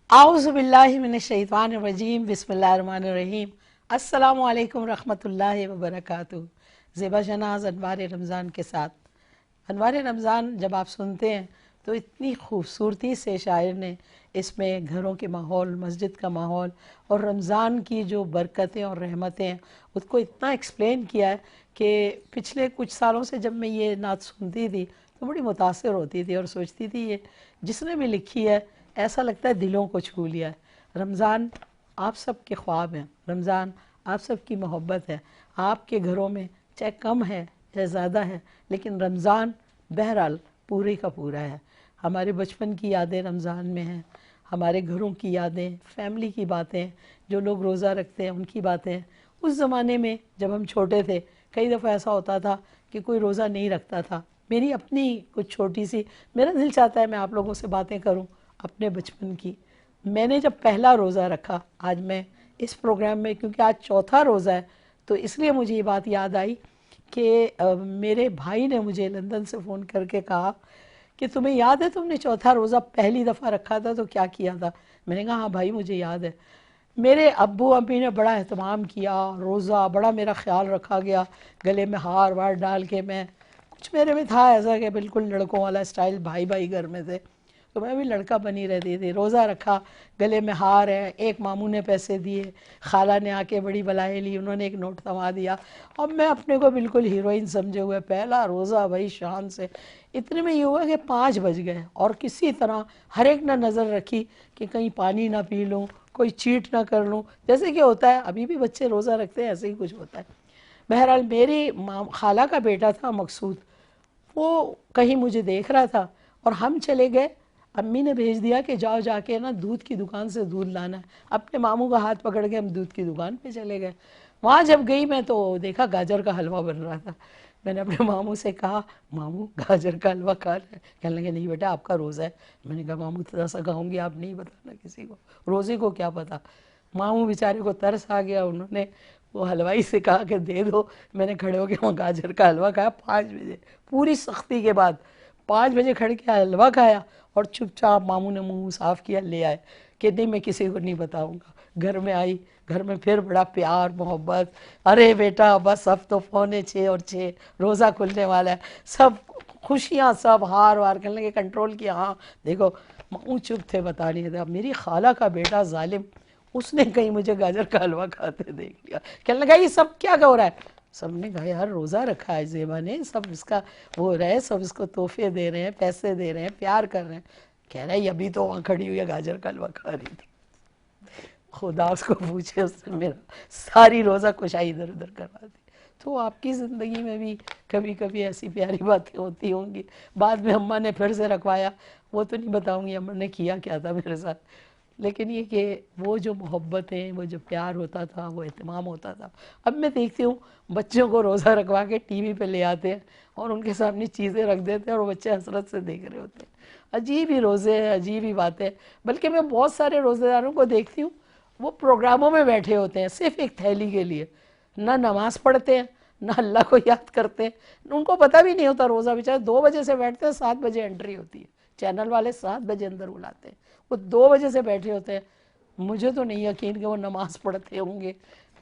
اعوذ باللہ من الشیطان الرجیم بسم اللہ الرحمن الرحیم السلام علیکم رحمۃ اللہ وبرکاتہ۔ زیبا شناز انوار رمضان کے ساتھ۔ انوار رمضان جب آپ سنتے ہیں تو اتنی خوبصورتی سے شاعر نے اس میں گھروں کے ماحول، مسجد کا ماحول اور رمضان کی جو برکتیں اور رحمتیں ہیں اس کو اتنا ایکسپلین کیا ہے کہ پچھلے کچھ سالوں سے جب میں یہ نعت سنتی تھی تو بڑی متاثر ہوتی تھی اور سوچتی تھی یہ جس نے بھی لکھی ہے ایسا لگتا ہے دلوں کو چھو لیا ہے۔ رمضان آپ سب کے خواب ہیں، رمضان آپ سب کی محبت ہے۔ آپ کے گھروں میں چاہے کم ہے چاہے زیادہ ہے لیکن رمضان بہرحال پورے کا پورا ہے۔ ہمارے بچپن کی یادیں رمضان میں ہیں، ہمارے گھروں کی یادیں، فیملی کی باتیں، جو لوگ روزہ رکھتے ہیں ان کی باتیں۔ اس زمانے میں جب ہم چھوٹے تھے کئی دفعہ ایسا ہوتا تھا کہ کوئی روزہ نہیں رکھتا تھا۔ میری اپنی کچھ چھوٹی سی، میرا دل چاہتا ہے میں آپ لوگوں سے باتیں کروں اپنے بچپن کی۔ میں نے جب پہلا روزہ رکھا، آج میں اس پروگرام میں کیونکہ آج چوتھا روزہ ہے تو اس لیے مجھے یہ بات یاد آئی کہ میرے بھائی نے مجھے لندن سے فون کر کے کہا کہ تمہیں یاد ہے تم نے چوتھا روزہ پہلی دفعہ رکھا تھا تو کیا کیا تھا؟ میں نے کہا ہاں بھائی مجھے یاد ہے۔ میرے ابو امی نے بڑا اہتمام کیا، روزہ بڑا میرا خیال رکھا گیا، گلے میں ہار وار ڈال کے، میں کچھ میرے میں تھا ایسا کہ بالکل لڑکوں والا سٹائل، بھائی بھائی گھر میں تھے تو میں بھی لڑکا بنی رہتی تھی۔ روزہ رکھا، گلے میں ہار ہے، ایک ماموں نے پیسے دیے، خالہ نے آ کے بڑی بلائیں لی، انہوں نے ایک نوٹ تھما دیا، اب میں اپنے کو بالکل ہیروئن سمجھے ہوئے پہلا روزہ بھائی شان سے۔ اتنے میں یہ ہوا کہ 5 بج گئے اور کسی طرح ہر ایک نے نظر رکھی کہ کہیں پانی نہ پی لوں، کوئی چیٹ نہ کر لوں، جیسے کہ ہوتا ہے ابھی بھی بچے روزہ رکھتے ہیں ایسے ہی کچھ ہوتا ہے۔ بہرحال میری خالہ کا بیٹا تھا مقصود، وہ کہیں مجھے دیکھ رہا تھا اور ہم چلے گئے، امی نے بھیج دیا کہ جاؤ جا کے نا دودھ کی دکان سے دودھ لانا ہے۔ اپنے ماموں کا ہاتھ پکڑ کے ہم دودھ کی دکان پہ چلے گئے۔ وہاں جب گئی میں تو دیکھا گاجر کا حلوہ بن رہا تھا۔ میں نے اپنے ماموں سے کہا ماموں گاجر کا حلوہ کھا رہے ہیں؟ کہنے لگے نہیں بیٹا آپ کا روزہ ہے۔ میں نے کہا ماموں تھوڑا سا کھاؤں گی، آپ نہیں بتانا کسی کو، روزے کو کیا پتا۔ ماموں بیچارے کو ترس آ گیا، انہوں نے وہ حلوائی سے کہا کہ دے دو۔ میں نے کھڑے ہو کے وہاں گاجر کا حلوہ کھایا 5 بجے، پوری سختی کے بعد 5 بجے کھڑ کے حلوہ کھایا اور چپ چاپ ماموں نے منہ صاف کیا لے آئے کہ نہیں میں کسی کو نہیں بتاؤں گا۔ گھر میں آئی، گھر میں پھر بڑا پیار محبت، ارے بیٹا بس اب تو 5:45 اور 6 روزہ کھلنے والا ہے، سب خوشیاں، سب ہار وار کرنے لگے، کنٹرول کیا۔ ہاں دیکھو ماموں چپ تھے، بتا نہیں تھا۔ میری خالہ کا بیٹا ظالم، اس نے کہیں مجھے گاجر کا حلوہ کھاتے دیکھ لیا، کہنے لگا یہ سب کیا ہو رہا ہے؟ سب نے کہا یار روزہ رکھا ہے زیبا نے، سب اس کا وہ رہے، سب اس کو تحفے دے رہے ہیں، پیسے دے رہے ہیں، پیار کر رہے ہیں۔ کہہ رہا ہے ابھی تو وہاں کھڑی ہوئی ہے گاجر کا حلوہ کھا رہی تھی۔ خدا اس کو پوچھے، اس نے میرا ساری روزہ کشائی ادھر ادھر کروا دی۔ تو آپ کی زندگی میں بھی کبھی کبھی ایسی پیاری باتیں ہوتی ہوں گی۔ بعد میں اماں نے پھر سے رکھوایا، وہ تو نہیں بتاؤں گی اماں نے کیا کیا تھا میرے ساتھ، لیکن یہ کہ وہ جو محبتیں، وہ جو پیار ہوتا تھا، وہ اہتمام ہوتا تھا۔ اب میں دیکھتی ہوں بچوں کو روزہ رکھوا کے ٹی وی پہ لے آتے ہیں اور ان کے سامنے چیزیں رکھ دیتے ہیں اور بچے حسرت سے دیکھ رہے ہوتے ہیں۔ عجیب ہی روزے ہیں، عجیب ہی باتیں۔ بلکہ میں بہت سارے روزے داروں کو دیکھتی ہوں وہ پروگراموں میں بیٹھے ہوتے ہیں صرف ایک تھیلی کے لیے، نہ نماز پڑھتے ہیں نہ اللہ کو یاد کرتے ہیں، ان کو پتہ بھی نہیں ہوتا روزہ۔ بیچارے 2 بجے سے بیٹھتے ہیں، 7 بجے انٹری ہوتی ہے، چینل والے 7 بجے اندر بلاتے ہیں، وہ 2 بجے سے بیٹھے ہوتے ہیں۔ مجھے تو نہیں یقین کہ وہ نماز پڑھتے ہوں گے۔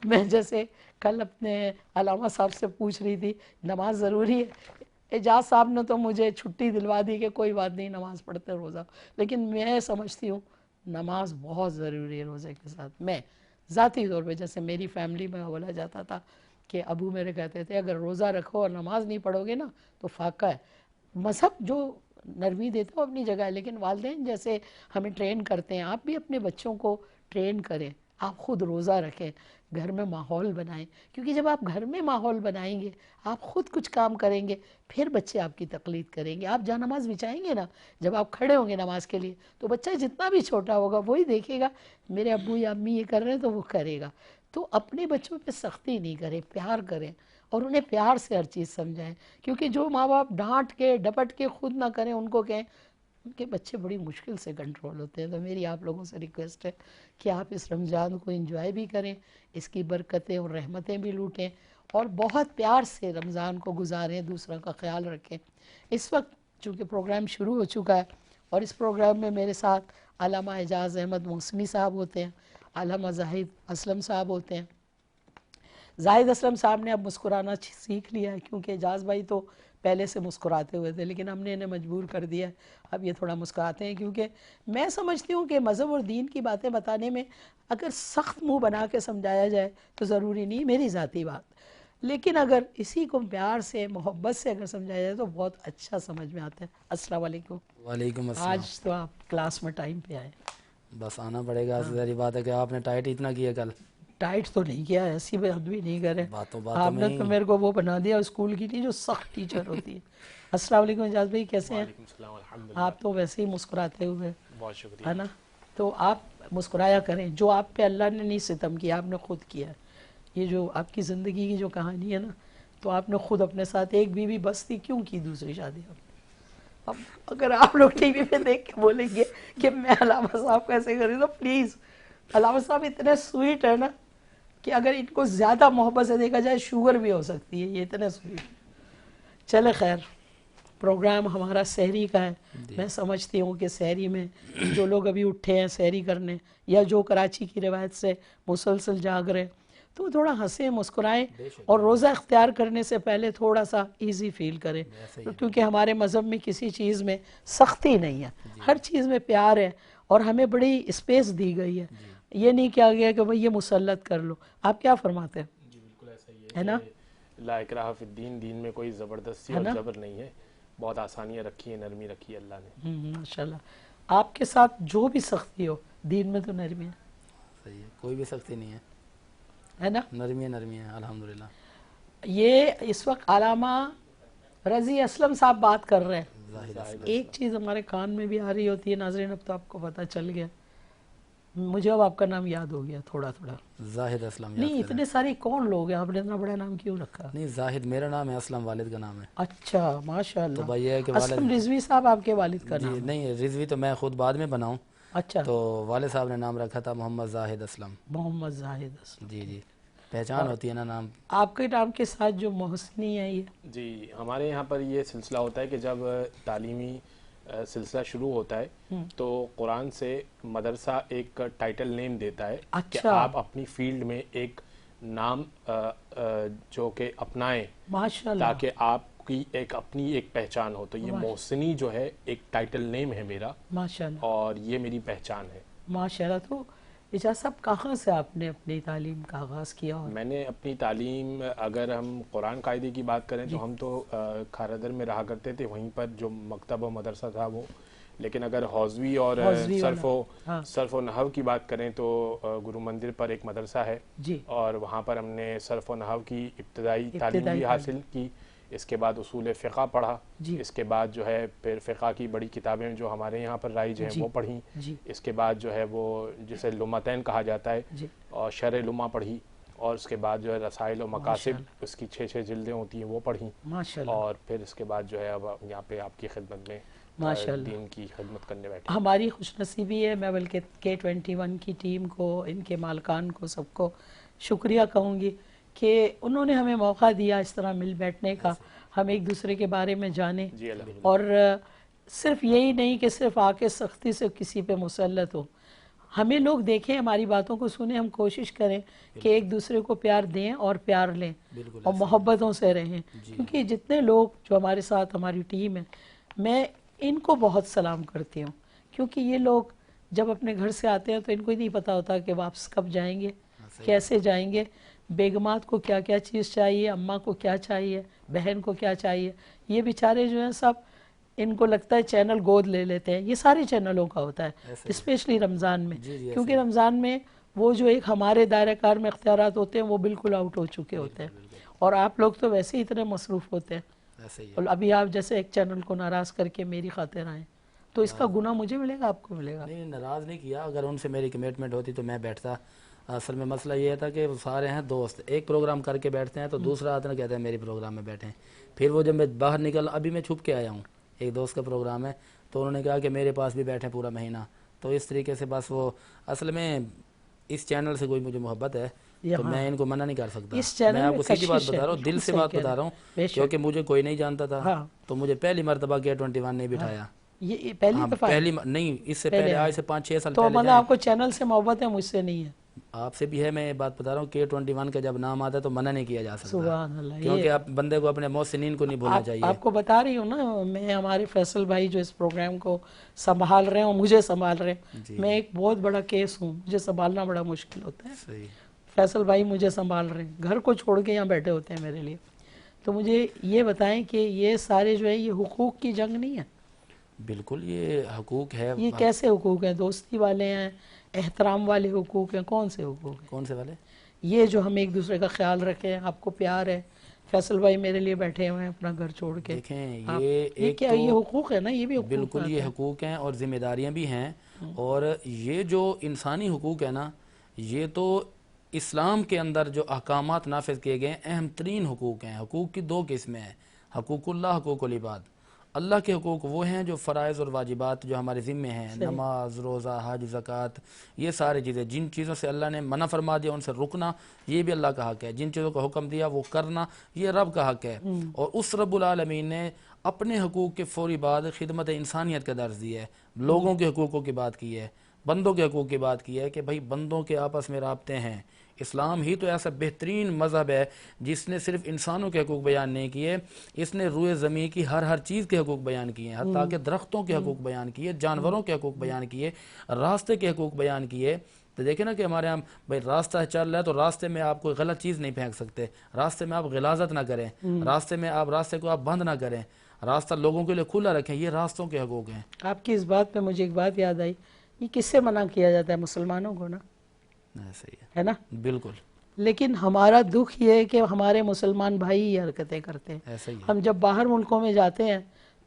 میں جیسے کل اپنے علامہ صاحب سے پوچھ رہی تھی نماز ضروری ہے، اعجاز صاحب نے تو مجھے چھٹی دلوا دی کہ کوئی بات نہیں نماز پڑھتے روزہ، لیکن میں سمجھتی ہوں نماز بہت ضروری ہے روزے کے ساتھ۔ میں ذاتی طور پہ جیسے میری فیملی میں بولا جاتا تھا کہ ابو میرے کہتے تھے اگر روزہ رکھو اور نماز نہیں پڑھو گے نا تو فاقہ ہے۔ مذہب جو نرمی دیتا ہو اپنی جگہ ہے، لیکن والدین جیسے ہمیں ٹرین کرتے ہیں آپ بھی اپنے بچوں کو ٹرین کریں، آپ خود روزہ رکھیں، گھر میں ماحول بنائیں، کیونکہ جب آپ گھر میں ماحول بنائیں گے، آپ خود کچھ کام کریں گے، پھر بچے آپ کی تقلید کریں گے۔ آپ جہاں نماز بچائیں گے نا، جب آپ کھڑے ہوں گے نماز کے لیے تو بچہ جتنا بھی چھوٹا ہوگا وہی دیکھے گا میرے ابو یا امی یہ کر رہے ہیں تو وہ کرے گا۔ تو اپنے بچوں پہ سختی نہیں کریں، پیار کریں اور انہیں پیار سے ہر چیز سمجھائیں، کیونکہ جو ماں باپ ڈانٹ کے ڈپٹ کے خود نہ کریں ان کو کہیں ان کے بچے بڑی مشکل سے کنٹرول ہوتے ہیں. تو میری آپ لوگوں سے ریکویسٹ ہے کہ آپ اس رمضان کو انجوائے بھی کریں, اس کی برکتیں اور رحمتیں بھی لوٹیں, اور بہت پیار سے رمضان کو گزاریں, دوسروں کا خیال رکھیں. اس وقت چونکہ پروگرام شروع ہو چکا ہے, اور اس پروگرام میں میرے ساتھ علامہ اعجاز احمد موسمی صاحب ہوتے ہیں, علامہ زاہد اسلم صاحب ہوتے ہیں. زاہد اسلم صاحب نے اب مسکرانا سیکھ لیا ہے, کیونکہ اعجاز بھائی تو پہلے سے مسکراتے ہوئے تھے, لیکن ہم نے انہیں مجبور کر دیا ہے اب یہ تھوڑا مسکراتے ہیں. کیونکہ میں سمجھتی ہوں کہ مذہب اور دین کی باتیں بتانے میں اگر سخت منہ بنا کے سمجھایا جائے تو ضروری نہیں, میری ذاتی بات, لیکن اگر اسی کو پیار سے محبت سے اگر سمجھایا جائے تو بہت اچھا سمجھ میں آتا ہے. السلام علیکم. وعلیکم السلام. آج تو آپ کلاس میں ٹائم پہ آئے. بس آنا پڑے گا, ظاہری بات ہے کہ آپ نے ٹائٹ اتنا کیا کل. ٹائٹ تو نہیں کیا, ایسی بات بھی نہیں کرے, باتوں آپ میں نے تو میرے کو وہ بنا دیا اسکول کی نہیں جو سخت ٹیچر ہوتی ہے. السلام علیکم اعجاز بھائی, کیسے ہیں؟ وعلیکم السلام. الحمدللہ. آپ تو ویسے ہی مسکراتے ہوئے, بہت شکریہ. ہے نا, تو آپ مسکرایا کریں. جو آپ پہ اللہ نے نہیں ستم کیا, آپ نے خود کیا ہے. یہ جو آپ کی زندگی کی جو کہانی ہے نا, تو آپ نے خود اپنے ساتھ ایک بیوی بس تھی, کیوں کی دوسری شادی آپ نے؟ اب اگر آپ لوگ ٹی وی پہ دیکھ کے بولیں گے کہ میں علامہ صاحب کو ایسے کری, تو پلیز, علامہ صاحب اتنے سویٹ ہے نا کہ اگر ان کو زیادہ محبت سے دیکھا جائے شوگر بھی ہو سکتی ہے, یہ اتنے سویٹ. چلے خیر, پروگرام ہمارا سحری کا ہے. میں سمجھتی ہوں کہ سحری میں جو لوگ ابھی اٹھے ہیں سحری کرنے, یا جو کراچی کی روایت سے مسلسل جاگ رہے, تو تھوڑا ہنسیں مسکرائیں, اور روزہ اختیار کرنے سے پہلے تھوڑا سا ایزی فیل کریں, کیونکہ ہمارے مذہب میں کسی چیز میں سختی نہیں ہے, ہر چیز میں پیار ہے, اور ہمیں بڑی اسپیس دی گئی ہے. یہ نہیں کہا گیا کہ بھئی یہ مسلط کر لو. آپ کیا فرماتے ہیں؟ جی بالکل ایسا ہی ہے نا, لا اکراہ فی الدین, دین میں کوئی زبردستی اور جبر نہیں ہے, بہت آسانیاں رکھی ہیں, نرمی رکھی ہے اللہ نے. ماشاءاللہ. آپ کے ساتھ جو بھی سختی ہو, دین میں تو نرمی ہے. صحیح ہے, کوئی بھی سختی نہیں ہے, ہے نا, نرمی ہے الحمدللہ. یہ اس وقت علامہ رضی اسلم صاحب بات کر رہے ہیں. زاہد اسلم. ایک چیز ہمارے کان میں بھی آ رہی ہوتی ہے ناظرین, اب تو آپ کو پتہ چل گیا, مجھے اب آپ کا نام یاد ہو گیا تھوڑا تھوڑا. زاہد اسلم. نہیں اتنے سارے کون لوگ ہیں, آپ نے اتنا بڑا نام کیوں رکھا؟ نہیں, زاہد میرا نام ہے, اسلم والد کا نام ہے. اچھا ماشاءاللہ. تو بھائی ہے کہ اسلم رضوی صاحب آپ کے والد کا نام ہے؟ نہیں, رضوی تو میں خود بعد میں بناؤں. اچھا, تو والد صاحب نے نام رکھا تھا محمد زاہد اسلم. محمد زاہد اسلم. جی, پہچان ہوتی ہے نا نام. آپ کے نام کے ساتھ جو محسنی ہے یہ؟ جی, ہمارے یہاں پر یہ سلسلہ ہوتا ہے کہ جب تعلیمی سلسلہ شروع ہوتا ہے تو قرآن سے مدرسہ ایک ٹائٹل نیم دیتا ہے کہ آپ اپنی فیلڈ میں ایک نام جو کہ اپنائیں, تاکہ آپ کی ایک اپنی ایک پہچان ہو. تو یہ محسنی جو ہے ایک ٹائٹل نیم ہے میرا, ماشاءاللہ, اور یہ میری پہچان ہے. ماشاءاللہ. تو اعجاز صاحب کہاں سے آپ نے اپنی تعلیم کا آغاز کیا؟ میں نے اپنی تعلیم, اگر ہم قرآن قاعدے کی بات کریں تو ہم تو کھارادر میں رہا کرتے تھے, وہیں پر جو مکتب و مدرسہ تھا وہ. لیکن اگر حوزوی اور صرف و نحو کی بات کریں تو گرو مندر پر ایک مدرسہ ہے, اور وہاں پر ہم نے صرف و نحو کی ابتدائی تعلیم بھی حاصل کی. اس کے بعد اصول فقہ پڑھا, اس کے بعد جو ہے پھر فقہ کی بڑی کتابیں جو ہمارے یہاں پر رائج ہیں وہ پڑھیں. اس کے بعد جو ہے وہ جسے لمتین کہا جاتا ہے, اور شرح لمہ پڑھی, اور اس کے بعد جو ہے رسائل و مقاصد, اس کی 6 جلدیں ہوتی ہیں وہ پڑھیں, اور پھر اس کے بعد جو ہے اب یہاں پہ آپ کی خدمت میں دین کی خدمت کرنے بیٹھے. ہماری خوش نصیبی ہے, میں بلکہ K21 کی ٹیم کو, ان کے مالکان کو, سب کو شکریہ کہوں گی کہ انہوں نے ہمیں موقع دیا اس طرح مل بیٹھنے کا, ہم ایک دوسرے کے بارے میں جانیں, اور صرف یہی نہیں کہ صرف آ کے سختی سے کسی پہ مسلط ہو. ہمیں لوگ دیکھیں, ہماری باتوں کو سنیں, ہم کوشش کریں کہ ایک دوسرے کو پیار دیں اور پیار لیں, اور محبتوں سے رہیں. کیونکہ جتنے لوگ جو ہمارے ساتھ ہماری ٹیم ہے, میں ان کو بہت سلام کرتی ہوں, کیونکہ یہ لوگ جب اپنے گھر سے آتے ہیں تو ان کو ہی نہیں پتہ ہوتا کہ واپس کب جائیں گے, کیسے جائیں گے, بیگمات کو کیا کیا چیز چاہیے, اماں کو کیا چاہیے, بہن کو کیا چاہیے. یہ بیچارے جو ہیں سب, ان کو لگتا ہے چینل گود لے لیتے ہیں. یہ سارے چینلوں کا ہوتا ہے, اسپیشلی رمضان میں, کیونکہ رمضان میں وہ جو ایک ہمارے دائرہ کار میں اختیارات ہوتے ہیں وہ بالکل آؤٹ ہو چکے ہوتے ہیں, اور آپ لوگ تو ویسے ہی اتنے مصروف ہوتے ہیں. اور ابھی آپ جیسے ایک چینل کو ناراض کر کے میری خاطر آئیں, تو اس کا گناہ مجھے ملے گا, آپ کو ملے گا؟ نہیں, ناراض نہیں کیا, اگر ان سے میری کمٹمنٹ ہوتی تو میں بیٹھتا. اصل میں مسئلہ یہ تھا کہ وہ سارے ہیں دوست, ایک پروگرام کر کے بیٹھتے ہیں تو دوسرا آدمی کہتا ہے میری پروگرام میں بیٹھیں. پھر وہ جب میں باہر نکل, ابھی میں چھپ کے آیا ہوں, ایک دوست کا پروگرام ہے, تو انہوں نے کہا کہ میرے پاس بھی بیٹھے پورا مہینہ. تو اس طریقے سے بس وہ اصل میں اس چینل سے کوئی مجھے محبت ہے تو میں ان کو منع نہیں کر سکتا. میں آپ کو سیدھی بات بتا رہا ہوں, دل سے بات بتا رہا ہوں, کیونکہ مجھے کوئی نہیں جانتا تھا تو مجھے پہلی مرتبہ K21 نے بٹھایا. یہ پہلی دفعہ نہیں, اس سے پہلے آج سے 5-6 سال تو پہلے. مطلب آپ کو چینل سے محبت ہے, مجھ سے نہیں ہے. آپ سے بھی ہے, میں یہ بات بتا رہا ہوں K21 کا جب نام آتا ہے تو منع نہیں کیا جا سکتا. سبحان اللہ. کیونکہ آپ بندے کو اپنے محسنین کو نہیں بھولنا چاہیے. آپ کو بتا رہی ہوں نا, میں ہمارے فیصل بھائی جو اس پروگرام کو سنبھال رہے ہیں اور مجھے سنبھال رہے ہیں, میں ایک بہت بڑا کیس ہوں, مجھے سنبھالنا بڑا مشکل ہوتا ہے. صحیح. فیصل بھائی مجھے سنبھال رہے ہیں, گھر کو چھوڑ کے یہاں بیٹھے ہوتے ہیں میرے لیے. تو مجھے یہ بتائیں کہ یہ سارے جو ہے یہ حقوق کی جنگ نہیں ہے؟ بالکل یہ حقوق ہے. یہ کیسے حقوق ہیں؟ دوستی والے ہیں, احترام والے حقوق ہیں, کون سے حقوق ہیں؟ کون سے والے؟ یہ جو ہم ایک دوسرے کا خیال رکھیں, آپ کو پیار ہے, فیصل بھائی میرے لیے بیٹھے ہوئے ہیں اپنا گھر چھوڑ کے. دیکھیں یہ کیا یہ حقوق ہے نا, یہ بھی حقوق. بالکل یہ حقوق ہیں اور ذمہ داریاں بھی ہیں. اور یہ جو انسانی حقوق ہے نا, یہ تو اسلام کے اندر جو احکامات نافذ کیے گئے ہیں اہم ترین حقوق ہیں. حقوق کی 2 قسمیں ہیں, حقوق اللہ, حقوق العباد. اللہ کے حقوق وہ ہیں جو فرائض اور واجبات جو ہمارے ذمے ہیں, نماز, روزہ, حج, زکوٰۃ, یہ ساری چیزیں. جن چیزوں سے اللہ نے منع فرما دیا ان سے رکنا, یہ بھی اللہ کا حق ہے. جن چیزوں کا حکم دیا وہ کرنا, یہ رب کا حق ہے. اور اس رب العالمین نے اپنے حقوق کے فوری بعد خدمت انسانیت کا درس دیا ہے, لوگوں کے حقوقوں کی بات کی ہے, بندوں کے حقوق کی بات کی ہے کہ بھائی بندوں کے آپس میں رابطے ہیں. اسلام ہی تو ایسا بہترین مذہب ہے جس نے صرف انسانوں کے حقوق بیان نہیں کیے, اس نے روئے زمین کی ہر چیز کے حقوق بیان کیے ہیں, حتیٰ کہ درختوں کے حقوق بیان کیے, جانوروں کے حقوق بیان کیے, راستے کے حقوق بیان کیے. تو دیکھیں نا کہ ہمارے یہاں بھائی راستہ چل رہا ہے تو راستے میں آپ کوئی غلط چیز نہیں پھینک سکتے, راستے میں آپ غلاظت نہ کریں, راستے کو آپ بند نہ کریں, راستہ لوگوں کے لیے کھلا رکھیں. یہ راستوں کے حقوق ہیں. آپ کی اس بات پہ مجھے ایک بات یاد آئی, یہ کس سے منع کیا جاتا ہے؟ مسلمانوں کو نا, صحیح ہے نا؟ بالکل. لیکن ہمارا دکھ یہ ہے کہ ہمارے مسلمان بھائی یہ حرکتیں کرتے ہیں. ایسا ہی ہے. ہم جب باہر ملکوں میں جاتے ہیں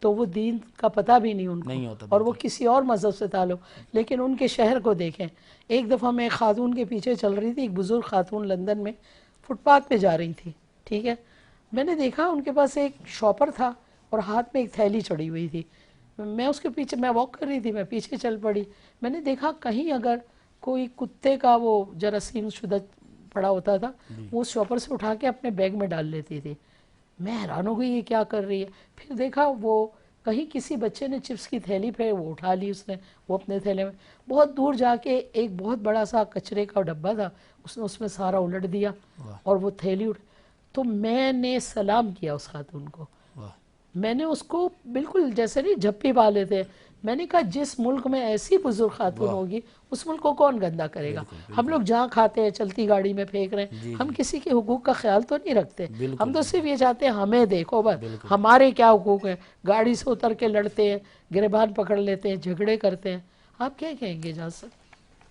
تو وہ دین کا پتہ بھی نہیں ان کو نہیں ہوتا, اور وہ کسی اور مذہب سے تعلق. لیکن ان کے شہر کو دیکھیں, ایک دفعہ میں ایک خاتون کے پیچھے چل رہی تھی, ایک بزرگ خاتون لندن میں فٹ پاتھ پہ جا رہی تھی, ٹھیک ہے. میں نے دیکھا ان کے پاس ایک شاپر تھا اور ہاتھ میں ایک تھیلی چڑھی ہوئی تھی. میں اس کے پیچھے, میں واک کر رہی تھی, میں پیچھے چل پڑی. میں نے دیکھا کہیں اگر کوئی کتے کا وہ جراثیم شدہ پڑا ہوتا تھا, وہ اس شاپر سے اٹھا کے اپنے بیگ میں ڈال لیتی تھی. میں حیران ہو گئی یہ کیا کر رہی ہے. پھر دیکھا وہ کہیں کسی بچے نے چپس کی تھیلی پہ وہ اٹھا لی, اس نے وہ اپنے تھیلے میں. بہت دور جا کے ایک بہت بڑا سا کچرے کا ڈبہ تھا, اس نے اس میں سارا الٹ دیا اور وہ تھیلی تو میں نے سلام کیا اس خاتون کو. میں نے اس کو بالکل جیسے نہیں جھپی پا لیتے, میں نے کہا جس ملک میں ایسی بزرگ خاتون ہوگی اس ملک کو کون گندا کرے گا. ہم لوگ جہاں کھاتے ہیں چلتی گاڑی میں پھینک رہے ہیں, ہم کسی کے حقوق کا خیال تو نہیں رکھتے. ہم تو صرف یہ چاہتے ہیں ہمیں دیکھو بس, ہمارے کیا حقوق ہیں. گاڑی سے اتر کے لڑتے ہیں, گریبان پکڑ لیتے ہیں, جھگڑے کرتے ہیں. آپ کیا کہیں گے جہاز سے؟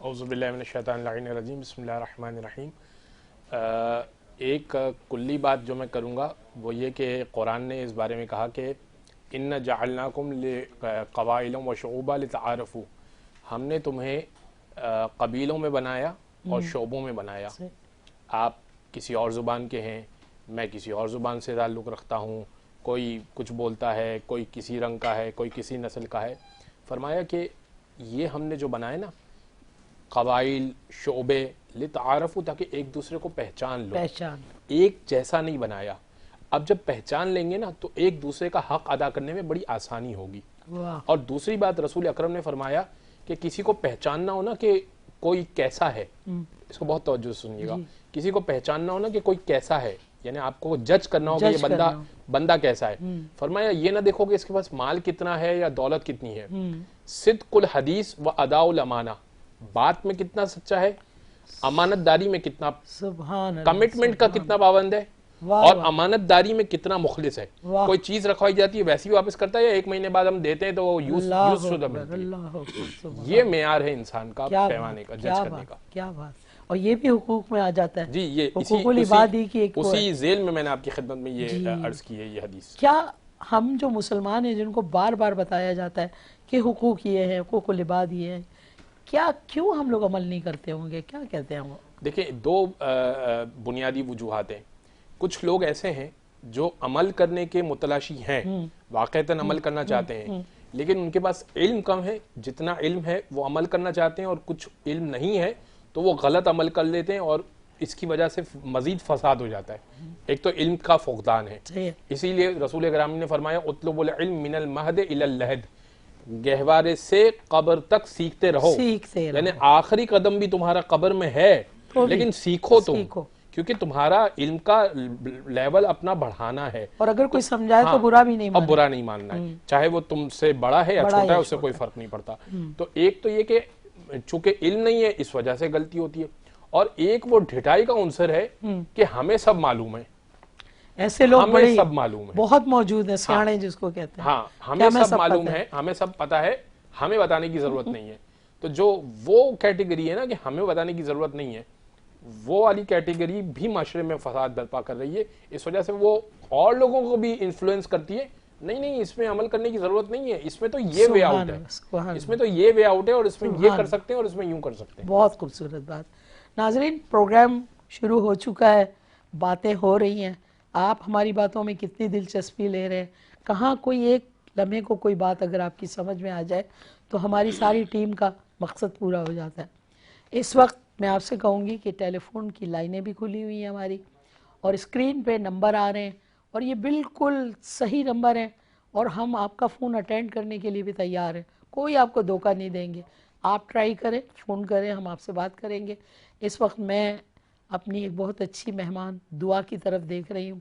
اعوذ باللہ من الشیطان اللعین الرجیم, بسم اللہ الرحمن الرحیم. ایک کلی بات جو میں کروں گا وہ یہ کہ قرآن نے اس بارے میں کہا کہ ان جعلناکم قبائل و شعوبا لتعارفوا, ہم نے تمہیں قبیلوں میں بنایا اور شعبوں میں بنایا. آپ کسی اور زبان کے ہیں, میں کسی اور زبان سے تعلق رکھتا ہوں, کوئی کچھ بولتا ہے, کوئی کسی رنگ کا ہے, کوئی کسی نسل کا ہے. فرمایا کہ یہ ہم نے جو بنائے نا قبائل, شعبے, لتعارفوا, تاکہ ایک دوسرے کو پہچان لو. ایک جیسا نہیں بنایا. اب جب پہچان لیں گے نا تو ایک دوسرے کا حق ادا کرنے میں بڑی آسانی ہوگی. اور دوسری بات رسول اکرم نے فرمایا کہ کسی کو پہچاننا ہو نا کہ کوئی کیسا ہے, اس کو بہت توجہ سے سنیے گا, کسی کو پہچاننا ہو نا کہ کوئی کیسا ہے, یعنی آپ کو جج کرنا ہو کہ یہ بندہ کیسا ہے. فرمایا یہ نہ دیکھو کہ اس کے پاس مال کتنا ہے یا دولت کتنی ہے. صدق الحدیث و اداء الامانہ, بات میں کتنا سچا ہے, امانت داری میں کتنا, کمٹمنٹ کا کتنا پابند ہے, اور امانت داری میں کتنا مخلص ہے. کوئی چیز رکھوائی جاتی ہے ویسی واپس کرتا ہے یا ایک مہینے بعد ہم دیتے ہیں تو وہ یوز شدہ ملتی ہے. یہ معیار ہے انسان کا پیمانے کا, جج کرنے کا. کیا بات, اور یہ بھی حقوق میں آ جاتا ہے. جی, یہ حقوق العبادی کی ایک اسی ذیل میں نے آپ کی خدمت میں یہ عرض کی ہے یہ حدیث. کیا ہم جو مسلمان ہیں جن کو بار بار بتایا جاتا ہے کہ حقوق یہ ہے, حقوق العباد یہ ہے, کیا کیوں ہم لوگ عمل نہیں کرتے ہوں گے؟ کیا کہتے ہیں وہ؟ دیکھیں, دو بنیادی وجوہات ہیں. کچھ لوگ ایسے ہیں جو عمل کرنے کے متلاشی ہیں, واقعتاً عمل کرنا چاہتے ہیں, لیکن ان کے پاس علم کم ہے. جتنا علم ہے وہ عمل کرنا چاہتے ہیں, اور کچھ علم نہیں ہے تو وہ غلط عمل کر لیتے ہیں, اور اس کی وجہ سے مزید فساد ہو جاتا ہے. ایک تو علم کا فقدان ہے, اسی لیے رسول اکرم نے فرمایا اطلب العلم من المہد الی اللحد, گہوارے سے قبر تک سیکھتے رہو. یعنی آخری قدم بھی تمہارا قبر میں ہے, لیکن سیکھو تم, کیونکہ تمہارا علم کا لیول اپنا بڑھانا ہے. اور اگر کوئی سمجھائے تو برا بھی نہیں ماننا, اب برا نہیں ماننا ہے, چاہے وہ تم سے بڑا ہے یا چھوٹا ہے, اس سے کوئی فرق نہیں پڑتا. تو ایک تو یہ کہ چونکہ علم نہیں ہے اس وجہ سے غلطی ہوتی ہے, اور ایک وہ ڈھٹائی کا عنصر ہے کہ ہمیں سب معلوم ہے. ایسے لوگ بڑے سب معلوم ہے, بہت موجود ہیں, سیانے جس کو کہتے ہیں. ہاں, ہمیں سب معلوم ہے, ہمیں سب پتا ہے, ہمیں بتانے کی ضرورت نہیں ہے. تو جو وہ کیٹیگری ہے نا کہ ہمیں بتانے کی ضرورت نہیں ہے, وہ والی کیٹیگری بھی معاشرے میں فساد برپا کر رہی ہے. اس وجہ سے وہ اور لوگوں کو بھی انفلوئنس کرتی ہے, نہیں اس میں عمل کرنے کی ضرورت نہیں ہے, اس میں تو یہ وے آؤٹ ہے, اس میں تو یہ وے آؤٹ ہے, اور اس میں یہ کر سکتے ہیں, اور اس میں یوں کر سکتے ہیں. بہت خوبصورت بات. ناظرین, پروگرام شروع ہو چکا ہے, باتیں ہو رہی ہیں, آپ ہماری باتوں میں کتنی دلچسپی لے رہے ہیں. کہاں کوئی ایک لمحے کو کوئی بات اگر آپ کی سمجھ میں آ جائے تو ہماری ساری ٹیم کا مقصد پورا ہو جاتا ہے. اس وقت میں آپ سے کہوں گی کہ ٹیلی فون کی لائنیں بھی کھلی ہوئی ہیں ہماری, اور اسکرین پہ نمبر آ رہے ہیں, اور یہ بالکل صحیح نمبر ہیں, اور ہم آپ کا فون اٹینڈ کرنے کے لیے بھی تیار ہیں. کوئی آپ کو دھوکہ نہیں دیں گے. آپ ٹرائی کریں, فون کریں, ہم آپ سے بات کریں گے. اس وقت میں اپنی ایک بہت اچھی مہمان دعا کی طرف دیکھ رہی ہوں.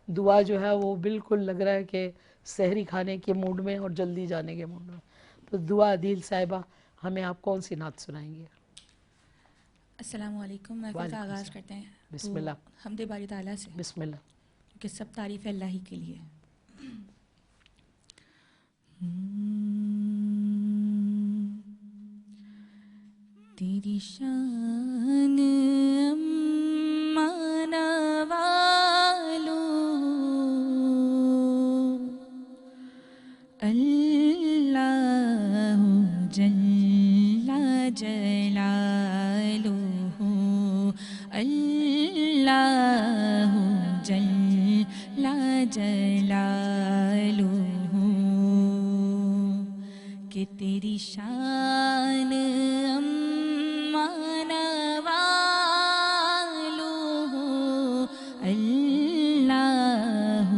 دعا جو ہے وہ بالکل لگ رہا ہے کہ سحری کھانے کے موڈ میں اور جلدی جانے کے موڈ میں. تو دعا عدیل صاحبہ, ہمیں آپ کون سی نعت سنائیں گے؟ السلام علیکم. محفل کا آغاز کرتے ہیں بسم اللہ. حمد باری تعالیٰ سے. بسم اللہ. کہ سب تعریف اللہ ہی کے لیے. تیری شان امان والو اللہ جل جلالہ, اللہ جل جلالہ, کہ تیری شان امان والو اللہ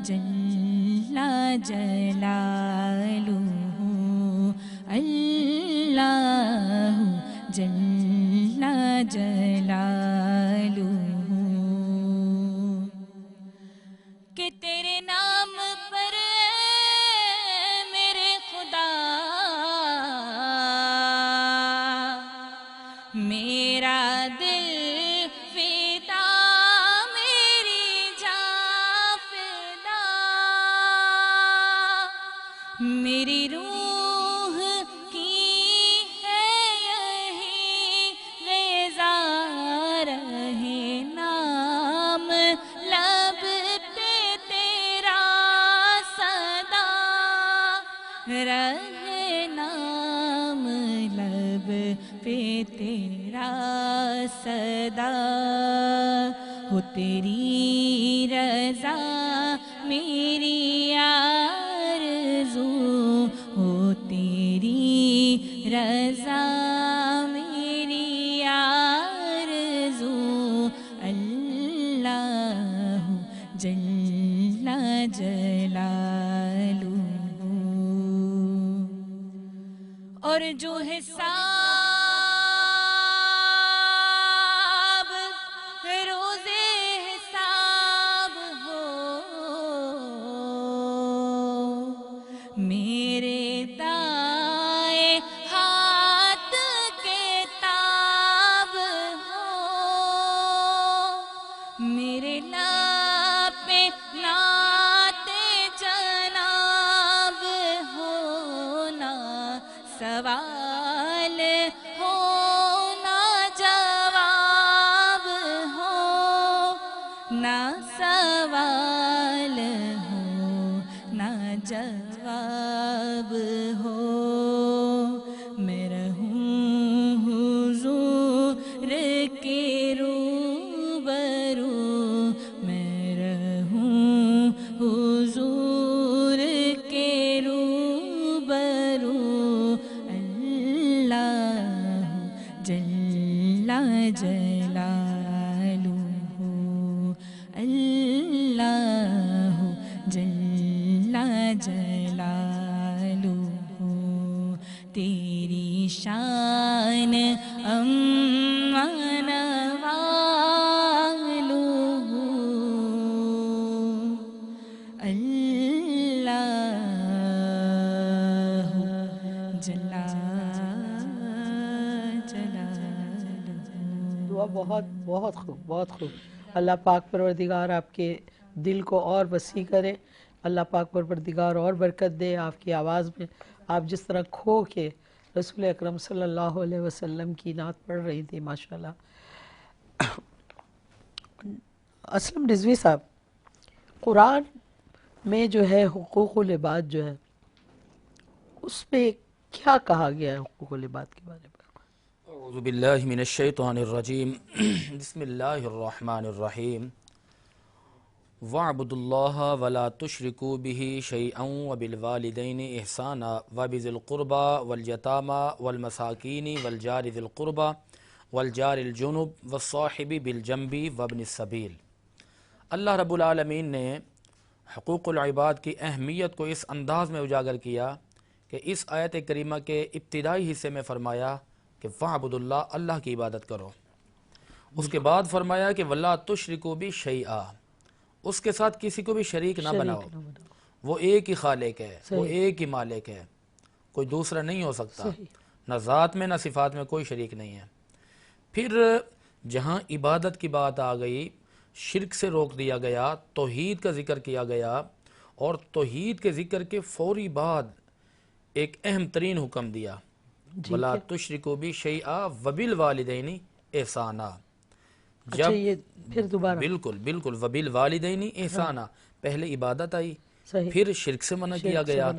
جل جلالہ, اللہ جل جلالہ, کہ تیرے نام پر میرے خدا میرا دل فدا, میری جان فدا, میری روح کی ہے یہی غذا رہے نام لب پہ تیرا صدا, رہے نام لب پہ تیرا صدا, ہو تیری رضا میری آرزو, ہو تیری رضا میری آرزو, اللہ جل جلالہ. اور جو حساب روزے حساب ہو میرے دائیں ہاتھ کے تاب ہو, میرے لب پہ نعت جناب ہو, نا سوال ہو نا جواب ہو, نا سوال ہو نا جواب ہو, میں رہوں حضور کے روبرو, میں رہوں حضور کے روبرو, بہت بہت خوب، بہت خوب. اللہ پاک پروردگار آپ کے دل کو اور وسیع کرے. اللہ پاک پروردگار اور برکت دے آپ کی آواز میں. آپ جس طرح کھو کے رسول اکرم صلی اللہ علیہ وسلم کی نعت پڑھ رہی تھی ماشاءاللہ. اسلم رضوی صاحب، قرآن میں جو ہے حقوق العباد جو ہے اس پہ کیا کہا گیا ہے حقوق العباد کے بارے میں؟ اعوذ باللہ من الشیطان الرجیم بسم اللہ الرحمن الرحیم وَاعْبُدُوا اللَّهَ وَلَا تُشْرِكُوا بِهِ شَيْئًا وَبِالْوَالِدَيْنِ إِحْسَانًا وَبِذِي الْقُرْبَى وَالْيَتَامَى وَالْمَسَاكِينِ وَالْجَارِ ذِي الْقُرْبَى وَالْجَارِ الْجُنُبِ وَالصَّاحِبِ بِالْجَنبِ وَابْنِ السَّبِيلِ. اللہ رب العالمین نے حقوق العباد کی اہمیت کو اس انداز میں اجاگر کیا کہ اس آیت کریمہ کے ابتدائی حصے میں فرمایا کہ فَاعْبُدُوا اللَّهَ، اللہ کی عبادت کرو. اس کے بعد فرمایا کہ وَلَا تُشْرِكُوا بِهِ شَيْئًا، اس کے ساتھ کسی کو بھی شریک نہ بناؤ. وہ ایک ہی خالق ہے، وہ ایک ہی مالک ہے، کوئی دوسرا نہیں ہو سکتا. نہ ذات میں نہ صفات میں کوئی شریک نہیں ہے. پھر جہاں عبادت کی بات آ گئی، شرک سے روک دیا گیا، توحید کا ذکر کیا گیا، اور توحید کے ذکر کے فوری بعد ایک اہم ترین حکم دیا وَلَا تُشْرِكُوا بِهِ شَيْئًا وَبِالْوَالِدَيْنِ إِحْسَانًا. اچھا یہ پھر دوبارہ بالکل وَبِالْوَالِدَيْنِ إِحْسَانًا، پہلے عبادت آئی، پھر شرک سے منع کیا گیا.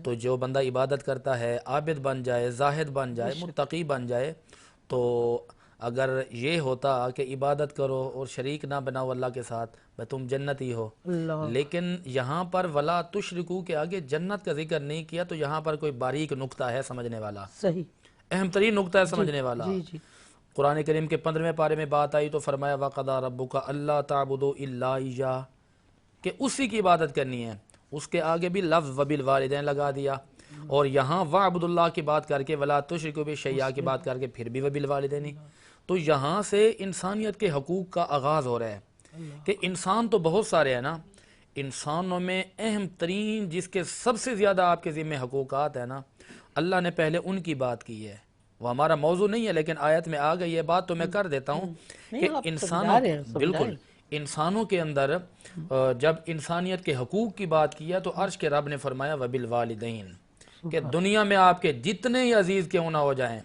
تو جو بندہ عبادت کرتا ہے، عابد بن جائے، زاہد بن جائے، متقی بن جائے، تو اگر یہ ہوتا کہ عبادت کرو اور شریک نہ بناؤ اللہ کے ساتھ، تم جنتی ہو. لیکن یہاں پر وَلَا تُشْرِكُوا کے آگے جنت کا ذکر نہیں کیا، تو یہاں پر کوئی باریک نقطہ ہے سمجھنے والا، صحیح اہم ترین نقطہ ہے سمجھنے والا. قرآن کریم کے 15ویں پارے میں بات آئی تو فرمایا وَقَضَىٰ رَبُّكَ أَلَّا تَعْبُدُوا إِلَّا إِيَّاهُ، کہ اسی کی عبادت کرنی ہے. اس کے آگے بھی لفظ وَبِالْوَالِدَيْنِ لگا دیا، اور یہاں وَاعْبُدُوا اللَّهَ کی بات کر کے وَلَا تُشْرِكُوا بِهِ شَيْئًا کی بات کر کے پھر بھی وَبِالْوَالِدَيْنِ. تو یہاں سے انسانیت کے حقوق کا آغاز ہو رہا ہے کہ انسان تو بہت سارے ہیں نا، انسانوں میں اہم ترین جس کے سب سے زیادہ آپ کے ذمہ حقوقات ہیں نا، اللہ نے پہلے ان کی بات کی ہے. وہ ہمارا موضوع نہیں ہے لیکن آیت میں آ گئی ہے بات، تو میں کر دیتا ہوں کہ انسانوں بالکل انسانوں کے اندر جب انسانیت کے حقوق کی بات کی ہے تو عرش کے رب نے فرمایا وَبِالْوَالِدَيْنِ، کہ دنیا میں آپ کے جتنے ہی عزیز کیوں نہ ہو جائیں،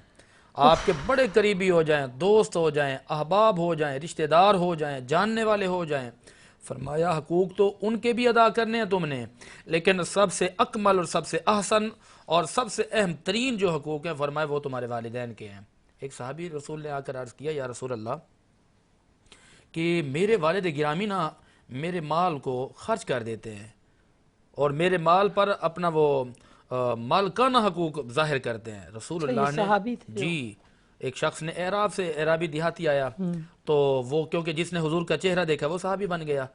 آپ کے بڑے قریبی ہو جائیں، دوست ہو جائیں، احباب ہو جائیں، رشتہ دار ہو جائیں، جاننے والے ہو جائیں، فرمایا حقوق تو ان کے بھی ادا کرنے ہیں تم نے، لیکن سب سے اکمل اور سب سے احسن اور سب سے اہم ترین جو حقوق ہیں فرمایا وہ تمہارے والدین کے ہیں. ایک صحابی رسول نے آ کر عرض کیا یا رسول اللہ کہ میرے والد گرامی نا میرے مال کو خرچ کر دیتے ہیں اور میرے مال پر اپنا وہ مالکانہ حقوق ظاہر کرتے ہیں. رسول اللہ نے جی ایک شخص نے اعراب سے، اعرابی دیہاتی آیا، تو وہ کیونکہ جس نے حضور کا چہرہ دیکھا وہ صحابی بن گیا.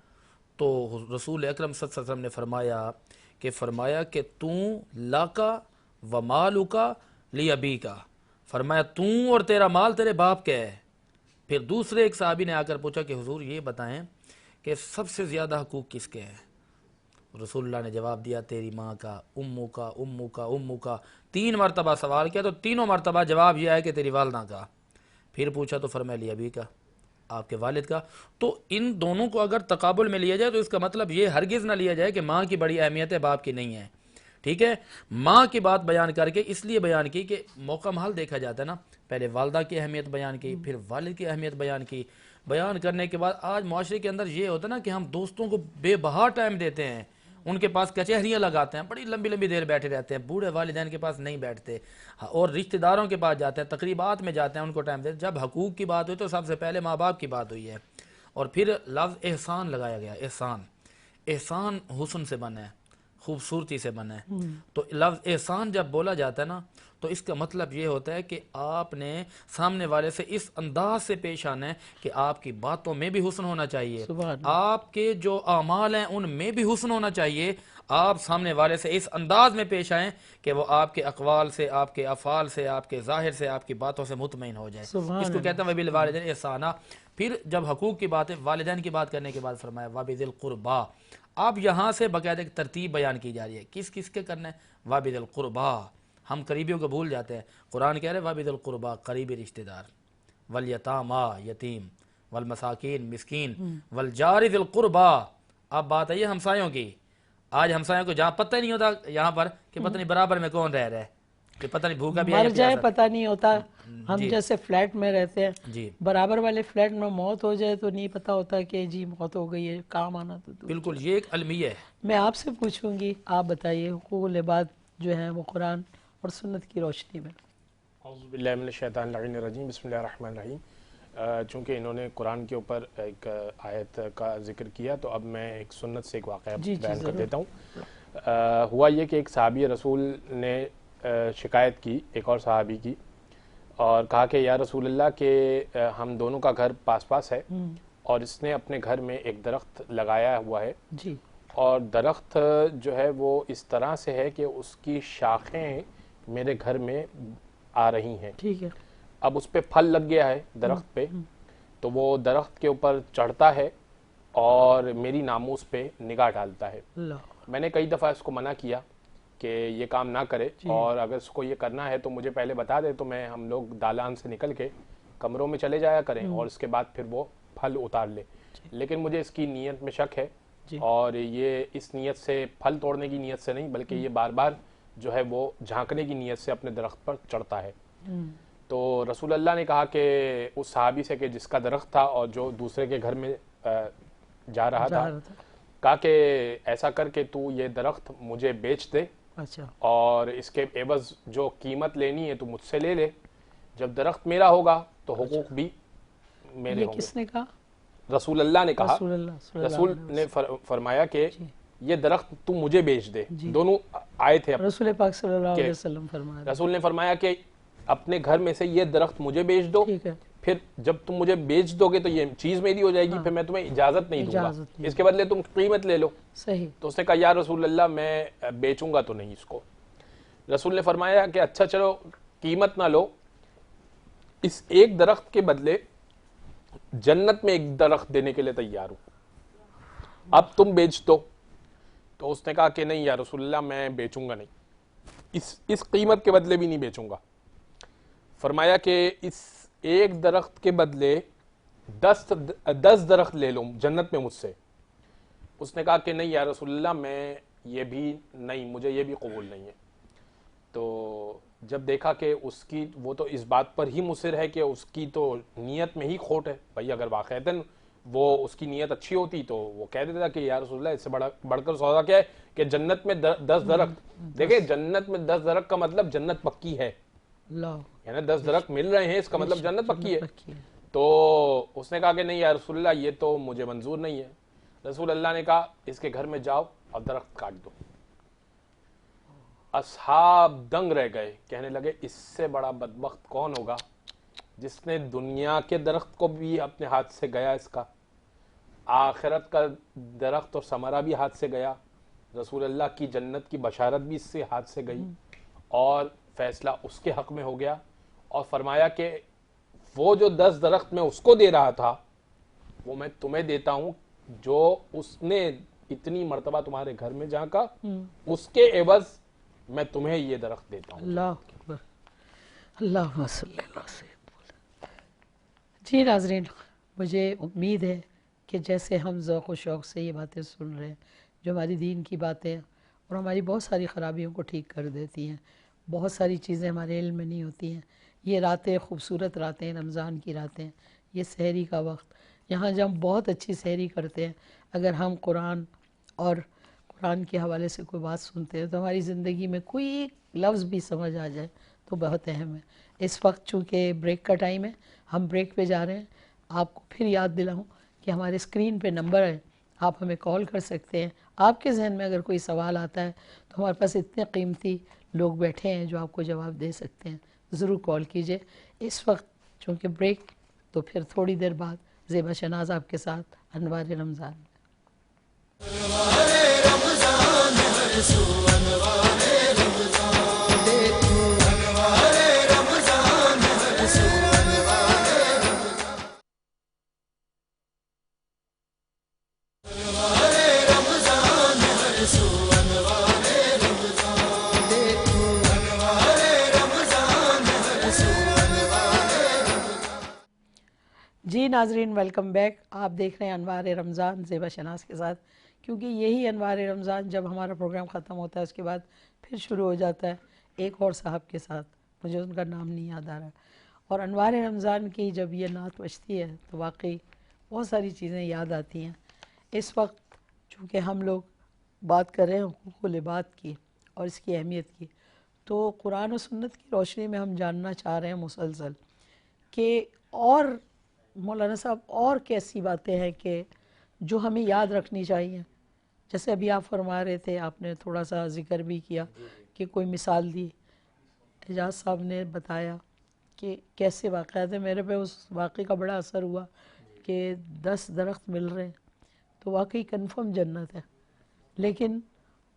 تو رسول اکرم صلی اللہ علیہ وسلم نے فرمایا کہ تو لاکا و مالوکا لیابیکا، فرمایا تو اور تیرا مال تیرے باپ کا ہے. پھر دوسرے ایک صحابی نے آ کر پوچھا کہ حضور یہ بتائیں کہ سب سے زیادہ حقوق کس کے ہیں؟ رسول اللہ نے جواب دیا تیری ماں کا، امو کا، امو کا، امو کا. 3 مرتبہ سوال کیا تو تینوں مرتبہ جواب یہ ہے کہ تیری والدہ کا. پھر پوچھا تو فرمایا لی ابی کا، آپ کے والد کا. تو ان دونوں کو اگر تقابل میں لیا جائے تو اس کا مطلب یہ ہرگز نہ لیا جائے کہ ماں کی بڑی اہمیت ہے باپ کی نہیں ہے. ٹھیک ہے، ماں کی بات بیان کر کے اس لیے بیان کی کہ موقع محل دیکھا جاتا ہے نا، پہلے والدہ کی اہمیت بیان کی، پھر والد کی اہمیت بیان کی. بیان کرنے کے بعد آج معاشرے کے اندر یہ ہوتا ہے نا کہ ہم دوستوں کو بے بہا ٹائم دیتے ہیں، ان کے پاس کچہریاں لگاتے ہیں، بڑی لمبی لمبی دیر بیٹھے رہتے ہیں، بوڑھے والدین کے پاس نہیں بیٹھتے، اور رشتہ داروں کے پاس جاتے ہیں، تقریبات میں جاتے ہیں، ان کو ٹائم دیتے ہیں. جب حقوق کی بات ہوئی تو سب سے پہلے ماں باپ کی بات ہوئی ہے، اور پھر لفظ احسان لگایا گیا. احسان حسن سے بنا ہے، خوبصورتی سے بنا ہے. تو لفظ احسان جب بولا جاتا ہے نا تو اس کا مطلب یہ ہوتا ہے کہ آپ نے سامنے والے سے اس انداز سے پیش آنا ہے کہ آپ کی باتوں میں بھی حسن ہونا چاہیے، آپ کے جو اعمال ہیں ان میں بھی حسن ہونا چاہیے. آپ سامنے والے سے اس انداز میں پیش آئیں کہ وہ آپ کے اقوال سے، آپ کے افعال سے، آپ کے ظاہر سے، آپ کی باتوں سے مطمئن ہو جائے. اس کو کہتے ہیں وبالوالدین احسانا. پھر جب حقوق کی بات ہے، والدین کی بات کرنے کے بعد فرمایا وبذی القربا. اب یہاں سے باقاعدہ ایک ترتیب بیان کی جا رہی ہے کس کس کے کرنا ہے. وبذی القربا، ہم قریبیوں کو بھول جاتے ہیں. قرآن کہہ رہے وبذی القربا، قریبی رشتہ دار. والیتاما یتیم والمساکین مسکین والجار ذی القربا. اب بات ہے یہ ہمسایوں کی. آج ہمسایوں کو جہاں پتہ ہی نہیں ہوتا یہاں پر کہ پتہ نہیں برابر میں کون رہ رہا ہے, کہ پتہ نہیں بھوکا بھی ہے مر جائے پتہ نہیں ہوتا. ہم جیسے فلیٹ میں رہتے ہیں, جی برابر والے فلیٹ میں موت ہو جائے تو نہیں پتہ ہوتا کہ جی موت ہو گئی ہے, کام آنا تو بالکل یہ ایک المیہ ہے. میں آپ سے پوچھوں گی, آپ بتائیے حقوق العباد جو ہیں وہ قرآن اور سنت کی روشنی میں. اعوذ باللہ من الشیطان اللعین الرجیم, بسم اللہ الرحمن الرحیم. چونکہ انہوں نے قرآن کے اوپر ایک آیت کا ذکر کیا تو اب میں ایک سنت سے ایک واقعہ بیان کر دیتا ہوں. ہوا یہ کہ ایک صحابی رسول نے شکایت کی ایک اور صحابی کی, اور کہا کہ یا رسول اللہ کہ ہم دونوں کا گھر پاس پاس ہے اور اس نے اپنے گھر میں ایک درخت لگایا ہوا ہے, اور درخت جو ہے وہ اس طرح سے ہے کہ اس کی شاخیں میرے گھر میں آ رہی ہیں. ٹھیک ہے. اب اس پہ پھل لگ گیا ہے درخت پہ, تو وہ درخت کے اوپر چڑھتا ہے اور میری ناموس پہ نگاہ ڈالتا ہے. میں نے کئی دفعہ اس کو منع کیا کہ یہ کام نہ کرے, اور اگر اس کو یہ کرنا ہے تو مجھے پہلے بتا دے, تو میں ہم لوگ دالان سے نکل کے کمروں میں چلے جایا کریں اور اس کے بعد پھر وہ پھل اتار لے. لیکن مجھے اس کی نیت میں شک ہے, اور یہ اس نیت سے پھل توڑنے کی نیت سے نہیں بلکہ یہ بار بار جو ہے وہ جھانکنے کی نیت سے اپنے درخت پر چڑھتا ہے. تو رسول اللہ نے کہا کہ اس صحابی سے کہ جس کا درخت تھا اور جو دوسرے کے گھر میں جا رہا تھا, کہا کہ ایسا کر کے تو یہ درخت مجھے بیچ دے, اور اس کے عوض جو قیمت لینی ہے تو مجھ سے لے لے. جب درخت میرا ہوگا تو حقوق بھی میرے ہوں گے. کس نے کہا؟ رسول اللہ نے کہا. رسول نے فرمایا کہ یہ درخت تو مجھے بیچ دے. دونوں آئے تھے رسول پاک صلی اللہ علیہ وسلم فرمایا. رسول نے فرمایا کہ اپنے گھر میں سے یہ درخت مجھے بیچ دو, پھر جب تم مجھے بیچ دو گے تو یہ چیز میری ہو جائے گی, پھر میں تمہیں اجازت نہیں دوں گا, اس کے بدلے تم قیمت لے لو. صحیح. تو اس نے کہا یا رسول اللہ میں بیچوں گا تو نہیں اس کو. رسول نے فرمایا کہ اچھا چلو قیمت نہ لو, اس ایک درخت کے بدلے جنت میں ایک درخت دینے کے لیے تیار ہوں, اب تم بیچ دو. تو اس نے کہا کہ نہیں یا رسول اللہ میں بیچوں گا نہیں, اس قیمت کے بدلے بھی نہیں بیچوں گا. فرمایا کہ اس ایک درخت کے بدلے 10 درخت لے لوں جنت میں مجھ سے. اس نے کہا کہ نہیں یا رسول اللہ میں یہ بھی نہیں, مجھے یہ بھی قبول نہیں ہے. تو جب دیکھا کہ اس کی وہ تو اس بات پر ہی مصر ہے کہ اس کی تو نیت میں ہی کھوٹ ہے. بھائی اگر واقعتاً وہ اس کی نیت اچھی ہوتی تو وہ کہہ دیتا کہ یا رسول اللہ اس سے بڑھ کر سودا کیا ہے کہ جنت میں 10 درخت. دیکھیں جنت میں 10 درخت کا مطلب جنت پکی ہے, یعنی 10 درخت مل رہے ہیں اس کا مطلب جنت پکی ہے. تو اس نے کہا کہ نہیں یا رسول اللہ یہ تو مجھے منظور نہیں ہے. رسول اللہ نے کہا اس کے گھر میں جاؤ اور درخت کاٹ دو. اصحاب دنگ رہ گئے, کہنے لگے اس سے بڑا بدبخت کون ہوگا جس نے دنیا کے درخت کو بھی اپنے ہاتھ سے گیا, اس کا آخرت کا درخت اور ثمرہ بھی ہاتھ سے گیا, رسول اللہ کی جنت کی بشارت بھی اس سے ہاتھ سے گئی, اور فیصلہ اس کے حق میں ہو گیا. اور فرمایا کہ وہ جو 10 درخت میں اس کو دے رہا تھا وہ میں تمہیں دیتا ہوں جو اس نے اتنی مرتبہ تمہارے گھر میں جہاں کا, اس کے عوض میں تمہیں یہ درخت دیتا ہوں. اللہ اکبر, اللہم صلی اللہ علیہ وسلم. جی ناظرین, مجھے امید ہے کہ جیسے ہم ذوق و شوق سے یہ باتیں سن رہے ہیں جو ہماری دین کی باتیں اور ہماری بہت ساری خرابیوں کو ٹھیک کر دیتی ہیں, بہت ساری چیزیں ہمارے علم میں نہیں ہوتی ہیں. یہ راتیں خوبصورت راتیں, رمضان کی راتیں, یہ سحری کا وقت, یہاں جب ہم بہت اچھی سحری کرتے ہیں, اگر ہم قرآن اور قرآن کے حوالے سے کوئی بات سنتے ہیں تو ہماری زندگی میں کوئی ایک لفظ بھی سمجھ آ جائے تو بہت اہم ہے. اس وقت چونکہ بریک کا ٹائم ہے, ہم بریک پہ جا رہے ہیں. آپ کو پھر یاد دلاؤں کہ ہمارے اسکرین پہ نمبر ہے, آپ ہمیں کال کر سکتے ہیں. آپ کے ذہن میں اگر کوئی سوال آتا ہے تو ہمارے پاس اتنے قیمتی لوگ بیٹھے ہیں جو آپ کو جواب دے سکتے ہیں, ضرور کال کیجئے. اس وقت چونکہ بریک, تو پھر تھوڑی دیر بعد زیبا شناز آپ کے ساتھ انوار رمضان. جی ناظرین ویلکم بیک. آپ دیکھ رہے ہیں انوار رمضان زیبا شناز کے ساتھ, کیونکہ یہی انوار رمضان جب ہمارا پروگرام ختم ہوتا ہے اس کے بعد پھر شروع ہو جاتا ہے ایک اور صاحب کے ساتھ, مجھے ان کا نام نہیں یاد آ رہا. اور انوار رمضان کی جب یہ نعت بجتی ہے تو واقعی بہت ساری چیزیں یاد آتی ہیں. اس وقت چونکہ ہم لوگ بات کر رہے ہیں حقوق العباد کی اور اس کی اہمیت کی, تو قرآن و سنت کی روشنی میں ہم جاننا چاہ رہے ہیں مسلسل کہ اور مولانا صاحب اور کیسی باتیں ہیں کہ جو ہمیں یاد رکھنی چاہیے. جیسے ابھی آپ فرما رہے تھے, آپ نے تھوڑا سا ذکر بھی کیا کہ کوئی مثال دی, اعجاز صاحب نے بتایا کہ کیسے واقعات ہیں. میرے پہ اس واقعے کا بڑا اثر ہوا کہ 10 درخت مل رہے ہیں تو واقعی کنفرم جنت ہے, لیکن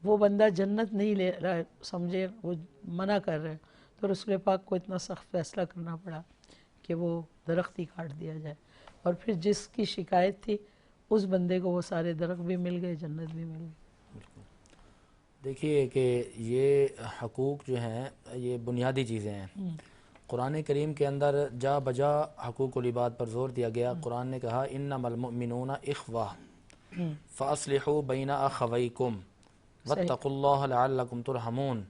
وہ بندہ جنت نہیں لے رہا ہے, سمجھے وہ منع کر رہے ہیں, تو رسول پاک کو اتنا سخت فیصلہ کرنا پڑا کہ وہ درخت ہی کاٹ دیا جائے. اور پھر جس کی شکایت تھی اس بندے کو وہ سارے درخت بھی مل گئے, جنت بھی مل گئی. دیکھیے کہ یہ حقوق جو ہیں یہ بنیادی چیزیں ہیں. قرآن کریم کے اندر جا بجا حقوق العباد پر زور دیا گیا. قرآن نے کہا انما المؤمنون اخوہ فاصلحوا بین اخویکم واتقوا اللہ لعلکم ترحمون.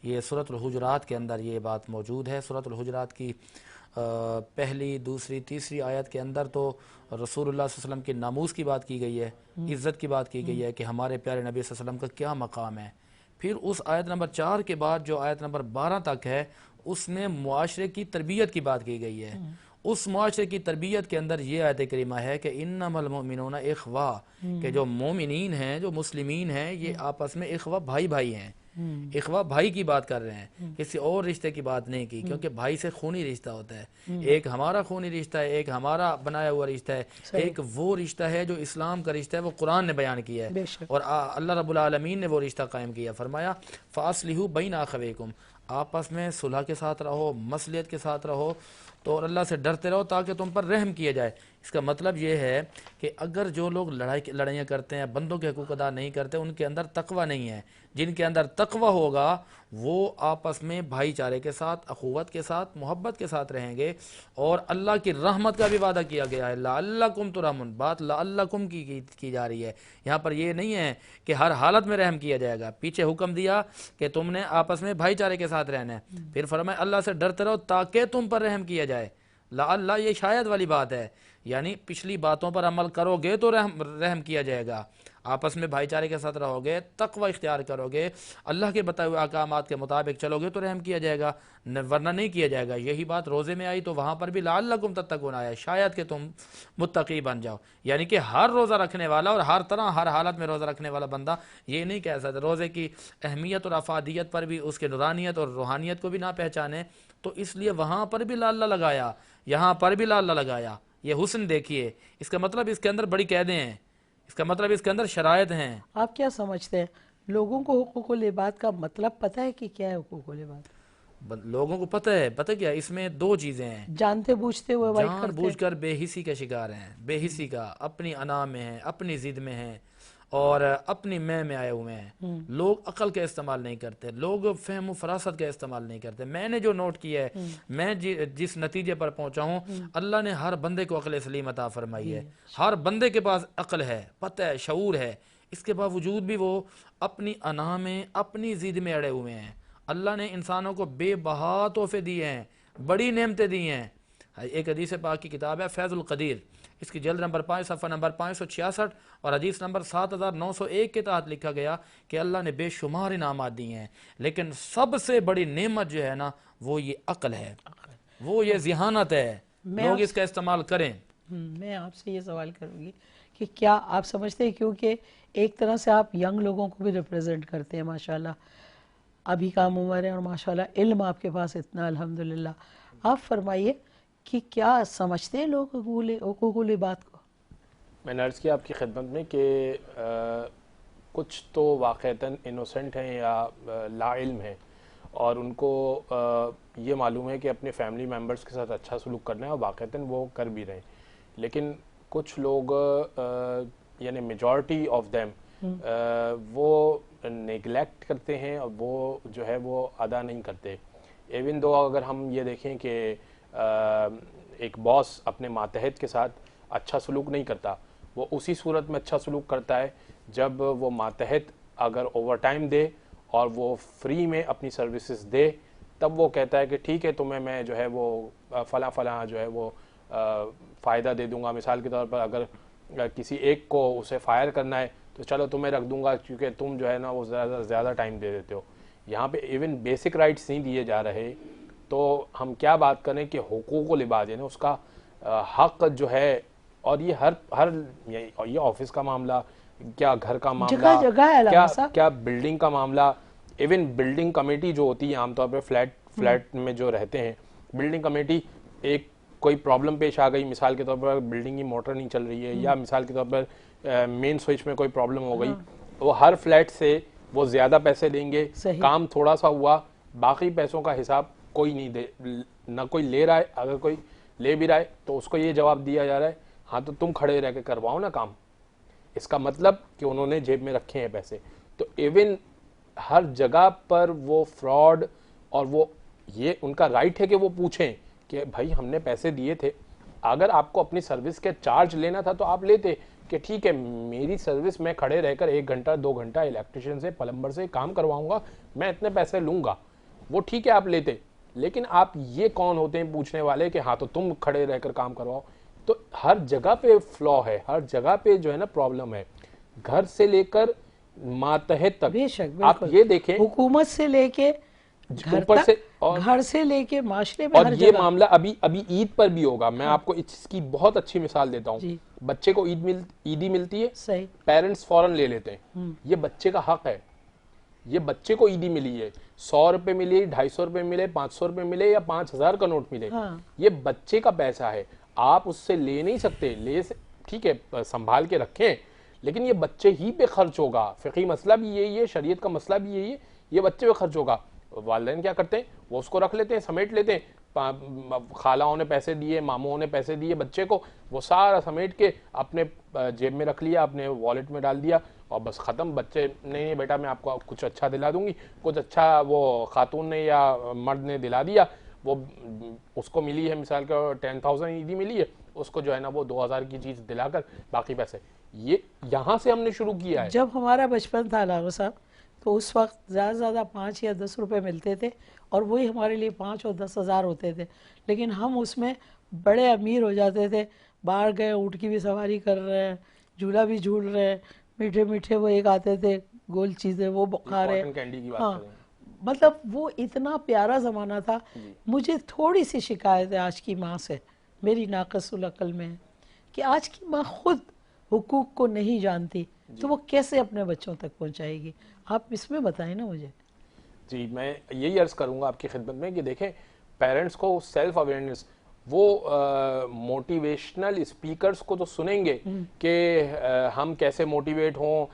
یہ سورۃ الحجرات کے اندر یہ بات موجود ہے. سورۃ الحجرات کی پہلی, دوسری, تیسری آیت کے اندر تو رسول اللہ صلی اللہ علیہ وسلم کے ناموس کی بات کی گئی ہے, عزت کی بات کی گئی ہے کہ ہمارے پیارے نبی صلی اللہ علیہ وسلم کا کیا مقام ہے. پھر اس آیت نمبر 4 کے بعد جو آیت نمبر 12 تک ہے اس میں معاشرے کی تربیت کی بات کی گئی ہے. اس معاشرے کی تربیت کے اندر یہ آیت کریمہ ہے کہ انما المؤمنون اخوہ, کہ جو مومنین ہیں, جو مسلمین ہیں, یہ آپس میں اخوہ بھائی بھائی ہیں. اخوہ بھائی کی بات کر رہے ہیں, کسی اور رشتے کی بات نہیں کی, کیونکہ بھائی سے خونی رشتہ ہوتا ہے. ایک ہمارا خونی رشتہ ہے, ایک ہمارا بنایا ہوا رشتہ ہے, ایک وہ رشتہ ہے جو اسلام کا رشتہ ہے, وہ قرآن نے بیان کیا ہے اور اللہ رب العالمین نے وہ رشتہ قائم کیا. فرمایا فاصلحوا بین اخویکم, آپس میں صلح کے ساتھ رہو, مصلحت کے ساتھ رہو, تو اور اللہ سے ڈرتے رہو تاکہ تم پر رحم کیا جائے. اس کا مطلب یہ ہے کہ اگر جو لوگ لڑائیاں کرتے ہیں, بندوں کے حقوق ادا نہیں کرتے, ان کے اندر تقوی نہیں ہے. جن کے اندر تقوی ہوگا وہ آپس میں بھائی چارے کے ساتھ, اخوت کے ساتھ, محبت کے ساتھ رہیں گے. اور اللہ کی رحمت کا بھی وعدہ کیا گیا ہے, لعلکم ترحمون. بات لعلکم کی جا رہی ہے یہاں پر. یہ نہیں ہے کہ ہر حالت میں رحم کیا جائے گا. پیچھے حکم دیا کہ تم نے آپس میں بھائی چارے کے ساتھ رہنا ہے, پھر فرمایا اللہ سے ڈرتے رہو تاکہ تم پر رحم کیا جائے. لعل, یہ شاید والی بات ہے, یعنی پچھلی باتوں پر عمل کرو گے تو رحم کیا جائے گا. آپس میں بھائی چارے کے ساتھ رہو گے, تقوی اختیار کرو گے, اللہ کے بتائے ہوئے احکامات کے مطابق چلو گے تو رحم کیا جائے گا, ورنہ نہیں کیا جائے گا. یہی بات روزے میں آئی تو وہاں پر بھی لعلکم تتقون آیا, شاید کہ تم متقی بن جاؤ. یعنی کہ ہر روزہ رکھنے والا اور ہر طرح ہر حالت میں روزہ رکھنے والا بندہ یہ نہیں کہہ سکتا. روزے کی اہمیت اور افادیت پر بھی, اس کے نورانیت اور روحانیت کو بھی نہ پہچانے, تو اس لیے وہاں پر بھی لعل لگایا, یہاں پر بھی لعل لگایا. یہ حسن دیکھیے, اس کا مطلب اس کے اندر بڑی قیدیں ہیں, اس کا مطلب اس کے اندر شرائط ہیں. آپ کیا سمجھتے ہیں, لوگوں کو حقوق العباد کا مطلب پتہ ہے کہ کیا ہے حقوق العباد؟ لوگوں کو پتہ ہے. پتہ کیا, اس میں 2 چیزیں ہیں. جانتے بوجھتے ہوئے وائٹ جان کرتے بوجھ کر بے حسی کا شکار ہیں, بے حسی کا, اپنی انا میں ہیں, اپنی ضد میں ہیں, اور اپنی میں آئے ہوئے ہیں. لوگ عقل کا استعمال نہیں کرتے, لوگ فہم و فراست کا استعمال نہیں کرتے. میں نے جو نوٹ کیا ہے, میں جس نتیجے پر پہنچا ہوں, اللہ نے ہر بندے کو عقل سلیم عطا فرمائی ہے. ہر بندے کے پاس عقل ہے, پتہ ہے, شعور ہے. اس کے باوجود بھی وہ اپنی انا میں, اپنی ضد میں اڑے ہوئے ہیں. اللہ نے انسانوں کو بے بہا تحفے دیے ہیں, بڑی نعمتیں دی ہیں. ایک حدیث پاک کی کتاب ہے فیض القدیر, اس کی جلد نمبر 5 صفحہ نمبر 566 اور حدیث نمبر 7901 کے تحت لکھا گیا کہ اللہ نے بے شمار انعامات دیے ہیں, لیکن سب سے بڑی نعمت جو ہے نا وہ یہ عقل ہے, وہ یہ ذہانت ہے. لوگ اس کا استعمال کریں. میں آپ سے یہ سوال کروں گی کہ کیا آپ سمجھتے ہیں, کیونکہ ایک طرح سے آپ ینگ لوگوں کو بھی ریپریزنٹ کرتے ہیں ماشاءاللہ, ابھی کام عمر ہے اور ماشاءاللہ علم آپ کے پاس اتنا الحمدللہ, آپ فرمائیے کہ کیا سمجھتے ہیں لوگ حقوق العباد کو؟ میں نے عرض کیا آپ کی خدمت میں کہ کچھ تو واقعتاً انوسنٹ ہیں یا لا علم ہیں, اور ان کو یہ معلوم ہے کہ اپنے فیملی ممبرز کے ساتھ اچھا سلوک کرنا ہے, اور واقعتاً وہ کر بھی رہے ہیں. لیکن کچھ لوگ یعنی میجورٹی آف دیم وہ نیگلیکٹ کرتے ہیں, اور وہ جو ہے وہ ادا نہیں کرتے. ایون دو اگر ہم یہ دیکھیں کہ ایک باس اپنے ماتحت کے ساتھ اچھا سلوک نہیں کرتا، وہ اسی صورت میں اچھا سلوک کرتا ہے جب وہ ماتحت اگر اوور ٹائم دے اور وہ فری میں اپنی سروسز دے، تب وہ کہتا ہے کہ ٹھیک ہے تمہیں میں جو ہے وہ فلاں جو ہے وہ فائدہ دے دوں گا. مثال کے طور پر اگر کسی ایک کو اسے فائر کرنا ہے تو چلو تمہیں رکھ دوں گا کیونکہ تم جو ہے نا وہ زیادہ ٹائم دے دیتے ہو. یہاں پہ ایون بیسک رائٹس نہیں دیے جا رہے، تو ہم کیا بات کریں کہ حقوق العباد ہے نا اس کا حق جو ہے، اور یہ ہر یہ آفس کا معاملہ، کیا گھر کا معاملہ، کیا بلڈنگ کا معاملہ، ایون بلڈنگ کمیٹی جو ہوتی ہے عام طور پہ فلیٹ میں جو رہتے ہیں، بلڈنگ کمیٹی ایک کوئی پرابلم پیش آ گئی، مثال کے طور پر بلڈنگ کی موٹر نہیں چل رہی ہے یا مثال کے طور پر مین سوئچ میں کوئی پرابلم ہو گئی، وہ ہر فلیٹ سے وہ زیادہ پیسے لیں گے، کام تھوڑا سا ہوا، باقی پیسوں کا حساب کوئی نہیں دے، نہ کوئی لے رہا ہے، اگر کوئی لے بھی رہا ہے تو اس کو یہ جواب دیا جا رہا ہے ہاں تو تم کھڑے رہ کے کرواؤ نا کام. اس کا مطلب کہ انہوں نے جیب میں رکھے ہیں پیسے. تو ایون ہر جگہ پر وہ فراڈ، اور وہ یہ ان کا رائٹ ہے کہ وہ پوچھیں کہ بھائی ہم نے پیسے دیے تھے، اگر آپ کو اپنی سروس کے چارج لینا تھا تو آپ لیتے کہ ٹھیک ہے میری سروس میں کھڑے رہ کر 1 گھنٹہ 2 گھنٹہ الیکٹریشین سے پلمبر سے کام کرواؤں گا، میں اتنے پیسے لوں گا، وہ ٹھیک ہے آپ لیتے. لیکن آپ یہ کون ہوتے ہیں پوچھنے والے کہ ہاں تو تم کھڑے رہ کر کام کرواؤ. تو ہر جگہ پہ فلا ہے، ہر جگہ پہ جو ہے نا پرابلم ہے، گھر سے لے کر ماتحت تک. بے شک آپ یہ دیکھیں حکومت سے لے کے اوپر سے، گھر سے لے کے معاشرے میں، اور یہ معاملہ ابھی عید پر بھی ہوگا. میں آپ کو اس کی بہت اچھی مثال دیتا ہوں. بچے کو عیدی ملتی ہے، پیرنٹس فوراً لے لیتے ہیں، یہ بچے کا حق ہے. یہ بچے کو عیدی ملی ہے، 100 روپے ملے، 250 روپے ملے، 500 روپے ملے یا 5000 کا نوٹ ملے، یہ بچے کا پیسہ ہے. آپ اس سے لے نہیں سکتے، ٹھیک ہے سنبھال کے رکھیں، لیکن یہ بچے ہی پہ خرچ ہوگا. فقہی مسئلہ بھی یہی ہے، شریعت کا مسئلہ بھی یہی ہے، یہ بچے پہ خرچ ہوگا. والدین کیا کرتے ہیں، وہ اس کو رکھ لیتے ہیں، سمیٹ لیتے ہیں. خالہوں نے پیسے دیے، ماموں نے پیسے دیے بچے کو، وہ سارا سمیٹ کے اپنے جیب میں رکھ لیا، اپنے والیٹ میں ڈال دیا، اور بس ختم. بچے نہیں بیٹا میں آپ کو کچھ اچھا دلا دوں گی، کچھ اچھا وہ خاتون نے یا مرد نے دلا دیا، وہ اس کو ملی ہے مثال کا 10,000 عیدی ملی ہے، اس کو جو ہے نا وہ 2,000 کی چیز دلا کر باقی پیسے. یہ یہاں سے ہم نے شروع کیا ہے. جب ہمارا بچپن تھا لاغو صاحب تو اس وقت زیادہ سے زیادہ 5 یا 10 روپے ملتے تھے، اور وہی ہمارے لیے 5 اور 10 ہزار ہوتے تھے. لیکن ہم اس میں بڑے امیر ہو جاتے تھے. باہر گئے اونٹ کی بھی سواری کر رہے ہیں، جھولا بھی جھول رہے ہیں، میٹھے میٹھے وہ ایک آتے تھے گول چیزیں وہ کھا رہے ہیں. ہاں مطلب وہ اتنا پیارا زمانہ تھا. مجھے تھوڑی سی شکایت ہے آج کی ماں سے، میری ناقص العقل میں ہے کہ آج کی ماں خود حقوق کو نہیں جانتی، تو وہ کیسے اپنے بچوں تک پہنچائے گی؟ آپ اس میں بتائیں نا مجھے. جی میں یہی عرض کروں گا آپ کی خدمت میں کہ دیکھیں پیرنٹس کو سیلف اویئرنیس، وہ موٹیویشنل اسپیکرز کو تو سنیں گے کہ ہم کیسے موٹیویٹ ہوں،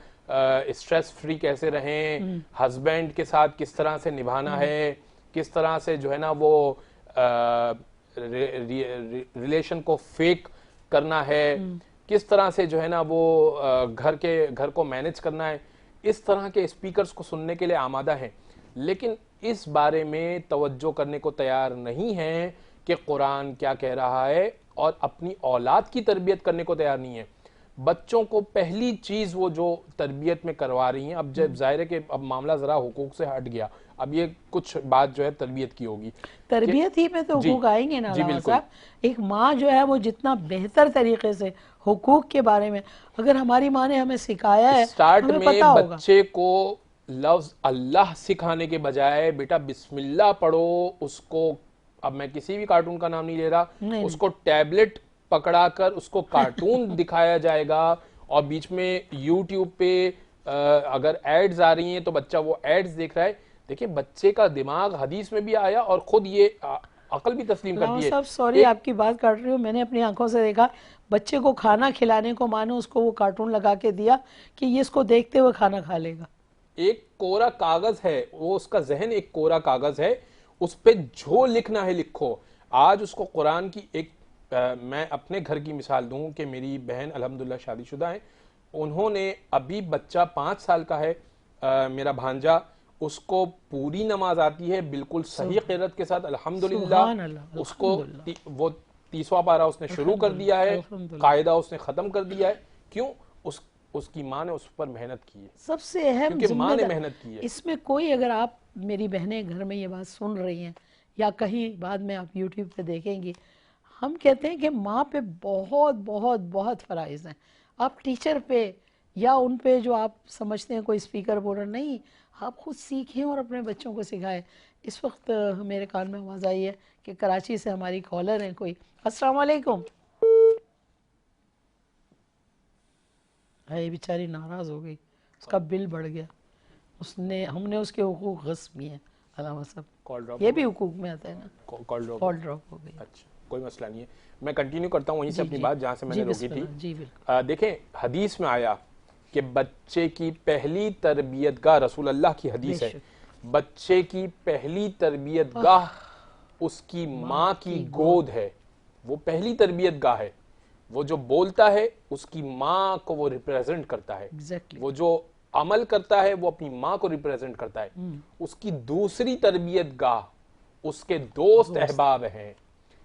اسٹریس فری کیسے رہیں، ہسبینڈ کے ساتھ کس طرح سے نبھانا ہے، کس طرح سے جو ہے نا وہ ریلیشن کو فیک کرنا ہے، کس طرح سے جو ہے نا وہ گھر کو مینج کرنا ہے. اس طرح کے اسپیکرز کو سننے کے لیے آمادہ ہیں، لیکن اس بارے میں توجہ کرنے کو تیار نہیں ہیں کہ قرآن کیا کہہ رہا ہے، اور اپنی اولاد کی تربیت کرنے کو تیار نہیں ہے. بچوں کو پہلی چیز وہ جو تربیت میں کروا رہی ہیں، اب جب ظاہر ہے کہ اب معاملہ ذرا حقوق سے ہٹ گیا، اب یہ کچھ بات جو ہے تربیت کی ہوگی. تربیت ہی میں تو حقوق آئیں گے نا علامہ صاحب. ایک ماں جو ہے وہ جتنا بہتر طریقے سے حقوق کے بارے میں، اگر ہماری ماں نے ہمیں سکھایا ہے، اسٹارٹ میں بچے کو لفظ اللہ سکھانے کے بجائے بیٹا بسم اللہ پڑھو، اس کو، اب میں کسی بھی کارٹون کا نام نہیں لے رہا، اس کو ٹیبلٹ پکڑا کر اس کو کارٹون دکھایا جائے گا، اور بیچ میں یوٹیوب پہ اگر ایڈز آ رہی ہیں تو بچہ وہ ایڈز دیکھ رہا ہے. دیکھیں بچے کا دماغ حدیث میں بھی آیا اور خود یہ عقل بھی تسلیم کرتی ہے. صاحب سوری آپ کی بات کاٹ رہی ہوں، میں نے اپنی آنکھوں سے دیکھا بچے کو کھانا کھلانے کو ماں نے اس کو وہ کارٹون لگا کے دیا کہ یہ اس کو دیکھتے ہوئے کھانا کھا لے گا. ایک کورا کاغذ ہے وہ، اس کا ذہن ایک کورا کاغذ ہے، اس پہ جو لکھنا ہے لکھو. آج اس کو قرآن کی ایک میں اپنے گھر کی مثال دوں کہ میری بہن الحمدللہ شادی شدہ ہیں، انہوں نے ابھی بچہ 5 سال کا ہے میرا بھانجا، اس کو پوری نماز آتی ہے بالکل صحیح قرأت کے ساتھ الحمدللہ. اس کو وہ 30واں پارہ اس نے شروع کر دیا ہے, قاعدہ اس نے ختم کر دیا ہے. کیوں؟ اس کی ماں نے اس پر محنت کی ہے, سب سے اہم کیونکہ ماں نے محنت کی ہے. اس میں کوئی, اگر آپ میری بہنیں گھر میں یہ بات سن رہی ہیں یا کہیں بعد میں آپ یوٹیوب پہ دیکھیں گی, ہم کہتے ہیں کہ ماں پہ بہت بہت بہت فرائض ہیں. آپ ٹیچر پہ یا ان پہ جو آپ سمجھتے ہیں کوئی اسپیکر بول رہا, نہیں, آپ خود سیکھیں اور اپنے بچوں کو سکھائیں. اس وقت میرے کان میں آواز آئی ہے کہ کراچی سے ہماری کالر ہیں کوئی. السلام علیکم. یہ بیچاری ناراض ہو گئی, اس کا بل بڑھ گیا, ہم نے اس کے حقوق غصب کیے ہیں. علامہ صاحب, یہ بھی حقوق میں آتا ہے نا, کال ڈراپ ہو گئی. اچھا, کوئی مسئلہ نہیں ہے. میں کنٹینیو کرتا ہوں وہیں سے اپنی بات جہاں سے میں نے روکی تھی. جی بالکل. دیکھیں حدیث میں آیا کہ بچے کی پہلی تربیت گاہ, رسول اللہ کی حدیث ہے, بچے کی پہلی تربیت گاہ اس کی ماں کی گود ہے. وہ پہلی تربیت گاہ ہے. وہ جو بولتا ہے اس کی ماں کو وہ ریپریزنٹ کرتا ہے, وہ جو عمل کرتا ہے وہ اپنی ماں کو ریپریزنٹ کرتا ہے. اس کی دوسری تربیت گاہ اس کے دوست احباب ہیں.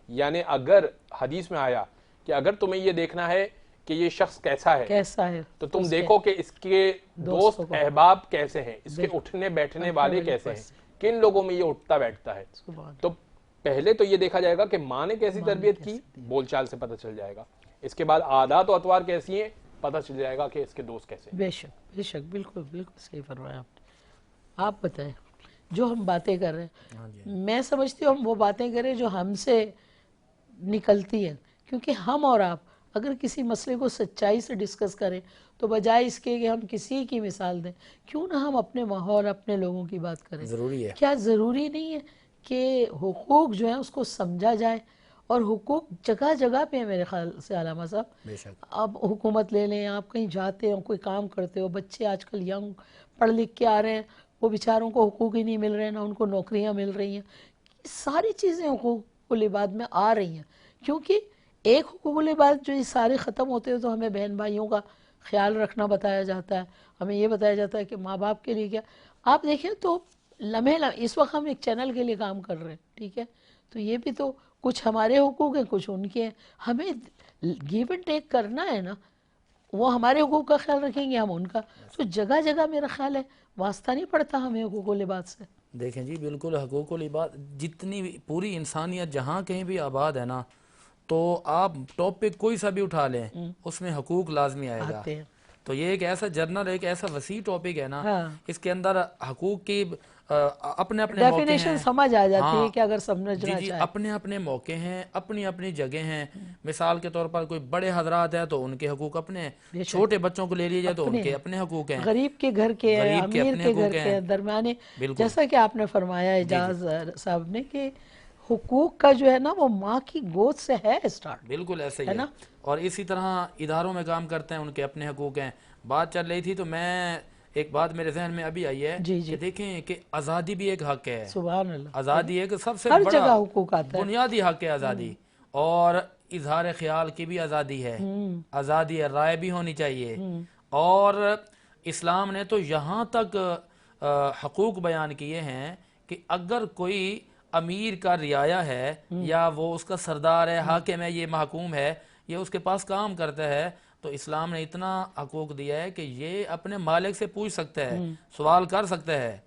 یعنی اگر حدیث میں آیا کہ اگر تمہیں یہ دیکھنا ہے کہ یہ شخص کیسا ہے تو تم دیکھو کہ اس کے دوست احباب کیسے ہیں, اس کے اٹھنے بیٹھنے والے کیسے ہیں, کن لوگوں میں یہ اٹھتا بیٹھتا ہے. تو پہلے تو یہ دیکھا جائے گا کہ ماں نے کیسی تربیت کی, بول چال سے پتہ چل جائے گا. اس کے بعد عادات و اطوار کیسی ہیں, پتہ چل جائے گا کہ اس کے دوست کیسے ہیں. بے شک بالکل بالکل صحیح فرمایا آپ نے. آپ بتائیں, جو ہم باتیں کر رہے ہیں, میں سمجھتی ہوں ہم وہ باتیں کریں جو ہم سے نکلتی ہیں, کیونکہ ہم اور آپ اگر کسی مسئلے کو سچائی سے ڈسکس کریں تو بجائے اس کے کہ ہم کسی کی مثال دیں, کیوں نہ ہم اپنے ماحول, اپنے لوگوں کی بات کریں. ضروری ہے. کیا ضروری نہیں ہے کہ حقوق جو ہیں اس کو سمجھا جائے, اور حقوق جگہ جگہ پہ ہیں میرے خیال سے علامہ صاحب. اب حکومت لے لیں, آپ کہیں جاتے ہو, کوئی کام کرتے ہو, بچے آج کل ینگ پڑھ لکھ کے آ رہے ہیں, وہ بیچاروں کو حقوق ہی نہیں مل رہے, نہ ان کو نوکریاں مل رہی ہیں. ساری چیزیں حقوق العباد میں آ رہی ہیں, کیونکہ ایک حقوق العباد جو یہ سارے ختم ہوتے ہیں تو ہمیں بہن بھائیوں کا خیال رکھنا بتایا جاتا ہے, ہمیں یہ بتایا جاتا ہے کہ ماں باپ کے لیے کیا. آپ دیکھیں تو لمحے اس وقت ہم ایک چینل کے لیے کام کر رہے ہیں, ٹھیک ہے, تو یہ بھی تو کچھ ہمارے حقوق ہیں, کچھ ان کے ہیں. ہمیں گیو اینڈ ٹیک کرنا ہے نا, وہ ہمارے حقوق کا خیال رکھیں گے, ہم ان کا. تو جگہ جگہ میرا خیال ہے واسطہ نہیں پڑتا ہمیں حقوق العباد سے. دیکھیں جی بالکل, حقوق العباد جتنی پوری انسانیت جہاں کہیں بھی آباد ہے نا, تو آپ ٹاپک کوئی سا بھی اٹھا لیں اس میں حقوق لازمی آئے گا. تو یہ ایک ایسا جرنل, ایک ایسا وسیع ٹاپک ہے نا, اس کے اندر حقوق کی اپنے اپنے ڈیفینیشن سمجھ آ جاتی ہے کہ اگر سمجھنا چاہے. اپنے اپنے موقع ہیں, اپنی اپنی جگہ ہیں. مثال کے طور پر کوئی بڑے حضرات ہیں تو ان کے حقوق اپنے, چھوٹے بچوں کو لے لیجئے تو ان کے اپنے حقوق ہیں, غریب کے گھر کے ہیں, امیر کے گھر کے ہیں, درمیانے. جیسا کہ آپ نے فرمایا اعجاز صاحب نے کہ حقوق کا جو ہے نا وہ ماں کی گود سے ہے اسٹارٹ. بالکل ایسا ہی ہے. اور اسی طرح اداروں میں کام کرتے ہیں, ان کے اپنے حقوق ہیں. بات چل رہی تھی تو میں ایک بات میرے ذہن میں ابھی آئی ہے کہ دیکھیں کہ آزادی بھی ایک حق ہے. سبحان اللہ. آزادی ایک سب سے بڑا بنیادی حق ہے آزادی. اور اظہار خیال کی بھی آزادی ہے, آزادی رائے بھی ہونی چاہیے. اور اسلام نے تو یہاں تک حقوق بیان کیے ہیں کہ اگر کوئی امیر کا رعایا ہے یا وہ اس کا سردار ہے, حاکم ہے, یہ محکوم ہے, یہ اس کے پاس کام کرتا ہے, تو اسلام نے اتنا حقوق دیا ہے کہ یہ اپنے مالک سے پوچھ سکتا ہے, سوال کر سکتا ہے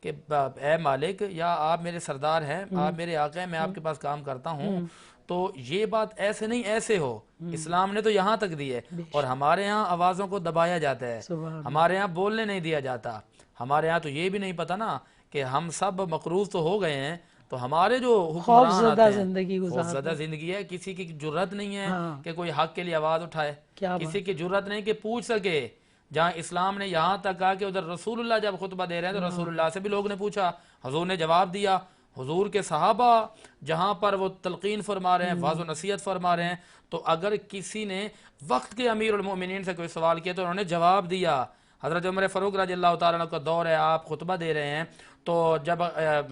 کہ اے مالک, یا آپ میرے سردار ہیں, آپ میرے آقا ہیں, میں آپ کے پاس کام کرتا ہوں, تو یہ بات ایسے نہیں ایسے ہو. اسلام نے تو یہاں تک دی ہے. اور ہمارے ہاں آوازوں کو دبایا جاتا ہے, ہمارے ہاں بولنے نہیں دیا جاتا. ہمارے ہاں تو یہ بھی نہیں پتا نا کہ ہم سب مقروض تو ہو گئے ہیں, تو ہمارے جو حکمران آتے ہیں خوفزدہ زندگی ہے, کسی کی جرت نہیں ہے کہ کوئی حق کے لیے آواز اٹھائے, کسی کی جرت نہیں کہ پوچھ سکے. جہاں اسلام نے یہاں تک کہا کہ ادھر رسول اللہ جب خطبہ دے رہے ہیں تو رسول اللہ سے بھی لوگ نے پوچھا, حضور نے جواب دیا. حضور کے صحابہ جہاں پر وہ تلقین فرما رہے ہیں, واعظ و نصیحت فرما رہے ہیں, تو اگر کسی نے وقت کے امیر المؤمنین سے کوئی سوال کیا تو انہوں نے جواب دیا. حضرت عمر فاروق رضی اللہ تعالیٰ عنہ کا دور ہے, آپ خطبہ دے رہے ہیں, تو جب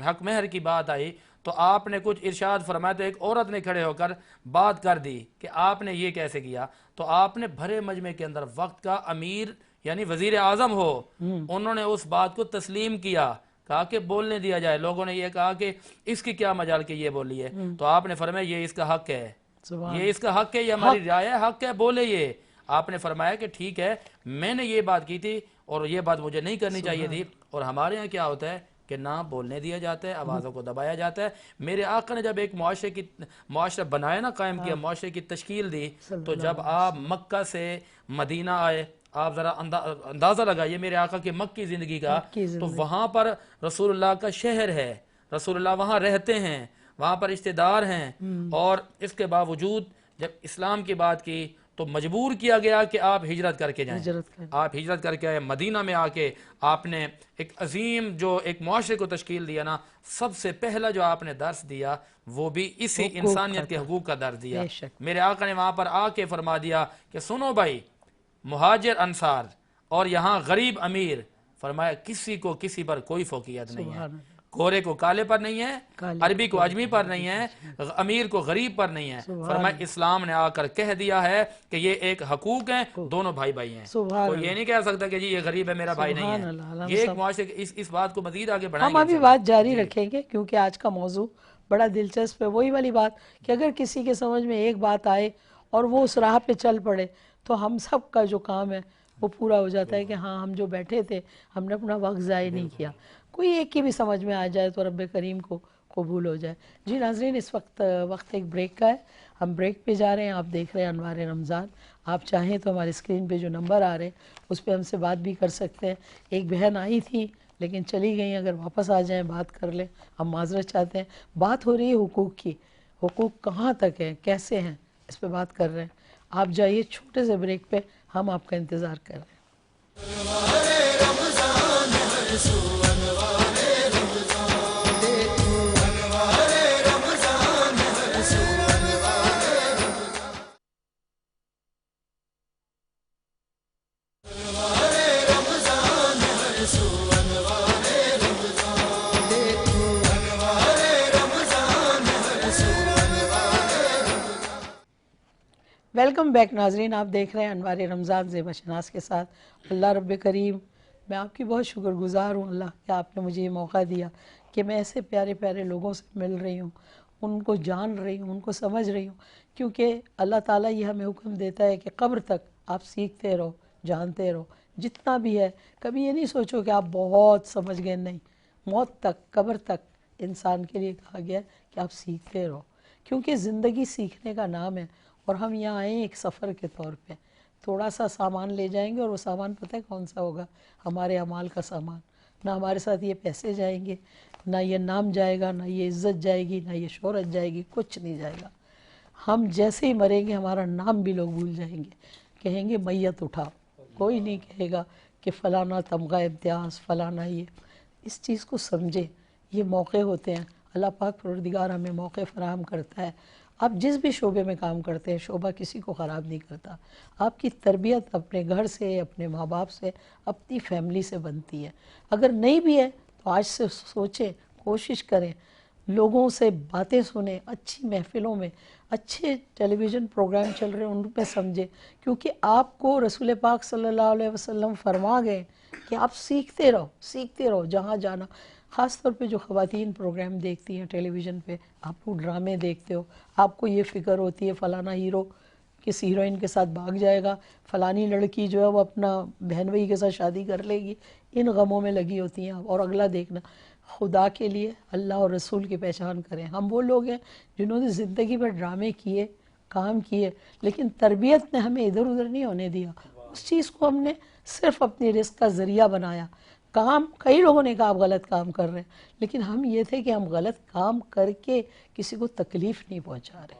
حق مہر کی بات آئی تو آپ نے کچھ ارشاد فرمایا, تو ایک عورت نے کھڑے ہو کر بات کر دی کہ آپ نے یہ کیسے کیا. تو آپ نے بھرے مجمع کے اندر وقت کا امیر یعنی وزیر اعظم ہو, انہوں نے اس بات کو تسلیم کیا, کہا کہ بولنے دیا جائے. لوگوں نے یہ کہا کہ اس کی کیا مجال کہ یہ بولی ہے, تو آپ نے فرمایا یہ اس کا حق ہے, یہ اس کا حق ہے، یہ ہماری رعایا حق ہے، بولے یہ. آپ نے فرمایا کہ ٹھیک ہے میں نے یہ بات کی تھی اور یہ بات مجھے نہیں کرنی چاہیے تھی. اور ہمارے ہاں کیا ہوتا ہے کہ نہ بولنے دیا جاتا ہے، آوازوں کو دبایا جاتا ہے. میرے آقا نے جب ایک معاشرہ بنایا نا، قائم کیا، معاشرے کی تشکیل دی، تو جب آپ مکہ سے مدینہ آئے، آپ ذرا اندازہ لگائیے میرے آقا کی مکی زندگی کا، تو وہاں پر رسول اللہ کا شہر ہے، رسول اللہ وہاں رہتے ہیں، وہاں پر رشتہ دار ہیں، اور اس کے باوجود جب اسلام کی بات کی تو مجبور کیا گیا کہ آپ ہجرت کر کے جائیں. آپ ہجرت کر کے آئے، مدینہ میں آ کے آپ نے ایک عظیم جو ایک معاشرے کو تشکیل دیا نا، سب سے پہلا جو آپ نے درس دیا وہ بھی اسی انسانیت کے حقوق کا درس دیا. میرے آقا نے وہاں پر آ کے فرما دیا کہ سنو بھائی، مہاجر انصار اور یہاں غریب امیر، فرمایا کسی کو کسی پر کوئی فوقیت نہیں ہے. گورے کو کالے پر نہیں ہے، عربی کو عجمی پر نہیں ہے، امیر کو غریب پر نہیں ہے. فرمایا اسلام نے آ کر کہہ دیا ہے کہ یہ ایک حقوق ہیں، دونوں بھائی بھائی ہیں. کوئی یہ نہیں کہہ سکتا کہ جی یہ غریب ہے میرا بھائی نہیں ہے. یہ ایک معاشرے اس بات کو مزید آگے بڑھائیں گے. ہم ابھی بات جاری رکھیں گے کیونکہ آج کا موضوع بڑا دلچسپ ہے. وہی والی بات کہ اگر کسی کے سمجھ میں ایک بات آئے اور وہ اس راہ پہ چل پڑے تو ہم سب کا جو کام ہے وہ پورا ہو جاتا ہے کہ ہاں ہم جو بیٹھے تھے ہم نے اپنا وقت ضائع نہیں کیا. کوئی ایک کی بھی سمجھ میں آ جائے تو رب کریم کو قبول ہو جائے. جی ناظرین، اس وقت ایک بریک کا ہے، ہم بریک پہ جا رہے ہیں. آپ دیکھ رہے ہیں انوار رمضان. آپ چاہیں تو ہمارے اسکرین پہ جو نمبر آ رہے ہیں اس پہ ہم سے بات بھی کر سکتے ہیں. ایک بہن آئی تھی لیکن چلی گئی، اگر واپس آ جائیں بات کر لیں. ہم معذرت چاہتے ہیں. بات ہو رہی ہے حقوق کی. حقوق کہاں تک ہیں، کیسے ہیں، اس پہ بات کر رہے ہیں. آپ جائیے چھوٹے سے بریک پہ، ہم آپ کا انتظار کر رہے ہیں. ویلکم بیک ناظرین، آپ دیکھ رہے ہیں انوار رمضان زیبا شناس کے ساتھ. اللہ رب کریم، میں آپ کی بہت شکر گزار ہوں اللہ کہ آپ نے مجھے یہ موقع دیا کہ میں ایسے پیارے پیارے لوگوں سے مل رہی ہوں، ان کو جان رہی ہوں، ان کو سمجھ رہی ہوں. کیونکہ اللہ تعالیٰ یہ ہمیں حکم دیتا ہے کہ قبر تک آپ سیکھتے رہو، جانتے رہو جتنا بھی ہے. کبھی یہ نہیں سوچو کہ آپ بہت سمجھ گئے، نہیں. موت تک، قبر تک انسان کے لیے کہا گیا کہ آپ سیکھتے رہو. کیونکہ زندگی سیکھنے کا نام ہے. اور ہم یہاں آئے ہیں ایک سفر کے طور پہ. تھوڑا سا سامان لے جائیں گے اور وہ سامان پتہ ہے کون سا ہوگا؟ ہمارے اعمال کا سامان. نہ ہمارے ساتھ یہ پیسے جائیں گے، نہ یہ نام جائے گا، نہ یہ عزت جائے گی، نہ یہ شہرت جائے گی، کچھ نہیں جائے گا. ہم جیسے ہی مریں گے ہمارا نام بھی لوگ بھول جائیں گے. کہیں گے میت اٹھاؤ. کوئی نہیں کہے گا کہ فلانا تمغہ امتیاز، فلانا یہ. اس چیز کو سمجھے. یہ موقع ہوتے ہیں، اللہ پاک پروردگار ہمیں موقع فراہم کرتا ہے. آپ جس بھی شعبے میں کام کرتے ہیں، شعبہ کسی کو خراب نہیں کرتا. آپ کی تربیت اپنے گھر سے، اپنے ماں باپ سے، اپنی فیملی سے بنتی ہے. اگر نہیں بھی ہے تو آج سے سوچیں، کوشش کریں، لوگوں سے باتیں سنیں، اچھی محفلوں میں اچھے ٹیلی ویژن پروگرام چل رہے ہیں ان پہ سمجھیں. کیونکہ آپ کو رسول پاک صلی اللہ علیہ وسلم فرما گئے کہ آپ سیکھتے رہو، سیکھتے رہو جہاں جانا. خاص طور پہ جو خواتین پروگرام دیکھتی ہیں ٹیلی ویژن پہ، آپ لوگ ڈرامے دیکھتے ہو، آپ کو یہ فکر ہوتی ہے فلانا ہیرو کس ہیروئن کے ساتھ بھاگ جائے گا، فلانی لڑکی جو ہے وہ اپنا بہن بھائی کے ساتھ شادی کر لے گی. ان غموں میں لگی ہوتی ہیں. اور اگلا دیکھنا. خدا کے لیے، اللہ اور رسول کی پہچان کریں. ہم وہ لوگ ہیں جنہوں نے زندگی پر ڈرامے کیے، کام کیے، لیکن تربیت نے ہمیں ادھر ادھر نہیں ہونے دیا. اس چیز کو ہم نے صرف اپنی رزق کا ذریعہ بنایا. کام کئی لوگوں نے کہا آپ غلط کام کر رہے ہیں، لیکن ہم یہ تھے کہ ہم غلط کام کر کے کسی کو تکلیف نہیں پہنچا رہے.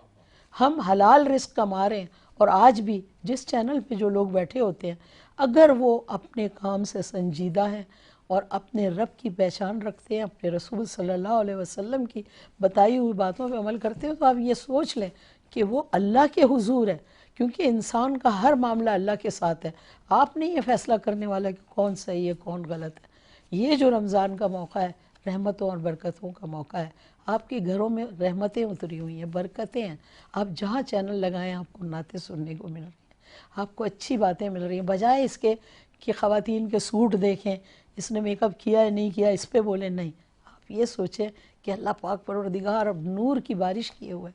ہم حلال رزق کما رہے ہیں. اور آج بھی جس چینل پہ جو لوگ بیٹھے ہوتے ہیں، اگر وہ اپنے کام سے سنجیدہ ہیں اور اپنے رب کی پہچان رکھتے ہیں، اپنے رسول صلی اللہ علیہ وسلم کی بتائی ہوئی باتوں پہ عمل کرتے ہیں، تو آپ یہ سوچ لیں کہ وہ اللہ کے حضور ہے. کیونکہ انسان کا ہر معاملہ اللہ کے ساتھ ہے. آپ نہیں یہ فیصلہ کرنے والا کہ کون صحیح ہے کون غلط ہے. یہ جو رمضان کا موقع ہے رحمتوں اور برکتوں کا موقع ہے. آپ کے گھروں میں رحمتیں اتری ہوئی ہیں، برکتیں ہیں. آپ جہاں چینل لگائیں آپ کو نعتیں سننے کو مل رہی ہیں، آپ کو اچھی باتیں مل رہی ہیں. بجائے اس کے کہ خواتین کے سوٹ دیکھیں، اس نے میک اپ کیا ہے نہیں کیا، اس پہ بولیں. نہیں، آپ یہ سوچیں کہ اللہ پاک پروردگار اب نور کی بارش کیے ہوئے.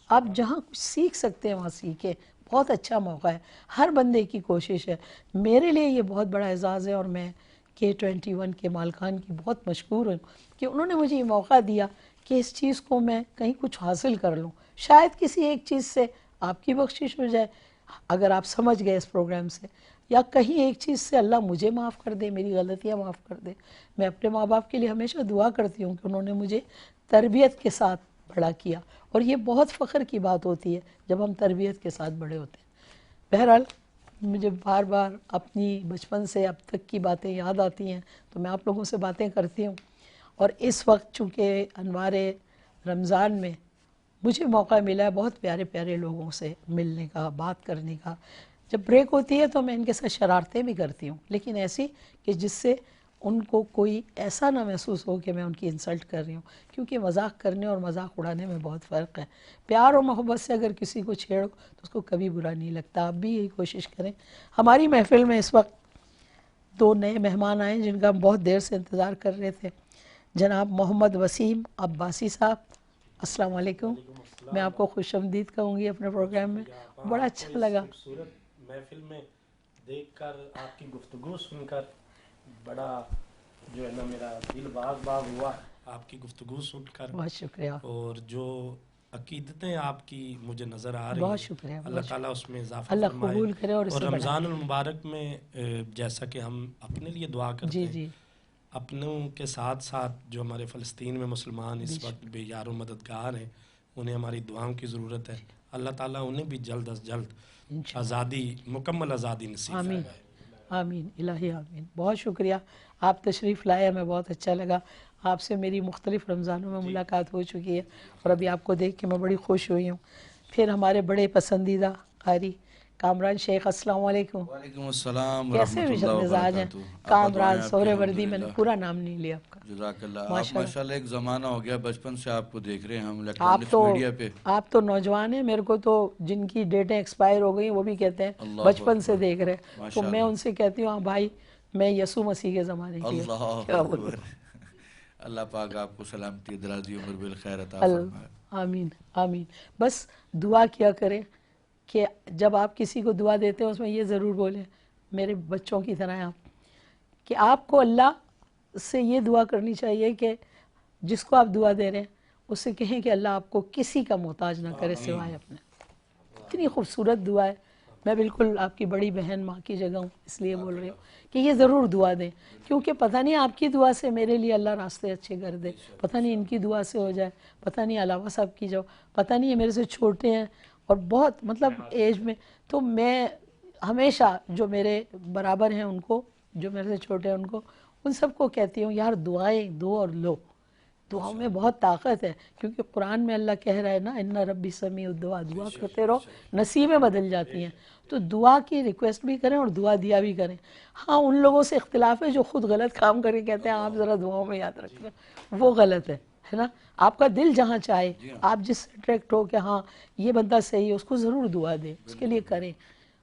آپ جہاں کچھ سیکھ سکتے ہیں وہاں سیکھیں، بہت اچھا موقع ہے، ہر بندے کی کوشش ہے۔ میرے لیے یہ بہت بڑا اعزاز ہے اور میں K21 کے مالکان کی بہت مشکور ہوں کہ انہوں نے مجھے یہ موقع دیا کہ اس چیز کو میں کہیں کچھ حاصل کر لوں، شاید کسی ایک چیز سے آپ کی بخشش ہو جائے اگر آپ سمجھ گئے اس پروگرام سے، یا کہیں ایک چیز سے اللہ مجھے معاف کر دے، میری غلطیاں معاف کر دے۔ میں اپنے ماں باپ کے لیے ہمیشہ دعا کرتی ہوں کہ انہوں نے مجھے تربیت کے ساتھ بڑا کیا، اور یہ بہت فخر کی بات ہوتی ہے جب ہم تربیت کے ساتھ بڑے ہوتے ہیں۔ بہرحال مجھے بار بار اپنی بچپن سے اب تک کی باتیں یاد آتی ہیں تو میں آپ لوگوں سے باتیں کرتی ہوں، اور اس وقت چونکہ انوار رمضان میں مجھے موقع ملا ہے بہت پیارے پیارے لوگوں سے ملنے کا، بات کرنے کا۔ جب بریک ہوتی ہے تو میں ان کے ساتھ شرارتیں بھی کرتی ہوں، لیکن ایسی کہ جس سے ان کو کوئی ایسا نہ محسوس ہو کہ میں ان کی انسلٹ کر رہی ہوں، کیونکہ مذاق کرنے اور مذاق اڑانے میں بہت فرق ہے۔ پیار اور محبت سے اگر کسی کو چھیڑو تو اس کو کبھی برا نہیں لگتا۔ آپ بھی یہی کوشش کریں۔ ہماری محفل میں اس وقت 2 نئے مہمان آئے جن کا ہم بہت دیر سے انتظار کر رہے تھے، جناب محمد وسیم عباسی صاحب، السلام علیکم۔ میں آپ کو خوش آمدید کہوں گی اپنے پروگرام میں، بڑا اچھا لگا خوبصورت محفل میں دیکھ کر، آپ کی گفتگو سن کر بڑا جو ہے نا میرا دل باغ باغ ہوا آپ کی گفتگو سن کر۔ بہت شکریہ، اور جو عقیدتیں آپ کی مجھے نظر آ رہی بہت ہیں، شکریہ، اللہ تعالیٰ اس میں اضافہ اللہ فرمائے، قبول کرے اور اسے رمضان المبارک میں جیسا کہ ہم اپنے لیے دعا کرتے ہیں، جی اپنوں کے ساتھ ساتھ جو ہمارے فلسطین میں مسلمان اس وقت بے یار و مددگار ہیں، انہیں ہماری دعاؤں کی ضرورت ہے۔ اللہ تعالیٰ انہیں بھی جلد از جلد آزادی، مکمل آزادی نصیب آمین فرمائے۔ آمین الہی آمین۔ بہت شکریہ، آپ تشریف لائے، ہمیں بہت اچھا لگا۔ آپ سے میری مختلف رمضانوں میں ملاقات ہو چکی ہے اور ابھی آپ کو دیکھ کے میں بڑی خوش ہوئی ہوں۔ پھر ہمارے بڑے پسندیدہ قاری کامران شیخ، السلام علیکم۔ وعلیکم السلام کیسے ورحمۃ اللہ مزاج ہیں؟ وبرکاتہ۔ کامران سورہ وردی، میں نے پورا نام نہیں لیا آپ کا۔ جزاک اللہ۔ آپ ماشاءاللہ، ماشاءاللہ ایک زمانہ ہو گیا، بچپن سے آپ کو دیکھ رہے ہیں ہم آپ الیکٹرانکس تو میڈیا پہ۔ آپ تو نوجوان ہیں، میرے کو تو جن کی ڈیٹیں ایکسپائر ہو گئی وہ بھی کہتے ہیں اللہ بچپن سے اکبر، دیکھ رہے، تو ماشاءاللہ۔ میں ان سے کہتی ہوں ہاں بھائی میں یسوع مسیح کے زمانے کی ہوں۔ اللہ کیا بولوں؟ اکبر۔ اللہ پاک آپ کو سلامتی، درازی عمر بالخیر عطا اللہ فرمائے۔ آمین آمین۔ بس دعا کیا کریں کہ جب آپ کسی کو دعا دیتے ہیں اس میں یہ ضرور بولیں، میرے بچوں کی طرح آپ، کہ آپ کو اللہ سے یہ دعا کرنی چاہیے کہ جس کو آپ دعا دے رہے ہیں اس سے کہیں کہ اللہ آپ کو کسی کا محتاج نہ کرے سوائے اپنے۔ اتنی خوبصورت دعا ہے، میں بالکل آپ کی بڑی بہن ماں کی جگہ ہوں، اس لیے بول رہی ہوں کہ یہ ضرور دعا دیں، کیونکہ پتہ نہیں آپ کی دعا سے میرے لیے اللہ راستے اچھے کر دے، پتہ نہیں ان کی دعا سے ہو جائے، پتہ نہیں علاوہ صاحب کی جو، پتہ نہیں یہ میرے سے چھوٹے ہیں اور بہت مطلب ایج میں، تو میں ہمیشہ جو میرے برابر ہیں ان کو، جو میرے سے چھوٹے ہیں ان کو، ان سب کو کہتی ہوں یار دعائیں دو اور لو، دعاؤں میں بہت طاقت ہے، کیونکہ قرآن میں اللہ کہہ رہا ہے نا ان ربی سمیع الدعاء، دعا کرتے رہو نصیبیں بدل جاتی ہیں، تو دعا کی ریکویسٹ بھی کریں اور دعا دیا بھی کریں۔ ہاں ان لوگوں سے اختلاف ہے جو خود غلط کام کریں، کہتے ہیں آپ ذرا دعاؤں میں یاد رکھیں، وہ غلط ہے نا۔ آپ کا دل جہاں چاہے، آپ جس سے اٹریکٹ ہو کہ ہاں یہ بندہ صحیح ہے، اس کو ضرور دعا دیں، اس کے لیے کریں۔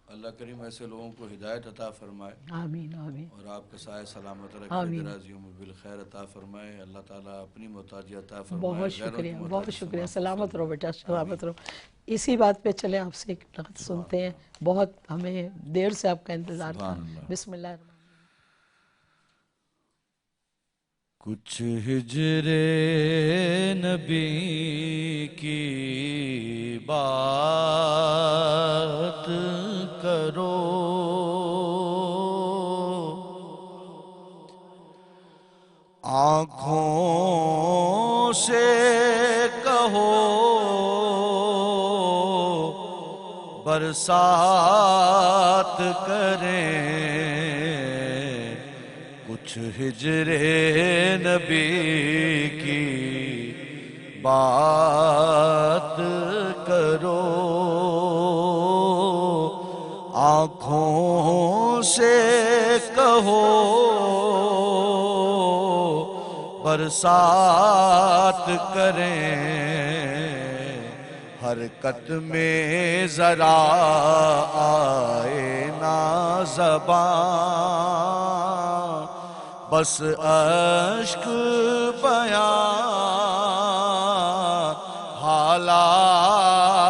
اللہ کریم ایسے لوگوں کو ہدایت عطا فرمائے آمین آمین اور آپ کا سایہ سلامت رکھے، آمین۔ درازی عمر بالخیر عطا فرمائے۔ اللہ تعالیٰ اپنی محتاجی عطا فرمائے، بہت غیروں کی شکریہ، محتاجی بہت سے شکریہ، محفوظ سلامت رہو فرمائے۔ بیٹا، سلامت رہو۔ اسی بات پہ چلیں آپ سے ایک نعت سنتے ہیں، بہت ہمیں دیر سے آپ کا انتظار تھا۔ سبحان اللہ۔ بسم اللہ الرحمن الرحیم۔ کچھ ہجر نبی کی بات کرو، آنکھوں سے کہو برسات کریں، کچھ ہجر نبی کی بات کرو، آنکھوں سے کہو برسات کریں، حرکت میں ذرا آئے نا زبان، بس اشک بیان حالات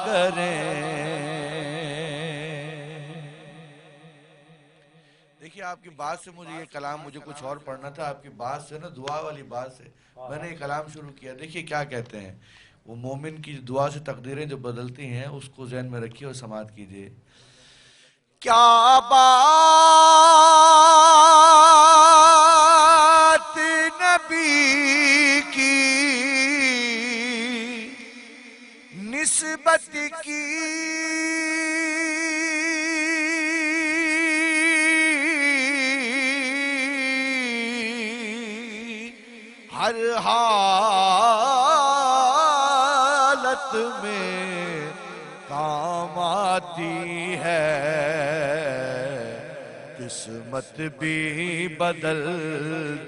کریں. دیکھیے آپ کی بات سے مجھے یہ کلام مجھے کچھ اور پڑھنا تھا. آپ کی بات سے نا دعا والی بات سے میں نے یہ کلام شروع کیا. دیکھیے کیا کہتے ہیں وہ مومن کی دعا سے تقدیریں جو بدلتی ہیں اس کو ذہن میں رکھیے اور سماعت کیجئے. کیا بات نبی کی نسبت کی ہر حالت میں کام آتی ہے. قسمت بھی بدل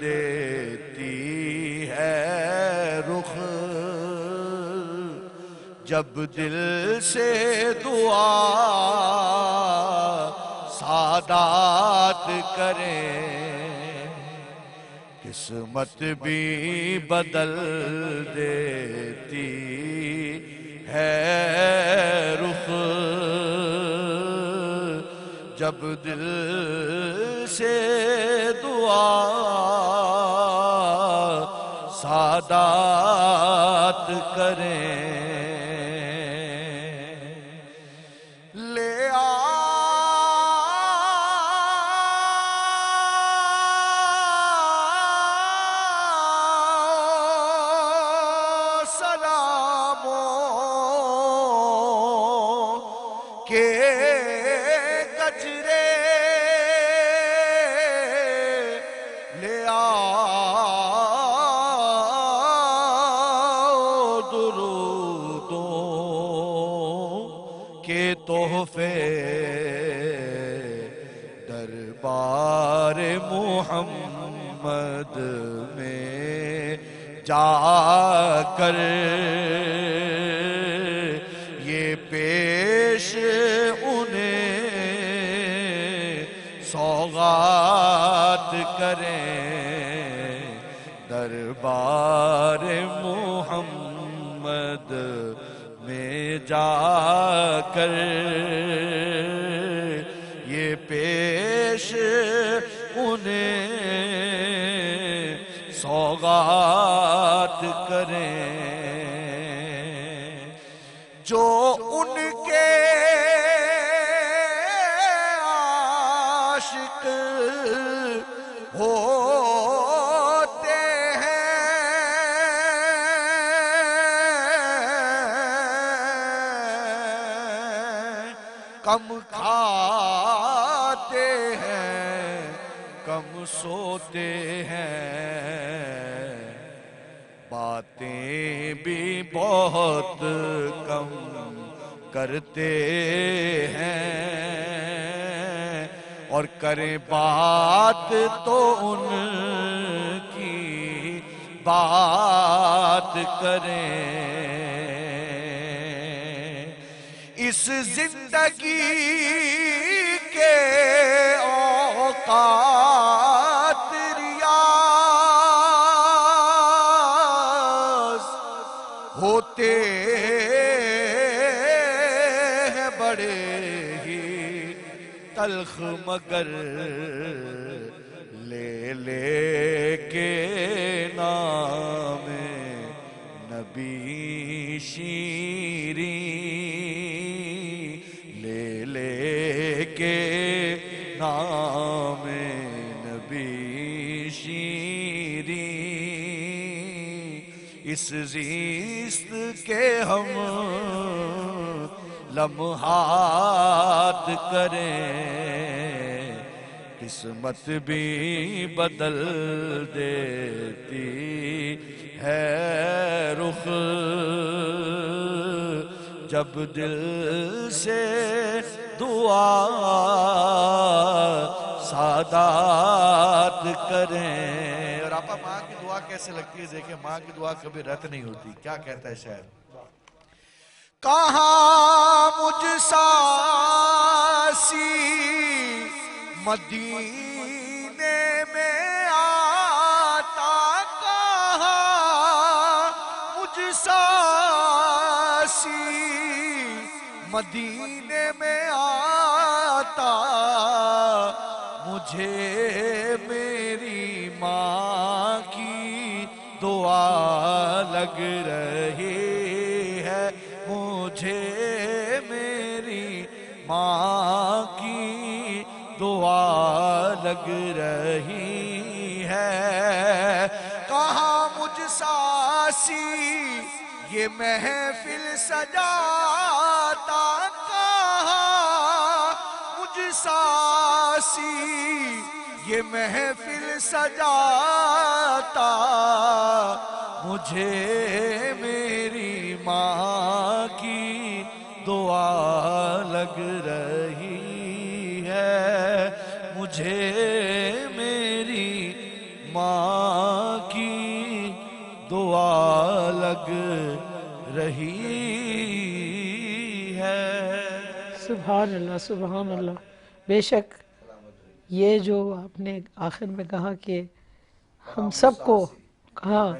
دیتی ہے رخ جب دل سے دعا سادات کریں. قسمت بھی بدل دیتی ہے رخ جب دل سے دعا سادات کریں. لے کے گجرے لے آؤ درودوں کے تحفے دربار محمد میں جا کر یہ پیش انہیں سوغات کریں. دربار محمد میں جا کر یہ پیش انہیں سوغات کریں. جو ان کے عاشق ہوتے ہیں کم کھاتے ہیں کم سوتے ہیں باتیں بھی بہت کم کرتے ہیں اور کریں بات تو ان کی بات کریں. اس زندگی کے اوقات ریاض ہوتے ہیں بڑے ہی تلخ مگر لے لے کے نام نبی شیریں لے لے کے نام نبی شیریں اس زیست کے ہم لمحات کریں. قسمت بھی بدل دیتی ہے رخ جب دل سے دعا سادات کریں. اور آپا ماں کی دعا کیسے لگتی ہے؟ دیکھیں ماں کی دعا کبھی رد نہیں ہوتی. کیا کہتا ہے شاعر؟ کہاں مجھ ساسی مدینے میں آتا کہاں مجھ ساسی مدینے میں آتا مجھے میری ماں کی دعا لگ رہی ہے، مجھے میری ماں کی دعا لگ رہی ہے۔ کہاں مجھ ساسی یہ محفل سجاتا، کہاں مجھ ساسی یہ محفل سجاتا، مجھے میری ماں کی دعا لگ رہی ہے، مجھے میری ماں کی دعا لگ رہی ہے۔ سبحان اللہ، سبحان اللہ۔ بے شک یہ جو آپ نے آخر میں کہا کہ ہم سب کو، ہاں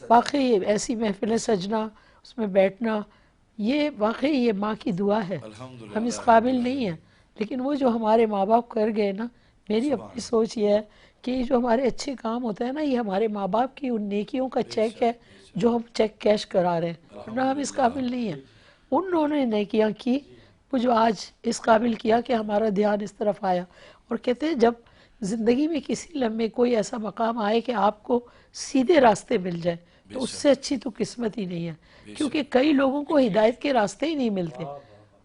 واقعی ایسی محفل سجنا، اس میں بیٹھنا، یہ واقعی یہ ماں کی دعا ہے۔ ہم اس قابل نہیں ہیں، لیکن وہ جو ہمارے ماں باپ کر گئے نا، میری اپنی سوچ یہ ہے کہ یہ جو ہمارے اچھے کام ہوتے ہیں نا، یہ ہمارے ماں باپ کی ان نیکیوں کا چیک ہے جو ہم چیک کیش کرا رہے ہیں، ورنہ ہم اس قابل نہیں ہیں۔ انہوں نے نیکیاں کی، وہ جو آج اس قابل کیا کہ ہمارا دھیان اس طرف آیا۔ اور کہتے ہیں جب زندگی میں کسی لمحے کوئی ایسا مقام آئے کہ آپ کو سیدھے راستے مل جائے، تو اس سے اچھی تو قسمت ہی نہیں ہے، کیونکہ کئی لوگوں کو ہدایت کے راستے ہی نہیں ملتے۔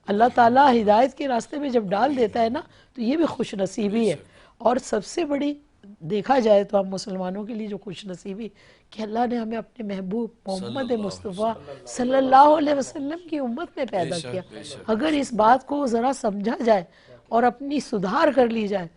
اللہ تعالیٰ ہدایت کے راستے میں جب ڈال دیتا ہے نا، تو یہ بھی خوش نصیبی ہے۔ اور سب سے بڑی دیکھا جائے تو ہم مسلمانوں کے لیے جو خوش نصیبی کہ اللہ نے ہمیں اپنے محبوب محمد مصطفیٰ صلی اللہ علیہ وسلم کی امت میں پیدا کیا۔ اگر اس بات کو ذرا سمجھا جائے اور اپنی سدھار کر لی جائے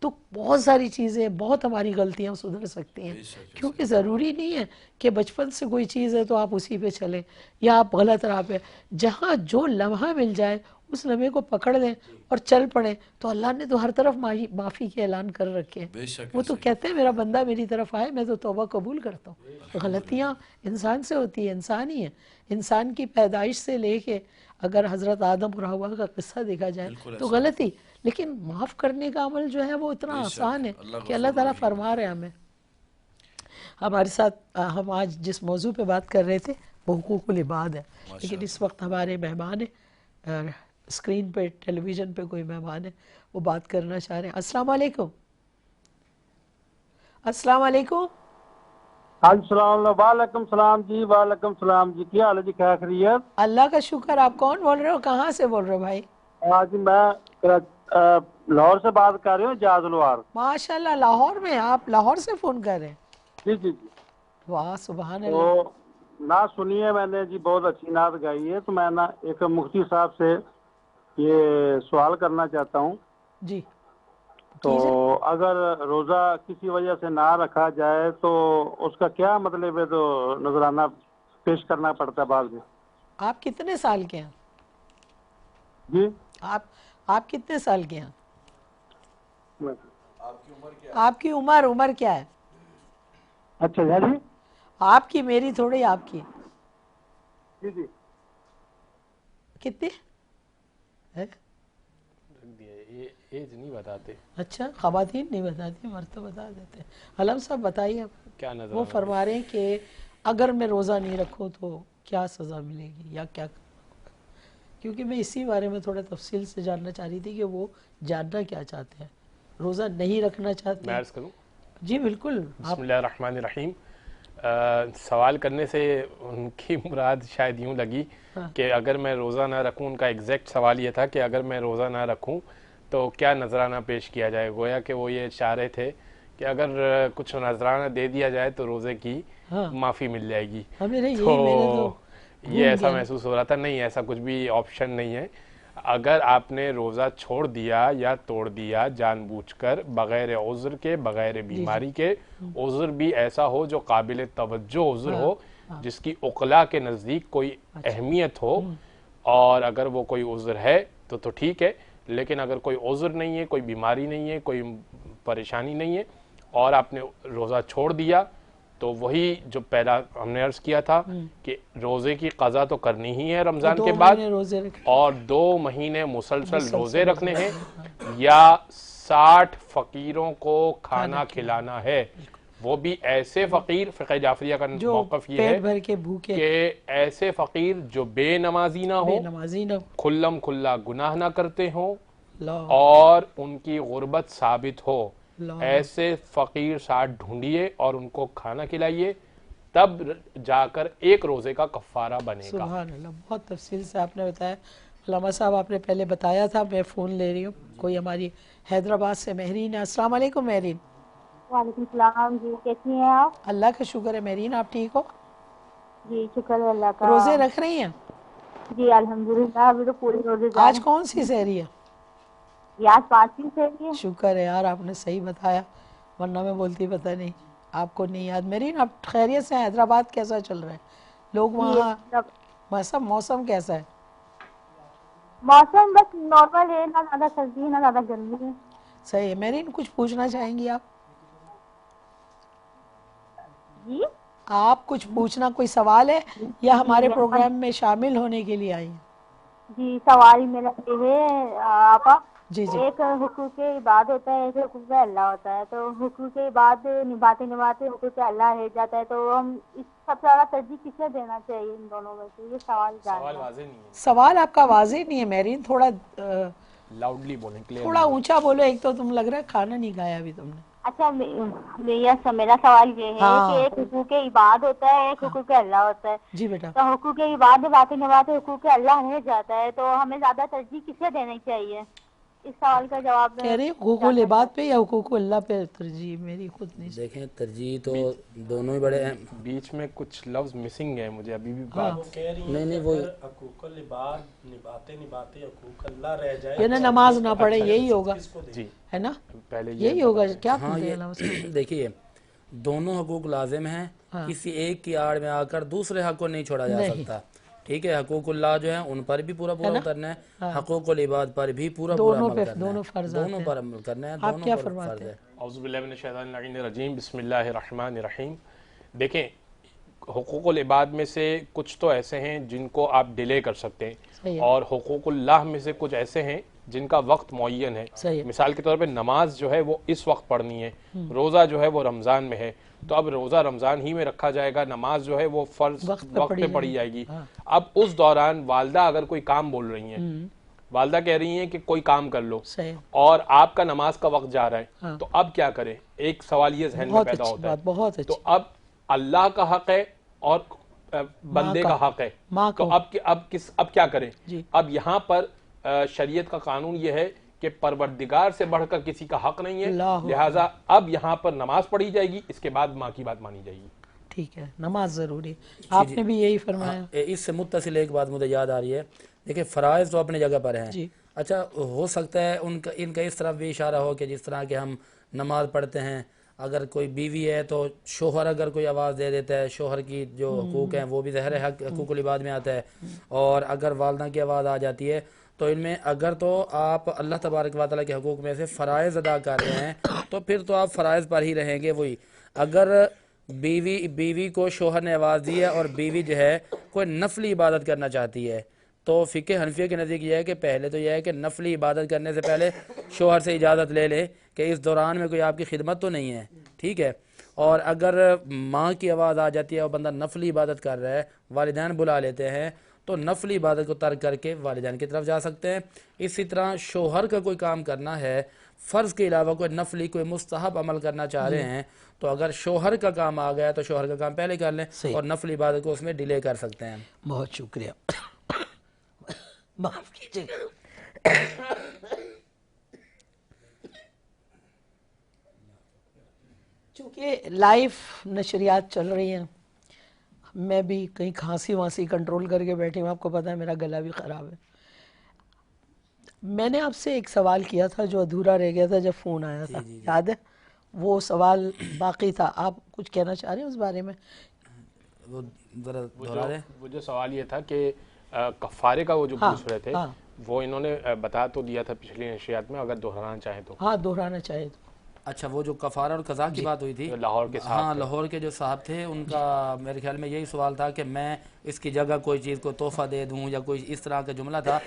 تو بہت ساری چیزیں، بہت ہماری غلطیاں سدھر سکتی ہیں، کیونکہ ضروری نہیں ہے کہ بچپن سے کوئی چیز ہے تو آپ اسی پہ چلیں یا آپ غلط راہ پہ۔ جہاں جو لمحہ مل جائے اس لمحے کو پکڑ لیں اور چل پڑیں، تو اللہ نے تو ہر طرف معافی کے اعلان کر رکھے ہیں۔ وہ تو کہتے ہیں میرا بندہ میری طرف آئے میں تو توبہ قبول کرتا ہوں۔ غلطیاں انسان سے ہوتی ہیں، انسان ہی ہے۔ انسان کی پیدائش سے لے کے اگر حضرت آدم اور حوا کا قصہ دیکھا جائے تو غلطی، لیکن معاف کرنے کا عمل جو ہے وہ اتنا آسان ہے کہ اللہ تعالیٰ فرما رہے ہیں ہمیں۔ ہمارے ساتھ ہم آج جس موضوع پہ بات کر رہے تھے وہ حقوق العباد ہے، لیکن اس وقت ہمارے مہمان ہیں، اسکرین پہ ٹیلی ویژن پہ کوئی مہمان ہے، وہ بات کرنا چاہ رہے ہیں۔ السلام علیکم۔ السلام علیکم۔ السلام وعلیکم السلام جی، وعلیکم السلام جی، کیا حال ہے جی؟ کیا خیریت؟ اللہ کا شکر۔ آپ کون بول رہے ہو، کہاں سے بول رہے ہو بھائی؟ آج میں لاہور سے بات کر رہی ہوں، جاز الوار۔ ماشاءاللہ، لاہور میں؟ آپ لاہور سے فون کر رہے ہیں؟ جی جی جی۔ واہ سبحان تو اللہ۔ نعت سنی ہے میں نے جی، بہت اچھی نعت گائی ہے، تو میں نا ایک مفتی صاحب سے یہ سوال کرنا چاہتا ہوں۔ جی تو اگر روزہ کسی وجہ سے نہ رکھا جائے تو اس کا کیا مطلب ہے؟ تو نذرانہ پیش کرنا پڑتا ہے بعد میں۔ آپ کتنے سال کے ہیں؟ جی آپ کتنے سال کے ہیں؟ آپ کی عمر کیا ہے؟ اچھا جی، آپ کی، میری تھوڑی، آپ کی جی جی کتنی ہے؟ ایج نہیں بتاتے۔ اچھا، خواتین نہیں بتاتی، مرد تو بتا دیتے ہیں۔ علم صاحب بتائیے آپ۔ کیا نظر وہ فرما رہے ہیں کہ اگر میں روزہ نہیں رکھوں تو کیا سزا ملے گی یا کیا کرنا ہوگا، کیونکہ میں اسی بارے میں تھوڑا تفصیل سے جاننا چاہ رہی تھی کہ وہ جاننا کیا چاہتے ہیں، روزہ نہیں رکھنا چاہتے میں ہیں۔ عرض کروں؟ جی بالکل۔ بسم اللہ الرحمن الرحیم۔ سوال کرنے سے ان کی مراد شاید یوں لگی کہ اگر میں روزہ نہ رکھوں، ان کا ایگزیکٹ سوال یہ تھا کہ اگر میں روزہ نہ رکھوں تو کیا نذرانہ پیش کیا جائے۔ گویا کہ وہ یہ چاہ رہے تھے کہ اگر کچھ نذرانہ دے دیا جائے تو روزے کی معافی مل جائے گی۔ تو یہ ایسا محسوس ہو رہا تھا، نہیں ایسا کچھ بھی آپشن نہیں ہے۔ اگر آپ نے روزہ چھوڑ دیا یا توڑ دیا جان بوجھ کر، بغیر عذر کے، بغیر بیماری کے، عذر بھی ایسا ہو جو قابل توجہ عذر ہو، جس کی عقلاء کے نزدیک کوئی اہمیت ہو، اور اگر وہ کوئی عذر ہے تو ٹھیک ہے، لیکن اگر کوئی عذر نہیں ہے، کوئی بیماری نہیں ہے، کوئی پریشانی نہیں ہے، اور آپ نے روزہ چھوڑ دیا تو وہی جو پہلا ہم نے عرض کیا تھا کہ روزے کی قضا تو کرنی ہی ہے رمضان کے بعد، اور 2 مہینے مسلسل روزے رکھنے ہیں، یا 60 فقیروں کو کھانا کھلانا ہے، وہ بھی ایسے فقیر، فقہ جعفریہ کا موقف یہ ہے کہ ایسے فقیر جو بے نمازی نہ ہو، کھلم کھلا گناہ نہ کرتے ہوں، اور ان کی غربت ثابت ہو، ایسے فقیر 60 ڈھونڈیے اور ان کو کھانا کھلائیے، تب جا کر ایک روزے کا کفارہ بنے گا۔ سبحان اللہ، بہت تفصیل سے آپ نے بتایا۔ علامہ صاحب آپ نے پہلے بتایا تھا، میں فون لے رہی ہوں، کوئی ہماری حیدرآباد سے مہرین ہے۔ السلام علیکم مہرین۔ وعلیکم السلام جی، کیسی ہیں آپ؟ اللہ کا شکر ہے مہرین، آپ ٹھیک ہو؟ جی شکر ہے اللہ کا۔ روزے رکھ رہی ہیں؟ جی الحمدللہ، ابھی تو پوری روزے جا رہے ہیں۔ آج کون سی سحری ہے؟ یہ آج 5ویں سحری ہے۔ شکر ہے یار، آپ نے صحیح بتایا، ورنہ میں بولتی پتہ نہیں آپ کو نہیں یاد۔ مہرین آپ خیریت سے ہیں؟ حیدرآباد کیسا چل رہا ہے؟ لوگ وہاں موسم کیسا ہے؟ موسم بس نارمل ہے، نہ زیادہ سردی ہے نہ زیادہ گرمی ہے۔ صحیح ہے۔ مہرین کچھ پوچھنا چاہیں گی آپ؟ جی آپ کچھ پوچھنا، کوئی سوال ہے یا ہمارے پروگرام میں شامل ہونے کے لیے آئی ہیں؟ جی سوال میرا یہ ہے آپا، جی ایک حقوق عباد ہوتا ہے، ایک حقوق اللہ ہوتا ہے، تو حقوق عباد نبھاتے نبھاتے حقوق اللہ رہ جاتا ہے، تو ہم اس سب سے زیادہ ترجیح کسے دینا چاہیے ان دونوں میں سے؟ یہ سوال واضح نہیں ہے۔ سوال آپ کا واضح نہیں ہے مہرین، تھوڑا لاؤڈلی بولیں، تھوڑا اونچا بولو، ایک تو تم لگ رہا ہے کھانا نہیں کھایا ابھی تم نے۔ اچھا میرا سوال یہ ہے کہ ایک حقوق عباد ہوتا ہے، ایک حقوق اللہ ہوتا ہے۔ جی بیٹا۔ تو حقوق عباد نبھاتے نبھاتے حقوق اللہ رہ جاتا ہے، تو ہمیں زیادہ ترجیح کسے دینی چاہیے؟ اس سوال کا جواب کہہ رہی حقوق العباد پہ یا حقوق اللہ پہ ترجیح؟ میری خود نہیں دیکھیں، ترجیح تو دونوں ہی بڑے اہم۔ بیچ میں کچھ لفظ مسنگ ہے، مجھے ابھی بھی بات نہیں وہ حقوق العباد نبھاتے نبھاتے حقوق اللہ رہ جائے، یہ نماز نہ پڑھے، یہی ہوگا جی ہے نا، پہلے یہی ہوگا کیا؟ ہاں دیکھیے، دونوں حقوق لازم ہیں، کسی ایک کی آڑ میں آ کر دوسرے حق کو نہیں چھوڑا جا سکتا، ٹھیک ہے؟ حقوق اللہ جو ہیں ان پر بھی پورا اترنا ہے، حقوق العباد پر بھی پورا عمل کرنا ہے، دونوں پر عمل کرنا ہے، دونوں پر فرض ہے۔ اعوذ باللہ من الشیطان الرجیم، بسم اللہ الرحمن الرحیم۔ دیکھیں، حقوق العباد میں سے کچھ تو ایسے ہیں جن کو آپ ڈیلے کر سکتے ہیں، اور حقوق اللہ میں سے کچھ ایسے ہیں جن کا وقت معین ہے۔ مثال کے طور پہ نماز جو ہے وہ اس وقت پڑھنی ہے، روزہ جو ہے وہ رمضان میں ہے، تو اب روزہ رمضان ہی میں رکھا جائے گا، نماز جو ہے وہ فرض وقت پہ پڑھی جائے گی۔ اب اس دوران والدہ اگر کوئی کام بول رہی ہیں، والدہ کہہ رہی ہیں کہ کوئی کام کر لو، اور آپ کا نماز کا وقت جا رہا ہے، تو اب کیا کریں؟ ایک سوال یہ ذہن میں پیدا ہوتا ہے، تو اب اللہ کا حق ہے اور بندے کا حق ہے، تو اب کیا کریں؟ اب یہاں پر شریعت کا قانون یہ ہے کہ پروردگار سے بڑھ کر کسی کا حق نہیں ہے، لہٰذا اب یہاں پر نماز پڑھی جائے گی، اس کے بعد ماں کی بات مانی جائے گی۔ ٹھیک ہے، نماز ضروری، آپ نے بھی یہی فرمایا۔ اس سے متصل ایک بات مجھے یاد آ رہی ہے، دیکھیں فرائض تو اپنی جگہ پر ہیں، اچھا ہو سکتا ہے ان کا اس طرف بھی اشارہ ہو کہ جس طرح کہ ہم نماز پڑھتے ہیں، اگر کوئی بیوی ہے تو شوہر اگر کوئی آواز دے دیتا ہے، شوہر کی جو حقوق ہیں وہ بھی ظاہر حقوق العباد میں آتا ہے، اور اگر والدہ کی آواز آ جاتی ہے تو ان میں اگر تو آپ اللہ تبارک و تعالیٰ کے حقوق میں سے فرائض ادا کر رہے ہیں تو پھر تو آپ فرائض پر ہی رہیں گے۔ وہی اگر بیوی کو شوہر نے آواز دی ہے اور بیوی جو ہے کوئی نفلی عبادت کرنا چاہتی ہے، تو فقہ حنفیہ کے نزدیک یہ ہے کہ پہلے تو یہ ہے کہ نفلی عبادت کرنے سے پہلے شوہر سے اجازت لے لے کہ اس دوران میں کوئی آپ کی خدمت تو نہیں ہے، ٹھیک ہے؟ اور اگر ماں کی آواز آ جاتی ہے اور بندہ نفلی عبادت کر رہا ہے، والدین بلا لیتے ہیں، تو نفلی عبادت کو ترک کر کے والدین کی طرف جا سکتے ہیں۔ اسی طرح شوہر کا کوئی کام کرنا ہے، فرض کے علاوہ کوئی نفلی کوئی مستحب عمل کرنا چاہ رہے ہیں، تو اگر شوہر کا کام آ گیا تو شوہر کا کام پہلے کر لیں اور نفلی عبادت کو اس میں ڈیلے کر سکتے ہیں۔ بہت شکریہ، معاف کیجیے گا۔ چونکہ لائیو نشریات چل رہی ہیں، میں بھی کہیں کھانسی وانسی کنٹرول کر کے بیٹھی ہوں، آپ کو پتہ ہے میرا گلا بھی خراب ہے۔ میں نے آپ سے ایک سوال کیا تھا جو ادھورا رہ گیا تھا جب فون آیا تھا، یاد ہے؟ وہ سوال باقی تھا، آپ کچھ کہنا چاہ رہے ہیں اس بارے میں؟ وہ جو سوال یہ تھا کہ کفارے کا وہ جو پوچھ رہے تھے، وہ انہوں نے بتا تو دیا تھا پچھلی نشریات میں، اگر دہرانا چاہیں تو۔ ہاں دہرانا چاہے تو۔ اچھا وہ جو کفارہ اور قضا کی بات ہوئی تھی لاہور کے صاحب، ہاں لاہور کے جو صاحب تھے ان کا میرے خیال میں یہی سوال تھا کہ میں اس کی جگہ کوئی چیز کو تحفہ دے دوں یا کوئی اس طرح کا جملہ تھا.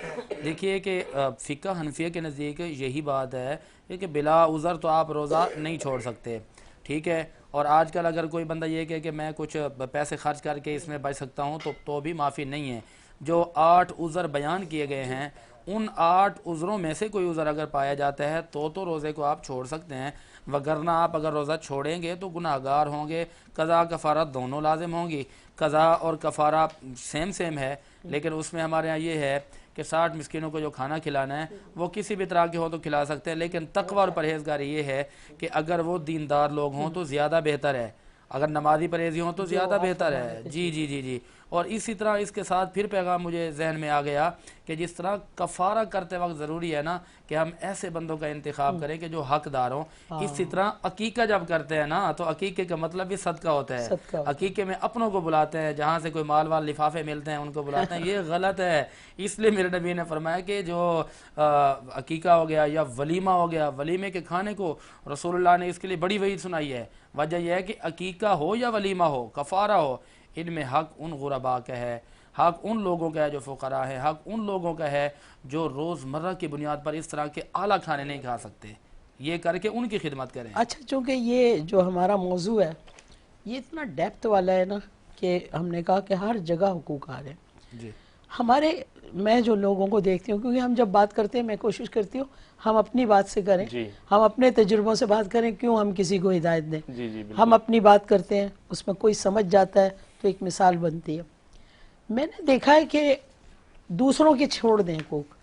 دیکھیے کہ فقہ حنفیہ کے نزدیک یہی بات ہے کہ بلا عذر تو آپ روزہ نہیں چھوڑ سکتے, ٹھیک ہے. اور آج کل اگر کوئی بندہ یہ کہے کہ میں کچھ پیسے خرچ کر کے اس میں بچ سکتا ہوں تو بھی معافی نہیں ہے. جو 8 عذر بیان کیے گئے ہیں ان 8 عذروں میں سے کوئی عذر اگر پایا جاتا ہے تو روزے کو آپ چھوڑ سکتے ہیں, وگرنہ آپ اگر روزہ چھوڑیں گے تو گناہ گار ہوں گے. قضا کفارہ دونوں لازم ہوں گی. قضا اور کفارہ سیم ہے, لیکن اس میں ہمارے ہاں یہ ہے کہ 60 مسکینوں کو جو کھانا کھلانا ہے وہ کسی بھی طرح کے ہو تو کھلا سکتے ہیں, لیکن تقوی اور پرہیزگاری یہ ہے کہ اگر وہ دیندار لوگ ہوں تو زیادہ بہتر ہے, اگر نمازی پرہیزی ہوں تو زیادہ بہتر ہے. جی جی جی جی. اور اسی طرح اس کے ساتھ پھر پیغام مجھے ذہن میں آ گیا کہ جس طرح کفارہ کرتے وقت ضروری ہے نا کہ ہم ایسے بندوں کا انتخاب کریں کہ جو حقدار ہوں, اسی طرح عقیقہ جب کرتے ہیں نا تو عقیقے کا مطلب بھی صدقہ ہوتا ہے. عقیقے میں اپنوں کو بلاتے ہیں, جہاں سے کوئی مال وال لفافے ملتے ہیں ان کو بلاتے ہیں, یہ غلط ہے. اس لیے میرے نبی نے فرمایا کہ جو عقیقہ ہو گیا یا ولیمہ ہو گیا, ولیمے کے کھانے کو رسول اللہ نے اس کے لیے بڑی وعید سنائی ہے. وجہ یہ ہے کہ عقیقہ ہو یا ولیمہ ہو, کفارہ ہو, ان میں حق ان غرباء کا ہے, حق ان لوگوں کا ہے جو فقراء ہیں, حق ان لوگوں کا ہے جو روزمرہ کی بنیاد پر اس طرح کے اعلیٰ کھانے نہیں کھا سکتے, یہ کر کے ان کی خدمت کریں. اچھا, چونکہ یہ جو ہمارا موضوع ہے یہ اتنا ڈیپتھ والا ہے نا کہ ہم نے کہا کہ ہر جگہ حقوق آ رہے ہیں. جی ہمارے میں جو لوگوں کو دیکھتی ہوں, کیونکہ ہم جب بات کرتے ہیں میں کوشش کرتی ہوں ہم اپنی بات سے کریں, ہم اپنے تجربوں سے بات کریں, کیوں ہم کسی کو ہدایت دیں. ہم اپنی بات کرتے ہیں, اس میں کوئی سمجھ جاتا ہے تو ایک مثال بنتی ہے. میں نے دیکھا ہے کہ دوسروں کے چھوڑ دیں حقوق,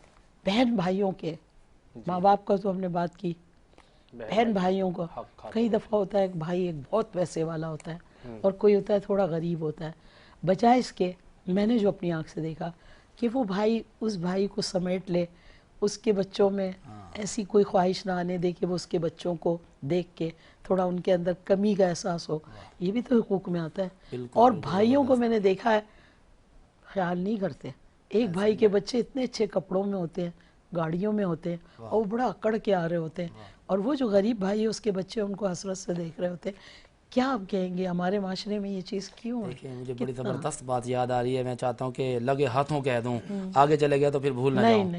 بہن بھائیوں کے, ماں باپ کا تو ہم نے بات کی, بہن بھائیوں کا. کئی دفعہ ہوتا ہے ایک بھائی ایک بہت پیسے والا ہوتا ہے اور کوئی ہوتا ہے تھوڑا غریب ہوتا ہے, بجائے اس کے میں نے جو اپنی آنکھ سے دیکھا کہ وہ بھائی اس بھائی کو سمیٹ لے, اس کے بچوں میں ایسی کوئی خواہش نہ آنے دے کہ وہ اس کے بچوں کو دیکھ کے تھوڑا ان کے اندر کمی کا احساس ہو, یہ بھی تو حقوق میں آتا ہے. اور بھائیوں کو میں نے دیکھا ہے خیال نہیں کرتے, ایک بھائی کے بچے اتنے اچھے کپڑوں میں ہوتے ہیں, گاڑیوں میں ہوتے ہیں, اور وہ بڑا اکڑ کے آ رہے ہوتے ہیں, اور وہ جو غریب بھائی ہے اس کے بچے ان کو حسرت سے دیکھ رہے ہوتے ہیں. کیا آپ کہیں گے ہمارے معاشرے میں یہ چیز کیوں ہے؟ دیکھیں مجھے بڑی زبردست بات یاد آ رہی ہے, میں چاہتا ہوں کہ لگے ہاتھوں کہہ دوں, آگے چلے گیا تو پھر بھول نہ جاؤں.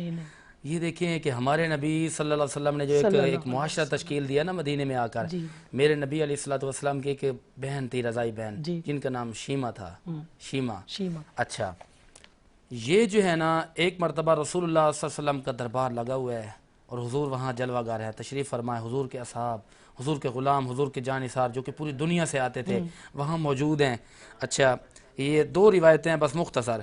یہ دیکھیں کہ ہمارے نبی صلی اللہ علیہ وسلم نے جو ایک معاشرہ تشکیل دیا نا مدینے میں آ کر, میرے نبی علیہ الصلوۃ والسلام کی ایک بہن تھی, رضائی بہن, جن کا نام شیمہ تھا. شیمہ. اچھا, یہ جو ہے نا ایک مرتبہ رسول اللہ صلی اللہ علیہ وسلم کا دربار لگا ہوا ہے اور حضور وہاں جلوہ گار ہے, تشریف فرمائے. حضور کے اصحاب, حضور کے غلام, حضور کے جانثار جو کہ پوری دنیا سے آتے تھے وہاں موجود ہیں. اچھا, یہ 2 روایتیں ہیں بس مختصر.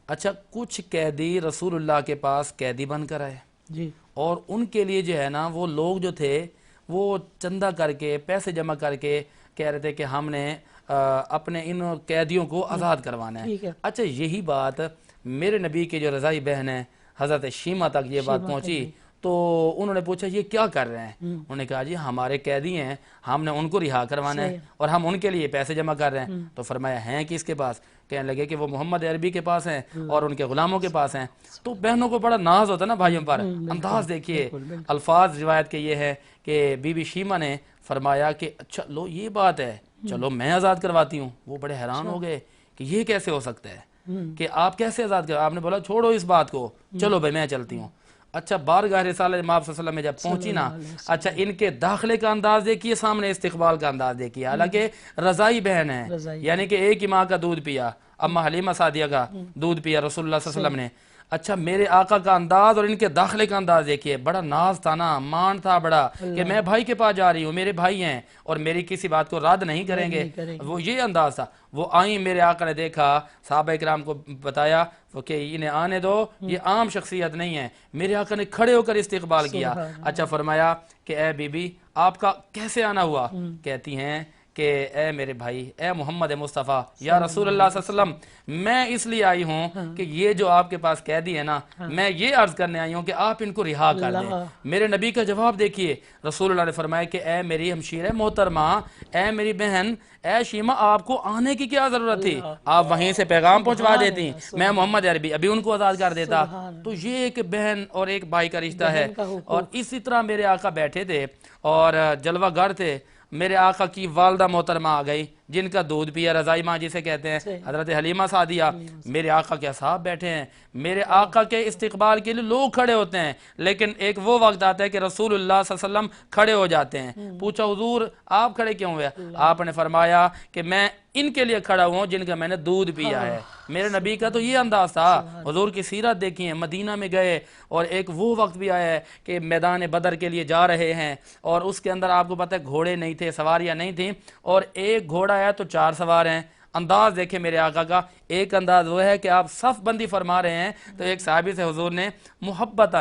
اچھا, کچھ قیدی رسول اللہ کے پاس قیدی بن کر آئے جی, اور ان کے لیے جو ہے نا وہ لوگ جو تھے وہ چندہ کر کے, پیسے جمع کر کے کہہ رہے تھے کہ ہم نے اپنے ان قیدیوں کو آزاد کروانا ہے. اچھا, یہی بات میرے نبی کے جو رضائی بہن ہے حضرت شیمہ تک یہ بات پہنچی تو انہوں نے پوچھا یہ کیا کر رہے ہیں؟ انہوں نے کہا جی ہمارے قیدی ہیں, ہم نے ان کو رہا کروانا ہے اور ہم ان کے لیے پیسے جمع کر رہے ہیں. تو فرمایا ہیں کس کے پاس؟ کہنے لگے کہ وہ محمد عربی کے پاس ہیں اور ان کے غلاموں کے پاس ہیں. تو بہنوں کو بڑا ناز ہوتا ہے نا بھائیوں پر. انداز دیکھیے, الفاظ روایت کے یہ ہے کہ بی بی شیمہ نے فرمایا کہ اچھا لو یہ بات ہے, چلو میں آزاد کرواتی ہوں. وہ بڑے حیران ہو گئے کہ یہ کیسے ہو سکتا ہے کہ آپ کیسے آزاد کر. آپ نے بولا چھوڑو اس بات کو, چلو بھائی میں چلتی ہوں. اچھا, بارگاہ رسالہ امام صلی اللہ علیہ وسلم میں جب پہنچی نا, اچھا ان کے داخلے کا انداز دیکھیے, سامنے استقبال کا انداز دیکھیے. حالانکہ رضائی بہن ہے, یعنی کہ ایک ہی ماں کا دودھ پیا, اما حلیمہ سعدیہ کا دودھ پیا رسول اللہ صلی اللہ علیہ وسلم نے. اچھا, میرے آقا کا انداز اور ان کے داخلے کا انداز دیکھیے, بڑا ناز تھا نا, مان تھا بڑا کہ میں بھائی کے پاس جا رہی ہوں, میرے بھائی ہیں اور میری کسی بات کو رد نہیں کریں گے. وہ یہ انداز تھا. وہ آئیں, میرے آقا نے دیکھا, صحابہ اکرام کو بتایا کہ انہیں آنے دو, یہ عام شخصیت نہیں ہے. میرے آقا نے کھڑے ہو کر استقبال کیا. اچھا, فرمایا کہ اے بی بی آپ کا کیسے آنا ہوا؟ کہتی ہیں کہ اے میرے بھائی، اے محمد مصطفیٰ، یا رسول اللہ صلی اللہ علیہ وسلم، میں اس لیے آئی ہوں کہ یہ جو آپ کے پاس قیدی ہے نا، میں یہ عرض کرنے آئی ہوں کہ آپ ان کو رہا کر دیں۔ میرے نبی کا جواب دیکھیے، رسول اللہ نے فرمایا کہ اے میری ہمشیرہ محترمہ، اے میری بہن، اے شیمہ، آپ کو آنے کی کیا ضرورت تھی؟ آپ وہیں سے پیغام پہنچوا دیتی، میں محمد عربی ابھی ان کو آزاد کر دیتا۔ تو یہ ایک بہن اور ایک بھائی کا رشتہ ہے۔ اور اسی طرح میرے آقا بیٹھے تھے اور جلوہ گر تھے، میرے آقا کی والدہ محترمہ آ گئی جن کا دودھ پیا، رضائی ماں جسے کہتے ہیں، حضرت حلیمہ سعدیہ، میرے آقا کے اصحاب بیٹھے ہیں، میرے آقا کے استقبال کے لیے لوگ کھڑے ہوتے ہیں، لیکن ایک وہ وقت آتا ہے کہ رسول اللہ صلی اللہ علیہ وسلم کھڑے ہو جاتے ہیں۔ پوچھا حضور آپ کھڑے کیوں ہوئے؟ آپ نے فرمایا کہ میں ان کے لیے کھڑا ہوا ہوں جن کا میں نے دودھ پیا ہے۔ میرے نبی کا تو یہ انداز تھا۔ حضور کی سیرت دیکھیں، مدینہ میں گئے اور ایک وہ وقت بھی آیا ہے کہ میدان بدر کے لیے جا رہے ہیں، اور اس کے اندر آپ کو پتہ ہے گھوڑے نہیں تھے، سواریاں نہیں تھیں، اور ایک گھوڑا ہے تو 4 سوار ہیں۔ انداز دیکھیں میرے آقا کا، ایک انداز وہ ہے کہ آپ صف بندی فرما رہے ہیں تو ایک صحابی سے حضور نے محبت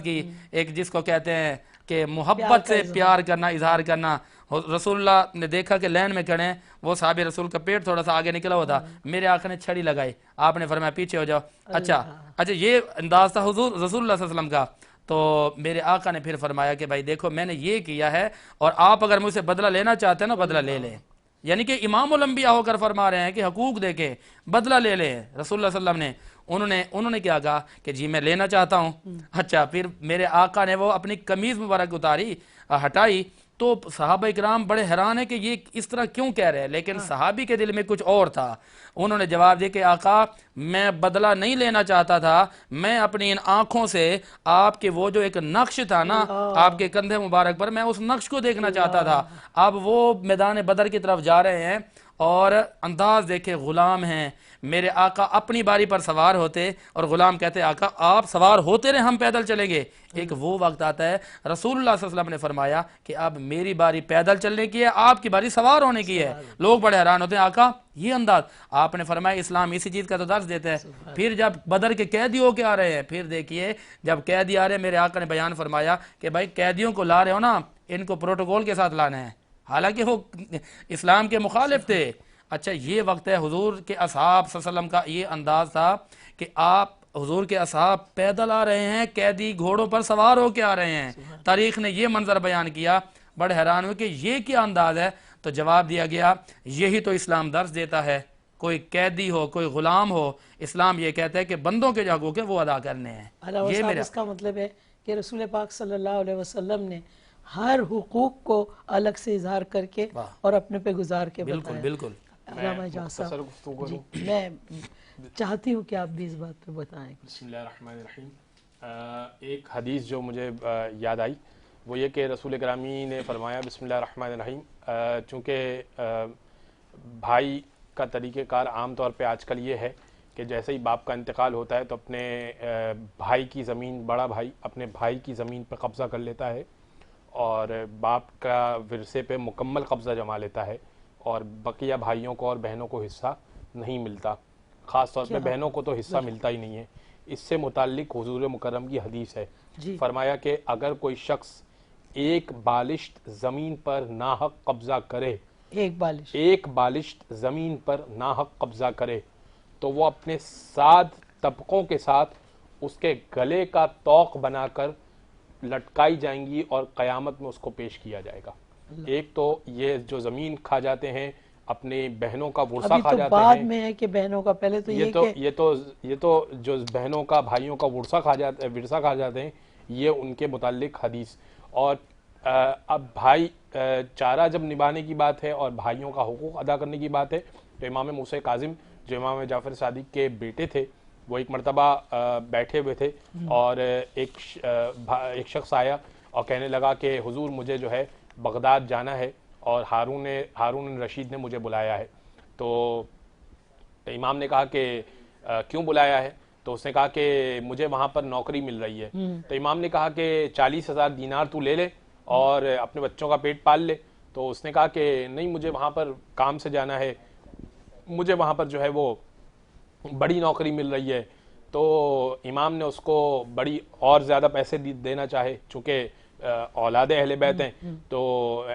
کی، ایک جس کو کہتے ہیں کہ محبت سے پیار کرنا، اظہار کرنا۔ رسول اللہ نے دیکھا کہ لین میں کھڑے ہیں، وہ صحابی رسول کا پیٹ تھوڑا سا آگے نکلا ہوا تھا، میرے آقا نے چھڑی لگائی، آپ نے فرمایا پیچھے ہو جاؤ۔ اچھا یہ انداز تھا حضور رسول اللہ صلی اللہ علیہ وسلم کا۔ تو میرے آقا نے پھر فرمایا کہ بھائی دیکھو میں نے یہ کیا ہے، اور آپ اگر مجھ سے بدلہ لینا چاہتے ہیں نا بدلہ لے لیں۔ یعنی کہ امام الانبیاء ہو کر فرما رہے ہیں کہ حقوق دے کے بدلہ لے لیں۔ رسول اللہ صلی اللہ علیہ وسلم نے انہوں نے کیا کہا کہ جی میں لینا چاہتا ہوں۔ اچھا پھر میرے آقا نے وہ اپنی قمیض مبارک ہٹائی تو صحابہ اکرام بڑے حیران ہیں کہ یہ اس طرح کیوں کہہ رہے ہیں، لیکن صحابی کے دل میں کچھ اور تھا۔ انہوں نے جواب دیا کہ آقا میں بدلہ نہیں لینا چاہتا تھا، میں اپنی ان آنکھوں سے آپ کے وہ جو ایک نقش تھا نا آپ کے کندھے مبارک پر، میں اس نقش کو دیکھنا چاہتا تھا۔ اب وہ میدان بدر کی طرف جا رہے ہیں اور انداز دیکھے، غلام ہیں، میرے آقا اپنی باری پر سوار ہوتے اور غلام کہتے آقا آپ سوار ہوتے رہے، ہم پیدل چلیں گے۔ ایک وہ وقت آتا ہے رسول اللہ صلی اللہ علیہ وسلم نے فرمایا کہ اب میری باری پیدل چلنے کی ہے، آپ کی باری سوار ہونے کی ہے۔ لوگ بڑے حیران ہوتے ہیں آقا یہ انداز، آپ نے فرمایا اسلام اسی چیز کا تو درس دیتا ہے۔ پھر جب بدر کے قیدی ہو کے آ رہے ہیں، پھر دیکھیے جب قیدی آ رہے ہیں، میرے آقا نے بیان فرمایا کہ بھائی قیدیوں کو لا رہے ہو نا، ان کو پروٹوکول کے ساتھ لانا ہے، حالانکہ وہ اسلام کے مخالف تھے۔ اچھا یہ وقت ہے حضور کے اصحاب صلی اللہ علیہ وسلم کا یہ انداز تھا کہ آپ حضور کے اصحاب پیدل آ رہے ہیں، قیدی گھوڑوں پر سوار ہو کے آ رہے ہیں۔ تاریخ نے یہ منظر بیان کیا، بڑے حیران ہوئے کہ یہ کیا انداز ہے؟ تو جواب دیا گیا یہی تو اسلام درس دیتا ہے، کوئی قیدی ہو کوئی غلام ہو، اسلام یہ کہتا ہے کہ بندوں کے جو حقوق ہیں وہ ادا کرنے ہیں۔ یہ میرا اس کا مطلب ہے کہ رسول پاک صلی اللہ علیہ وسلم نے ہر حقوق کو الگ سے اظہار کر کے اور اپنے پہ گزار کے بتایا۔ بالکل جی میں چاہتی ہوں کہ آپ بھی اس بات پہ بتائیں۔ بسم اللہ الرحمن الرحیم۔ ایک حدیث جو مجھے یاد آئی وہ یہ کہ رسول کرامی نے فرمایا بسم اللہ الرحمن الرحیم، چونکہ بھائی کا طریقہ کار عام طور پہ آج کل یہ ہے کہ جیسے ہی باپ کا انتقال ہوتا ہے تو اپنے بھائی کی زمین، بڑا بھائی اپنے بھائی کی زمین پہ قبضہ کر لیتا ہے اور باپ کا ورثے پہ مکمل قبضہ جما لیتا ہے، اور بقیہ بھائیوں کو اور بہنوں کو حصہ نہیں ملتا، خاص طور پہ بہنوں کو تو حصہ ملتا ہی نہیں ہے۔ اس سے متعلق حضور مکرم کی حدیث ہے، فرمایا کہ اگر کوئی شخص ایک بالشت زمین پر ناحق قبضہ کرے، ایک بالشت زمین پر ناحق قبضہ کرے تو وہ اپنے 7 طبقوں کے ساتھ اس کے گلے کا طوق بنا کر لٹکائی جائیں گی اور قیامت میں اس کو پیش کیا جائے گا۔ ایک تو یہ جو زمین کھا جاتے ہیں، اپنے بہنوں کا ورثہ کھا جاتے ہیں، بعد میں ہے کہ بہنوں کا پہلے تو یہ تو جو بہنوں کا بھائیوں کا ورثہ کھا جاتے ہیں، یہ ان کے متعلق حدیث۔ اور اب بھائی چارہ جب نبھانے کی بات ہے اور بھائیوں کا حقوق ادا کرنے کی بات ہے تو امام موسیٰ کاظم جو امام جعفر صادق کے بیٹے تھے، وہ ایک مرتبہ بیٹھے ہوئے تھے اور ایک شخص آیا اور کہنے لگا کہ حضور مجھے جو ہے بغداد جانا ہے اور ہارون رشید نے مجھے بلایا ہے۔ تو امام نے کہا کہ کیوں بلایا ہے؟ تو اس نے کہا کہ مجھے وہاں پر نوکری مل رہی ہے۔ تو امام نے کہا کہ 40,000 دینار تو لے لے اور اپنے بچوں کا پیٹ پال لے۔ تو اس نے کہا کہ نہیں، مجھے وہاں پر کام سے جانا ہے، مجھے وہاں پر جو ہے وہ بڑی نوکری مل رہی ہے۔ تو امام نے اس کو بڑی اور زیادہ پیسے دینا چاہے، چونکہ اولاد اہل بیت ہیں تو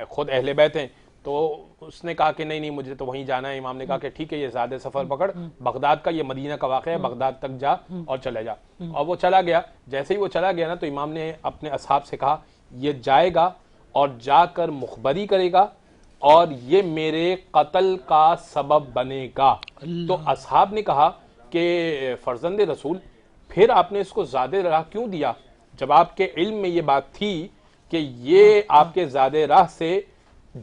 خود اہل بیت ہیں، تو اس نے کہا کہ نہیں مجھے تو وہیں جانا ہے. امام نے کہا کہ ٹھیک ہے یہ زیادہ سفر پکڑ, بغداد کا, یہ مدینہ کا واقعہ ہے, بغداد تک جا اور چلے جا. اور وہ چلا گیا. جیسے ہی وہ چلا گیا نا تو امام نے اپنے اصحاب سے کہا یہ جائے گا اور جا کر مخبری کرے گا اور یہ میرے قتل کا سبب بنے گا. تو اصحاب نے کہا کہ فرزند رسول پھر آپ نے اس کو زیادہ راہ کیوں دیا جب آپ کے علم میں یہ بات تھی کہ یہ آپ کے زیادہ راہ سے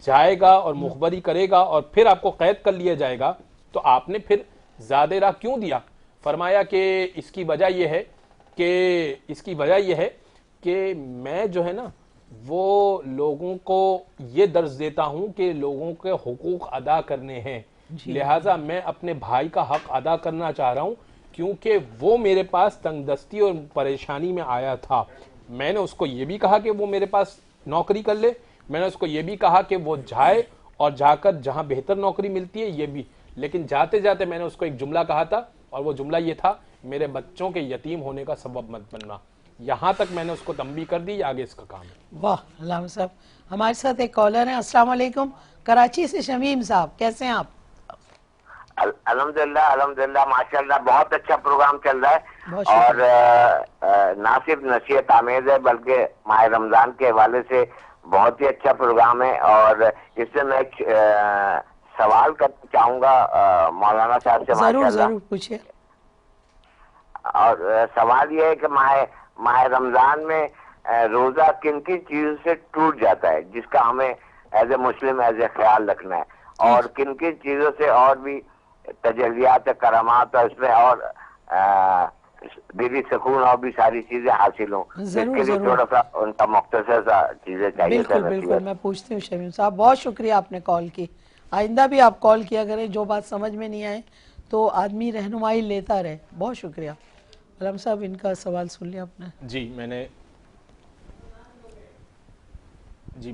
جائے گا اور مخبری کرے گا اور پھر آپ کو قید کر لیا جائے گا, تو آپ نے پھر زیادہ راہ کیوں دیا؟ فرمایا کہ اس کی وجہ یہ ہے کہ میں جو ہے نا وہ لوگوں کو یہ درس دیتا ہوں کہ لوگوں کے حقوق ادا کرنے ہیں, لہٰذا میں اپنے بھائی کا حق ادا کرنا چاہ رہا ہوں کیونکہ وہ میرے پاس تنگ دستی اور پریشانی میں آیا تھا. میں نے اس کو یہ بھی کہا کہ وہ میرے پاس نوکری کر لے, میں نے اس کو یہ بھی کہا کہ وہ جائے اور جا کر جہاں بہتر نوکری ملتی ہے یہ بھی, لیکن جاتے جاتے میں نے اس کو ایک جملہ کہا تھا اور وہ جملہ یہ تھا میرے بچوں کے یتیم ہونے کا سبب مت بننا. یہاں تک میں نے اس کو تنبیہ کر دی, آگے اس کا کام ہے. واہ علامہ صاحب. ہمارے ساتھ ایک کالر ہیں. السلام علیکم, کراچی سے شمیم صاحب, کیسے ہیں آپ؟ الحمدللہ ماشاءاللہ بہت اچھا پروگرام چل رہا ہے اور نہ صرف نصیحت آمیز ہے بلکہ ماہ رمضان کے حوالے سے بہت ہی اچھا پروگرام ہے. اور اس سے میں ایک سوال کرنا چاہوں گا مولانا صاحب سے. ضرور پوچھیں. اور سوال یہ ہے کہ ماہ رمضان میں روزہ کن کن چیزوں سے ٹوٹ جاتا ہے جس کا ہمیں as a Muslim as a خیال رکھنا ہے, اور کن کن چیزوں سے اور بھی تجلیات کرامات اور اس میں اور دلی سکون اور بھی ساری چیزیں حاصل ہوں, اس کے لیے تھوڑا سا ان کا مختصر سا چیزیں چاہیے. بالکل میں پوچھتی ہوں شمیم صاحب, بہت شکریہ آپ نے کال کی. آئندہ بھی آپ کال کیا کریں, جو بات سمجھ میں نہیں آئے تو آدمی رہنمائی لیتا رہے. بہت شکریہ. علامہ صاحب ان کا سوال سن لیا آپ نے؟ جی میں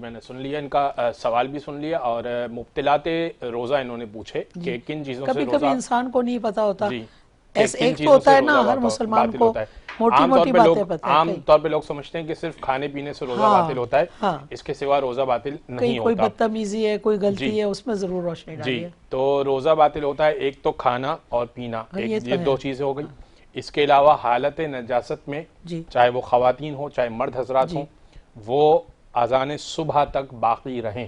نے سن لیا, ان کا سوال بھی سن لیا, اور مبتلات روزہ انہوں نے پوچھے کہ کن چیزوں سے روزہ. کبھی انسان کو نہیں پتا ہوتا, ایک تو ہوتا ہے نا ہر مسلمان کو موٹی موٹی باتیں پتہ ہے. عام طور پہ لوگ سمجھتے ہیں کہ صرف کھانے پینے سے روزہ باطل ہوتا ہے, اس کے سوا روزہ باطل نہیں ہوتا. کوئی بدتمیزی ہے, کوئی غلطی ہے, اس میں ضرور روشنی ڈالیے. جی تو روزہ باطل ہوتا ہے ایک تو کھانا اور پینا, یہ دو چیزیں ہو گئی. اس کے علاوہ حالت نجاست میں چاہے وہ خواتین ہو چاہے مرد حضرات ہوں وہ اذان صبح تک باقی رہیں,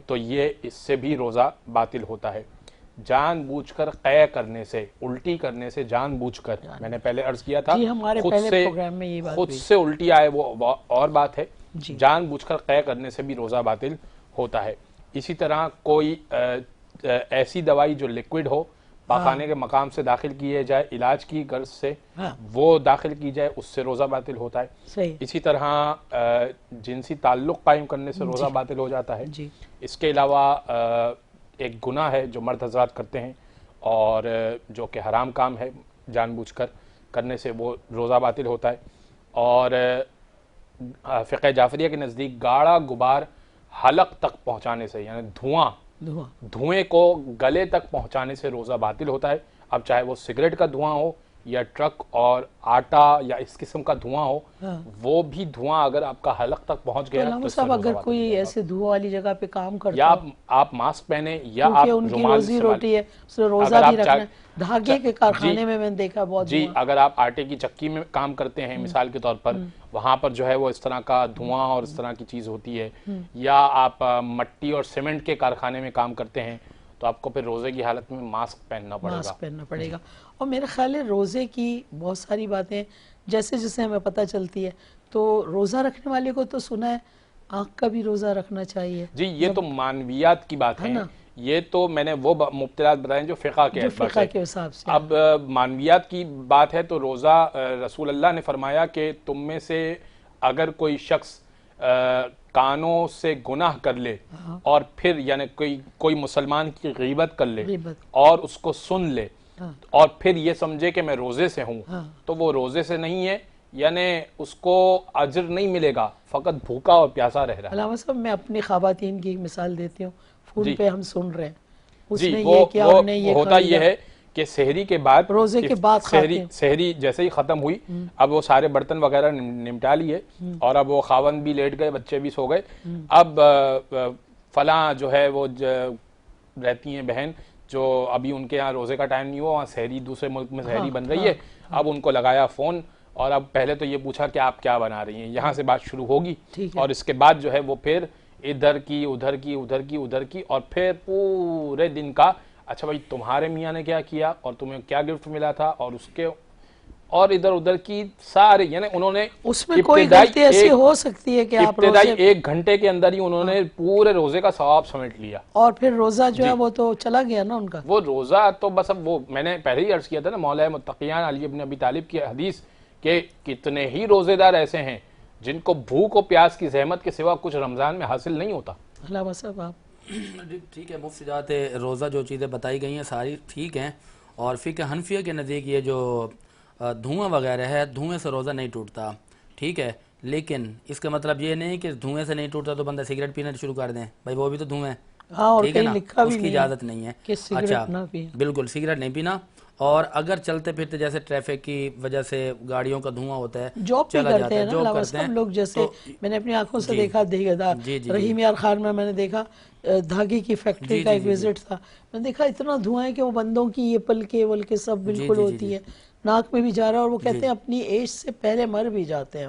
تو یہ اس سے بھی روزہ باطل ہوتا ہے. جان بوجھ کر قے کرنے سے, الٹی کرنے سے, جان بوجھ کر, میں نے پہلے عرض کیا تھا خود سے الٹی آئے وہ اور بات ہے, جان بوجھ کر قے کرنے سے بھی روزہ باطل ہوتا ہے. اسی طرح کوئی ایسی دوائی جو لکوڈ ہو پاخانے کے مقام سے داخل کیے جائے علاج کی غرض سے, وہ داخل کی جائے, اس سے روزہ باطل ہوتا ہے. اسی طرح جنسی تعلق قائم کرنے سے روزہ باطل ہو جاتا ہے. اس کے علاوہ ایک گناہ ہے جو مرد حضرات کرتے ہیں اور جو کہ حرام کام ہے, جان بوجھ کر کرنے سے وہ روزہ باطل ہوتا ہے. اور فقہ جعفریہ کے نزدیک گاڑا غبار حلق تک پہنچانے سے, یعنی دھوئیں کو گلے تک پہنچانے سے روزہ باطل ہوتا ہے. اب چاہے وہ سگریٹ کا دھواں ہو یا ٹرک اور آٹا یا اس قسم کا دھواں ہو, وہ بھی دھواں اگر آپ کا حلق تک پہنچ گیا تو صاحب اگر کوئی ایسے دھواں والی جگہ پہ کام کرتا یا آپ ماسک پہنے یا آپ ان کی روزی روٹی ہے, اس نے روزہ بھی رکھنا ہے. دھاگے کے کارخانے میں نے دیکھا بہت جی, اگر آپ آٹے کی چکی میں کام کرتے ہیں مثال کے طور پر, وہاں پر جو ہے وہ اس طرح کا دھواں اور اس طرح کی چیز ہوتی ہے, یا آپ مٹی اور سیمنٹ کے کارخانے میں کام کرتے ہیں, تو آپ کو پھر روزے کی حالت میں ماسک پہننا پڑے گا. اور میرے خیال ہے روزے کی بہت ساری باتیں جیسے جیسے ہمیں پتہ چلتی ہے, تو روزہ رکھنے والے کو تو سنا ہے آنکھ کا بھی روزہ رکھنا چاہیے. جی یہ تو معنویات کی بات ہے, یہ تو میں نے وہ مبتلات بتائیں جو فقہ کے حساب سے. اب معنویات کی بات ہے تو روزہ رسول اللہ نے فرمایا کہ تم میں سے اگر کوئی شخص کانوں سے گناہ کر لے اور پھر یعنی کوئی مسلمان کی غیبت کر لے اور اس کو سن لے اور پھر یہ سمجھے کہ میں روزے سے ہوں, تو وہ روزے سے نہیں ہے, یعنی اس کو اجر نہیں ملے گا, فقط بھوکا اور پیاسا رہ رہا ہے. علامہ صاحب میں اپنی خواتین کی مثال دیتی ہوں, فون پہ ہم سن رہے ہیں, اس جی نے یہ کیا, اور نے یہ ہوتا یہ ہے کہ سحری کے بعد, روزے کے بعد سحری جیسے ہی ختم ہوئی, اب وہ سارے برتن وغیرہ نمٹا لیے اور اب وہ خاوند بھی لیٹ گئے, بچے بھی سو گئے, اب فلاں جو ہے وہ رہتی ہیں بہن جو ابھی ان کے یہاں روزے کا ٹائم نہیں ہوا، وہاں سحری دوسرے ملک میں سحری بن رہی ہے، اب ان کو لگایا فون اور اب پہلے تو یہ پوچھا کہ آپ کیا بنا رہی ہیں، یہاں سے بات شروع ہوگی اور اس کے بعد جو ہے وہ پھر ادھر کی ادھر کی ادھر کی ادھر کی اور پھر پورے دن کا اچھا بھائی تمہارے میاں نے کیا کیا اور تمہیں کیا گفٹ ملا تھا اور اس کے اور ادھر ادھر کی سارے، یعنی انہوں نے اس میں کوئی غلطی ایسی ہو سکتی ہے کہ آپ ابتدائی 1 گھنٹے کے اندر ہی انہوں نے پورے روزے کا ثواب سمیٹ لیا، اور پھر روزہ جو ہے وہ تو چلا گیا نا ان کا، وہ روزہ تو بس اب وہ میں نے پہلے ہی عرض کیا تھا نا مولا متقیان علی ابن ابی طالب کی حدیث کہ کتنے ہی روزے دار ایسے ہیں جن کو بھوک و پیاس کی زحمت کے سوا کچھ رمضان میں حاصل نہیں ہوتا۔ علامہ صاحب آپ ٹھیک ہے، مفتی جات روزہ جو چیزیں بتائی گئی ہیں ساری ٹھیک ہیں، اور فقہ حنفیہ کے نزدیک یہ جو دھواں وغیرہ ہے دھوئیں سے روزہ نہیں ٹوٹتا، ٹھیک ہے، لیکن اس کا مطلب یہ نہیں کہ دھوئیں سے نہیں ٹوٹتا تو بندہ سگریٹ پینا شروع کر دیں، بھائی وہ بھی تو دھوئیں، ٹھیک ہے نا، اس کی اجازت نہیں ہے، اچھا بالکل سگریٹ نہیں پینا، اور اگر چلتے پھرتے جیسے ٹریفک کی وجہ سے گاڑیوں کا دھواں ہوتا ہے جاب بھی کرتے ہیں نا علامہ صاحب لوگ، جیسے میں نے اپنی آنکھوں سے دیکھا رحیم یار خان میں نے دیکھا دھاگے کی فیکٹری کا ایک وزٹ تھا، میں نے دیکھا اتنا دھواں ہے کہ وہ بندوں کی یہ پلکیں ولکیں سب بالکل ہوتی ہے، ناک میں بھی جا رہا ہے، اور وہ کہتے ہیں اپنی ایج سے پہلے مر بھی جاتے ہیں،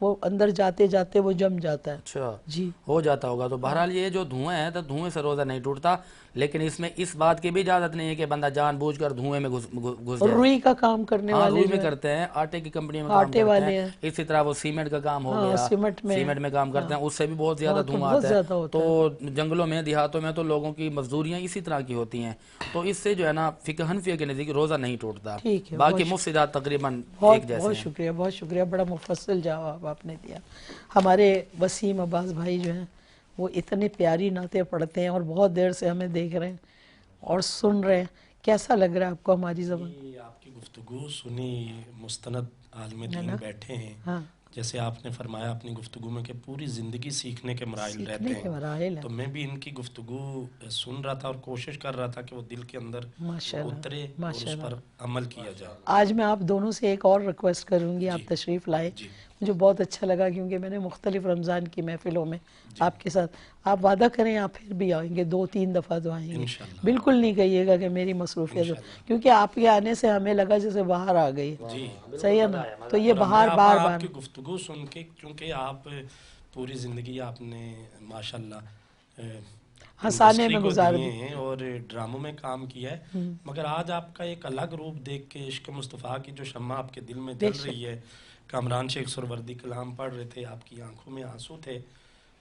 وہ اندر جاتے جاتے وہ جم جاتا ہے، اچھا جی ہو جاتا ہوگا۔ تو بہرحال یہ جو دھوئیں ہے تو دھوئیں سے روزہ نہیں ٹوٹتا، لیکن اس میں اس بات کی بھی اجازت نہیں ہے کہ بندہ جان بوجھ کر دھوئیں میں گھس جائے۔ روئی کا کام کرنے والے روئی میں کرتے ہیں، آٹے کی کمپنی میں کام کرتے ہیں، اسی طرح وہ سیمنٹ کا کام ہو گیا، سیمنٹ میں کام کرتے ہیں، اس سے بھی بہت زیادہ دھواں آتا ہے، تو جنگلوں میں دیہاتوں میں تو لوگوں کی مزدوریاں اسی طرح کی ہوتی ہیں، تو اس سے جو ہے نا فقہ حنفیہ کے نزدیک روزہ نہیں ٹوٹتا، باقی مفسدات تقریباً ایک جیسے ہیں۔ بہت شکریہ، بہت شکریہ، بڑا مفصل جواب آپ نے دیا۔ ہمارے وسیم عباس بھائی جو ہیں وہ اتنی پیاری نعتیں پڑھتے ہیں اور بہت دیر سے ہمیں دیکھ رہے ہیں اور سن رہے ہیں، کیسا لگ رہا ہے آپ کو ہماری زبان؟ آپ کی گفتگو سنی، مستند عالم دین بیٹھے ہیں، جیسے آپ نے فرمایا اپنی گفتگو میں کہ پوری زندگی سیکھنے کے مراحل رہتے ہیں، تو میں بھی ان کی گفتگو سن رہا تھا اور کوشش کر رہا تھا کہ وہ دل کے اندر اترے اور اس پر عمل کیا جائے۔ آج میں آپ دونوں سے ایک اور ریکویسٹ کروں گی، آپ تشریف لائے، مجھے بہت اچھا لگا کیونکہ میں نے مختلف رمضان کی محفلوں میں آپ کے ساتھ، آپ وعدہ کریں آپ پھر بھی آئیں گے، 2-3 دفعہ تو آئیں گے، بالکل نہیں کہیے گا کہ میری مصروفیت، کیونکہ آپ کے آنے سے ہمیں لگا جیسے باہر آ گئی، صحیح ہے نا، تو یہ باہر بار بار آپ کی گفتگو سن کے، کیونکہ آپ پوری زندگی آپ نے ماشاءاللہ ہنسانے میں گزار دیے ہیں اور ڈراموں میں کام کیا ہے، مگر آج آپ کا ایک الگ روپ دیکھ کے عشق مصطفیٰ کی جو شمع آپ کے دل میں جل رہی ہے، کامران شیخ سروردی کلام پڑھ رہے تھے، آپ کی آنکھوں میں آنسو تھے،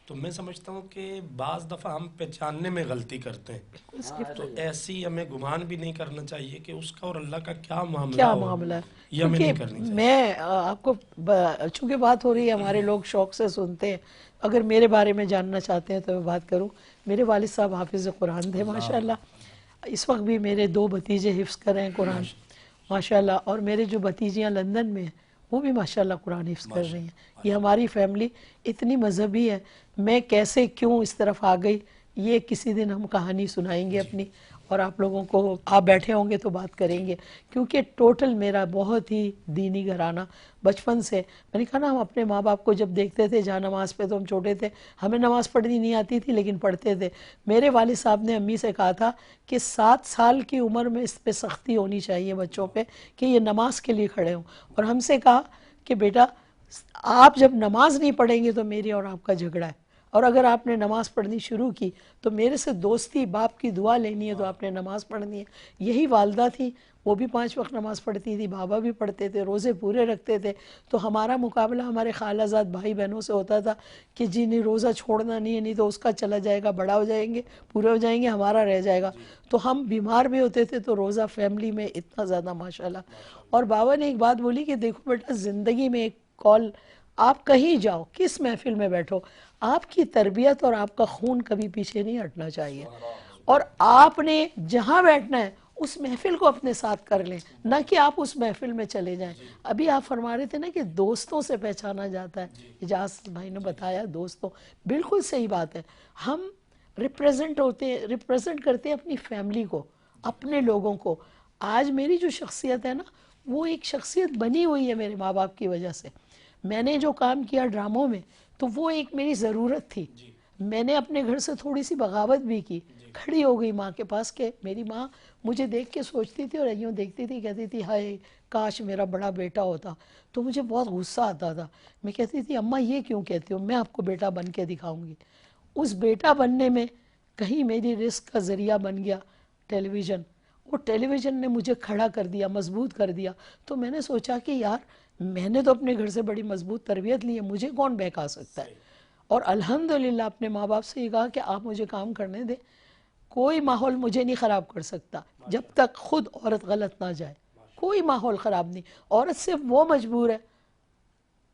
تو میں سمجھتا ہوں کہ بعض دفعہ ہم پہچاننے میں غلطی کرتے ہیں، تو ایسی ہمیں گمان بھی نہیں کرنا چاہیے کہ اس کا اور اللہ کا کیا معاملہ ہے، یہ ہمیں نہیں کرنی چاہیے۔ میں آپ کو چونکہ بات ہو رہی ہے، ہمارے لوگ شوق سے سنتے ہیں، اگر میرے بارے میں جاننا چاہتے ہیں تو میں بات کروں، میرے والد صاحب حافظ قرآن تھے ماشاءاللہ، اس وقت بھی میرے 2 بھتیجے حفظ کر رہے ہیں قرآن ماشاءاللہ، اور میرے جو بھتیجیاں لندن میں ہیں وہ بھی ماشاءاللہ قرآن حفظ کر رہی ہیں۔ یہ ہماری فیملی اتنی مذہبی ہے، میں کیسے کیوں اس طرف آ گئی یہ کسی دن ہم کہانی سنائیں گے اپنی، اور آپ لوگوں کو آپ بیٹھے ہوں گے تو بات کریں گے، کیونکہ ٹوٹل میرا بہت ہی دینی گھرانہ بچپن سے، میں نے کہا نا ہم اپنے ماں باپ کو جب دیکھتے تھے جہاں نماز پہ، تو ہم چھوٹے تھے، ہمیں نماز پڑھنی نہیں آتی تھی لیکن پڑھتے تھے، میرے والد صاحب نے امی سے کہا تھا کہ 7 سال کی عمر میں اس پہ سختی ہونی چاہیے بچوں پہ کہ یہ نماز کے لیے کھڑے ہوں، اور ہم سے کہا کہ بیٹا آپ جب نماز نہیں پڑھیں گے تو میری اور آپ کا جھگڑا ہے، اور اگر آپ نے نماز پڑھنی شروع کی تو میرے سے دوستی، باپ کی دعا لینی ہے تو آپ نے نماز پڑھنی ہے۔ یہی والدہ تھی، وہ بھی 5 وقت نماز پڑھتی تھی، بابا بھی پڑھتے تھے، روزے پورے رکھتے تھے، تو ہمارا مقابلہ ہمارے خالہ زاد بھائی بہنوں سے ہوتا تھا کہ جی نہیں روزہ چھوڑنا نہیں ہے، نہیں تو اس کا چلا جائے گا، بڑا ہو جائیں گے، پورے ہو جائیں گے، ہمارا رہ جائے گا، تو ہم بیمار بھی ہوتے تھے تو روزہ فیملی میں اتنا زیادہ ماشاءاللہ۔ اور بابا نے ایک بات بولی کہ دیکھو بیٹا زندگی میں ایک کال، آپ کہیں جاؤ، کس محفل میں بیٹھو، آپ کی تربیت اور آپ کا خون کبھی پیچھے نہیں ہٹنا چاہیے، اور آپ نے جہاں بیٹھنا ہے اس محفل کو اپنے ساتھ کر لیں، نہ کہ آپ اس محفل میں چلے جائیں۔ ابھی آپ فرما رہے تھے نا کہ دوستوں سے پہچانا جاتا ہے، اجاز بھائی نے بتایا دوستوں، بالکل صحیح بات ہے، ہم ریپریزنٹ کرتے ہیں اپنی فیملی کو، اپنے لوگوں کو۔ آج میری جو شخصیت ہے نا وہ ایک شخصیت بنی ہوئی ہے میرے ماں باپ کی وجہ سے، میں نے جو کام کیا ڈراموں میں تو وہ ایک میری ضرورت تھی، میں نے اپنے گھر سے تھوڑی سی بغاوت بھی کی, کھڑی ہو گئی ماں کے پاس کہ میری ماں مجھے دیکھ کے سوچتی تھی اور یوں دیکھتی تھی, کہتی تھی ہائے کاش میرا بڑا بیٹا ہوتا. تو مجھے بہت غصہ آتا تھا. میں کہتی تھی اماں یہ کیوں کہتی ہو, میں آپ کو بیٹا بن کے دکھاؤں گی. اس بیٹا بننے میں کہیں میری رزق کا ذریعہ بن گیا ٹیلی ویژن. وہ ٹیلی ویژن نے مجھے کھڑا کر دیا, مضبوط کر دیا. تو میں نے سوچا کہ یار میں نے تو اپنے گھر سے بڑی مضبوط تربیت لی ہے, مجھے کون بہکا سکتا ہے. اور الحمدللہ اپنے ماں باپ سے یہ کہا کہ آپ مجھے کام کرنے دیں, کوئی ماحول مجھے نہیں خراب کر سکتا جب تک خود عورت غلط نہ جائے. کوئی ماحول خراب نہیں. عورت صرف وہ مجبور ہے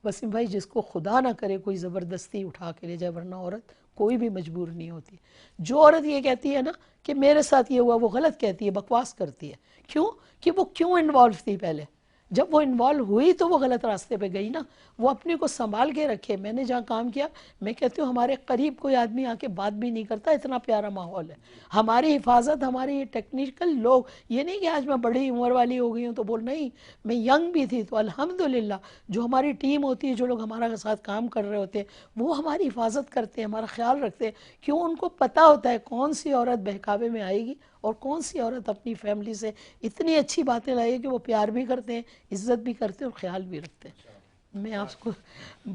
وسیم بھائی جس کو خدا نہ کرے کوئی زبردستی اٹھا کے لے جائے, ورنہ عورت کوئی بھی مجبور نہیں ہوتی. جو عورت یہ کہتی ہے نا کہ میرے ساتھ یہ ہوا, وہ غلط کہتی ہے, بکواس کرتی ہے. کیوں کہ وہ کیوں انوالو تھی پہلے. جب وہ انوالو ہوئی تو وہ غلط راستے پہ گئی نا. وہ اپنے کو سنبھال کے رکھے. میں نے جہاں کام کیا, میں کہتی ہوں ہمارے قریب کوئی آدمی آ کے بات بھی نہیں کرتا, اتنا پیارا ماحول ہے. ہماری حفاظت, ہماری یہ ٹیکنیکل لوگ, یہ نہیں کہ آج میں بڑی عمر والی ہو گئی ہوں تو بول, نہیں میں ینگ بھی تھی. تو الحمدللہ جو ہماری ٹیم ہوتی ہے, جو لوگ ہمارا ساتھ کام کر رہے ہوتے ہیں, وہ ہماری حفاظت کرتے ہیں, ہمارا خیال رکھتے ہیں. کیوں ان کو پتہ ہوتا ہے کون سی عورت بہکاوے میں آئے گی اور کون سی عورت اپنی فیملی سے اتنی اچھی باتیں لائے کہ وہ پیار بھی کرتے ہیں, عزت بھی کرتے ہیں اور خیال بھی رکھتے ہیں. میں آپ کو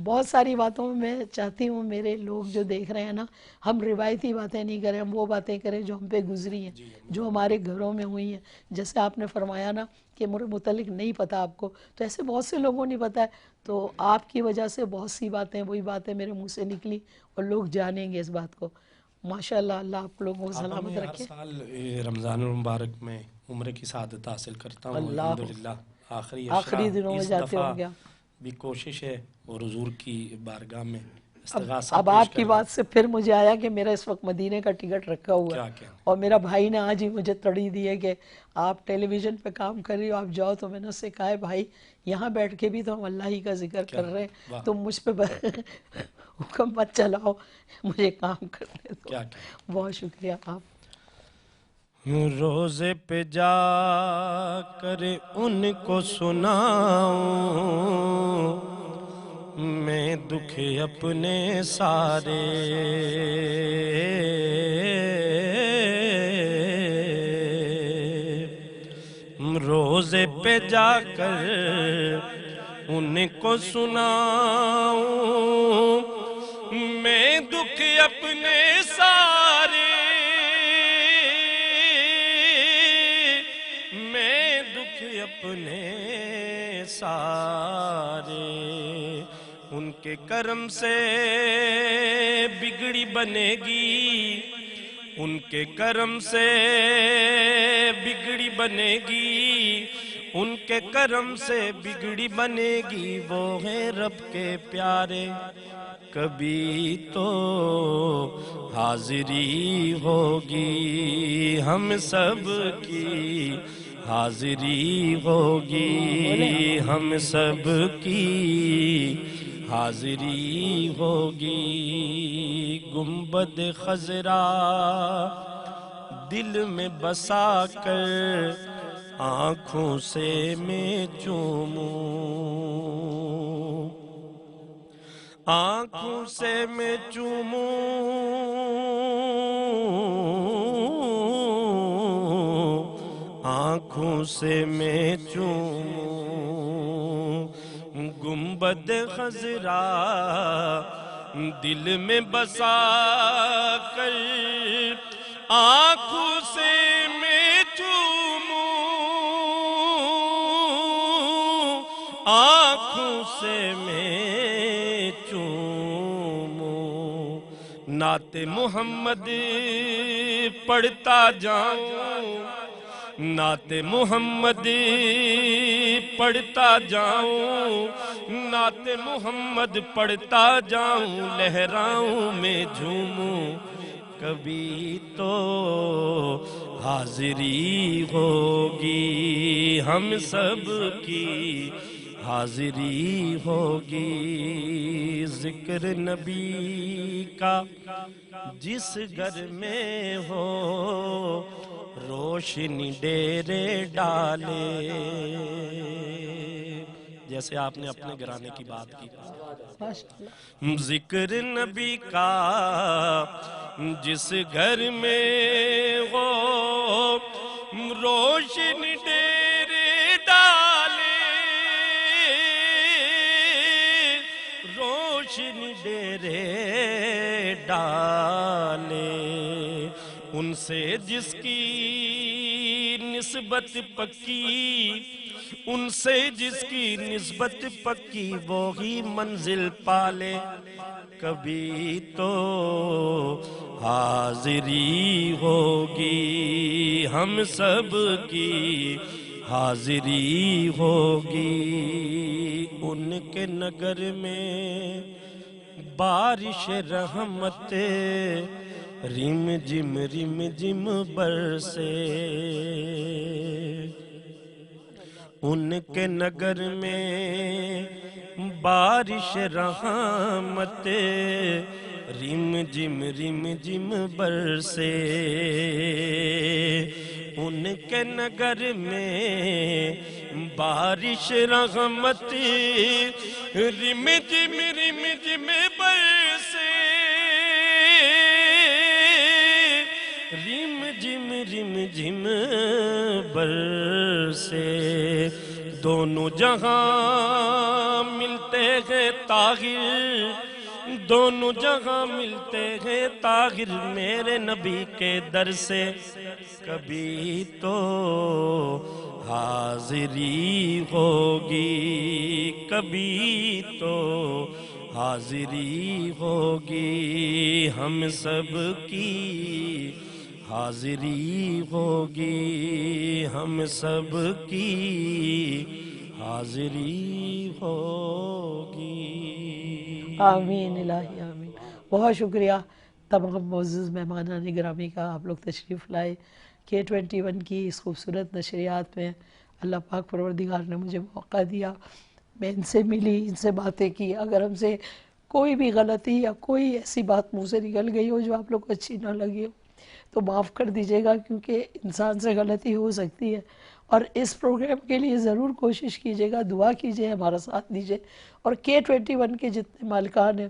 بہت ساری باتوں میں چاہتی ہوں میرے لوگ جو دیکھ رہے ہیں نا, ہم روایتی باتیں نہیں کریں, ہم وہ باتیں کریں جو ہم پہ گزری ہیں, جو ہمارے گھروں میں ہوئی ہیں. جیسے آپ نے فرمایا نا کہ میرے متعلق نہیں پتہ آپ کو, تو ایسے بہت سے لوگوں نہیں پتہ ہے. تو آپ کی وجہ سے بہت سی باتیں, وہی باتیں میرے منہ سے نکلی اور لوگ جانیں گے اس بات کو. ماشاءاللہ اللہ آپ لوگوں کو سلامت رکھے. ہر سال رمضان المبارک میں عمرے کی سعادت حاصل کرتا ہوں الحمدللہ. آخری دنوں میں اس جاتے دفعہ ہوں گیا بھی کوشش ہے اور حضور کی بارگاہ میں اب آپ کی بات سے پھر مجھے آیا کہ میرا اس وقت مدینے کا ٹکٹ رکھا ہوا ہے, اور میرا بھائی نے آج ہی مجھے تڑی دی ہے کہ آپ ٹیلی ویژن پہ کام کر رہی ہو, آپ جاؤ. تو میں نے اس سے کہا ہے بھائی یہاں بیٹھ کے بھی تو ہم اللہ ہی کا ذکر کر رہے ہیں, تم مجھ پہ حکم مت چلاؤ, مجھے کام کرنے دو. بہت شکریہ. آپ روزے پہ جا کر ان کو سناؤں میں دکھ اپنے سارے, روزے پہ جا کر ان کو سناؤں میں دکھ اپنے سارے, میں دکھ اپنے سارے. ان کے کرم سے بگڑی بنے گی, ان کے کرم سے بگڑی بنے گی, ان کے کرم سے بگڑی بنے گی. وہ ہیں رب کے پیارے, کبھی تو حاضری ہوگی ہم سب کی, حاضری ہوگی ہم سب کی, حاضری ہوگی. گنبد خضرا دل میں بسا کر آنکھوں سے میں چوموں, آنکھوں سے میں چوموں, آنکھوں سے میں چوموں. گنبد خضرا دل میں بسا کر آنکھوں سے میں چوموں, آنکھوں سے میں چوموں. نعت محمد پڑھتا جاؤں, نعت محمد پڑھتا جاؤں, نعت محمد پڑھتا جاؤں. لہراؤں میں جھوموں, کبھی تو حاضری ہوگی ہم سب کی, حاضری ہوگی. ذکر نبی کا جس گھر میں ہو روشنی ڈیرے ڈالے, جیسے آپ نے اپنے گھرانے کی بات کی. ذکر نبی کا جس گھر میں ہو روشن ڈیرے ڈالے، روشن ڈیرے ڈالے، ان سے جس کی نسبت پکی، ان سے جس کی نسبت پکی وہی منزل پالے. کبھی تو حاضری ہوگی ہم سب کی، حاضری ہوگی ان کے نگر میں بارش رحمت رم جم برسے. ان کے نگر میں بارش رحمت رم جم برسے. ان کے نگر میں بارش رحمت رم جم برسے. رم جم برسے. دونوں جہاں ملتے ہیں طاہر، دونوں جہاں ملتے ہیں طاہر میرے نبی کے در سے. کبھی تو حاضری ہوگی، کبھی تو حاضری ہوگی ہم سب کی، حاضری ہوگی ہم سب کی، حاضری ہوگی. آمین الہی آمین. بہت شکریہ تمام معزز مہمانان گرامی کا، آپ لوگ تشریف لائے K21 کی اس خوبصورت نشریات میں. اللہ پاک پروردگار نے مجھے موقع دیا، میں ان سے ملی، ان سے باتیں کی. اگر ہم سے کوئی بھی غلطی یا کوئی ایسی بات منہ سے نکل گئی ہو جو آپ لوگ کو اچھی نہ لگی ہو تو معاف کر دیجیے گا، کیونکہ انسان سے غلطی ہو سکتی ہے. اور اس پروگرام کے لیے ضرور کوشش کیجیے گا، دعا کیجیے، ہمارا ساتھ دیجیے. اور K21 کے جتنے مالکان ہیں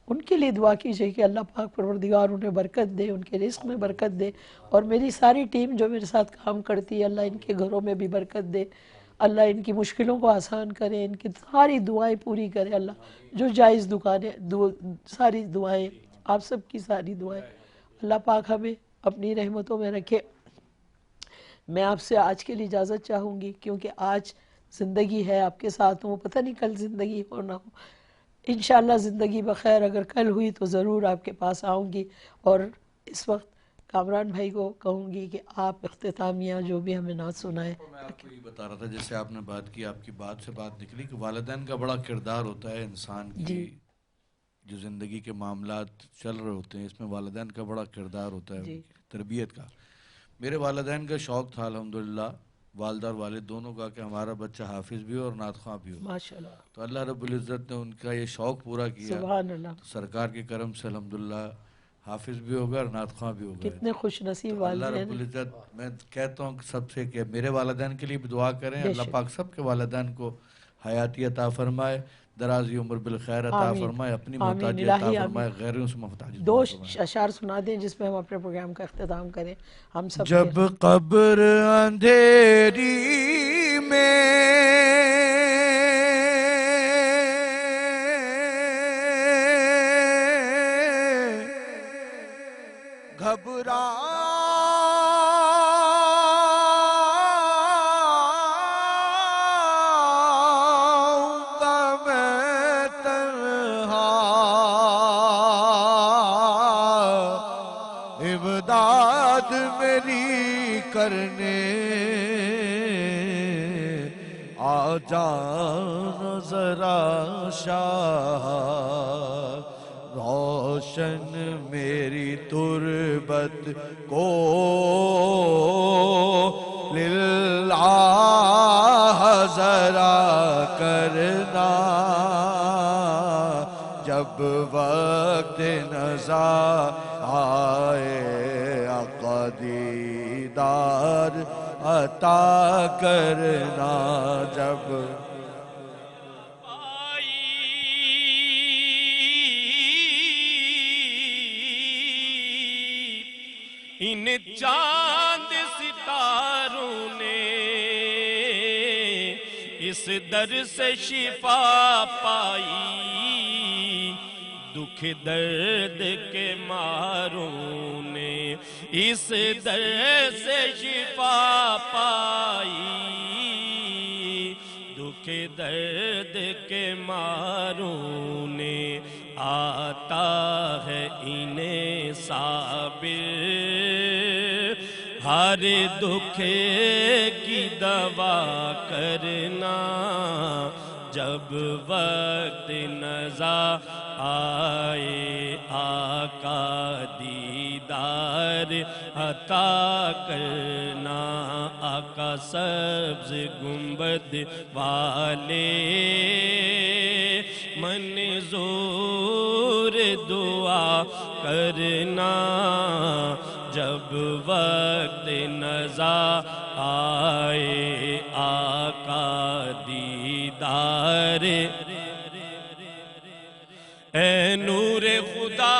ان کے لیے دعا کیجیے کہ اللہ پاک پروردگار انہیں برکت دے، ان کے رزق میں برکت دے. اور میری ساری ٹیم جو میرے ساتھ کام کرتی ہے، اللہ ان کے گھروں میں بھی برکت دے، اللہ ان کی مشکلوں کو آسان کرے، ان کی ساری دعائیں پوری کرے. اللہ جو جائز ساری دعائیں، آپ سب کی ساری دعائیں اللہ پاک ہمیں اپنی رحمتوں میں رکھے. میں آپ سے آج کے لیے اجازت چاہوں گی، کیونکہ آج زندگی ہے آپ کے ساتھ ہوں، پتہ نہیں کل زندگی ہو نہ ہو. انشاءاللہ زندگی بخیر اگر کل ہوئی تو ضرور آپ کے پاس آؤں گی. اور اس وقت کامران بھائی کو کہوں گی کہ آپ اختتامیہ جو بھی ہمیں نعت سنائیں. میں آپ کو یہ بتا رہا تھا، جیسے آپ نے بات کی، آپ کی بات سے بات نکلی کہ والدین کا بڑا کردار ہوتا ہے انسان کی جو زندگی کے معاملات چل رہے ہوتے ہیں، اس میں والدین کا بڑا کردار ہوتا ہے تربیت کا. میرے والدین کا شوق تھا الحمدللہ، والدہ اور والد دونوں کا، کہ ہمارا بچہ حافظ بھی ہو اور نعت خواں بھی ہو. ماشاءاللہ. تو اللہ رب العزت نے ان کا یہ شوق پورا کیا. سبحان اللہ. تو سرکار کے کرم سے الحمدللہ حافظ بھی ہو گئے اور نعت خواں بھی ہو گئے. کتنے خوش نصیب والدین. اللہ رب العزت، میں کہتا ہوں سب سے کہ میرے والدین کے لیے بھی دعا کریں، اللہ پاک سب کے والدین کو حیاتی عطا فرمائے، درازی عمر بالخیر عطا فرمائے، اپنی محتاجی عطا فرمائے، غیروں سے محتاجی. دو اشعار سنا دیں جس میں ہم اپنے پروگرام کا اختتام کریں ہم سب. جب قبر اندھیری میں گھبراؤں گا میں تنہا، امداد میری کرنے آ جانا ذرا شاہ، روشن میری تربت کو للہ ذرا کرنا، جب وقت نزا آئے آقا دیدار عطا کرنا، جب ان چاند ستاروں نے اس در سے شفا پائی، دکھ درد کے ماروں نے اس در سے شفا پائی، دکھ درد کے ماروں نے آتا ہے انہیں صابر ہر دکھ کی دوا کرنا، جب وقت نزا آئے آقا دیدار عطا کرنا، آقا سبز گنبد والے منظور دعا کرنا، جب وقت نزا آئے آقا دیدار، اے نور خدا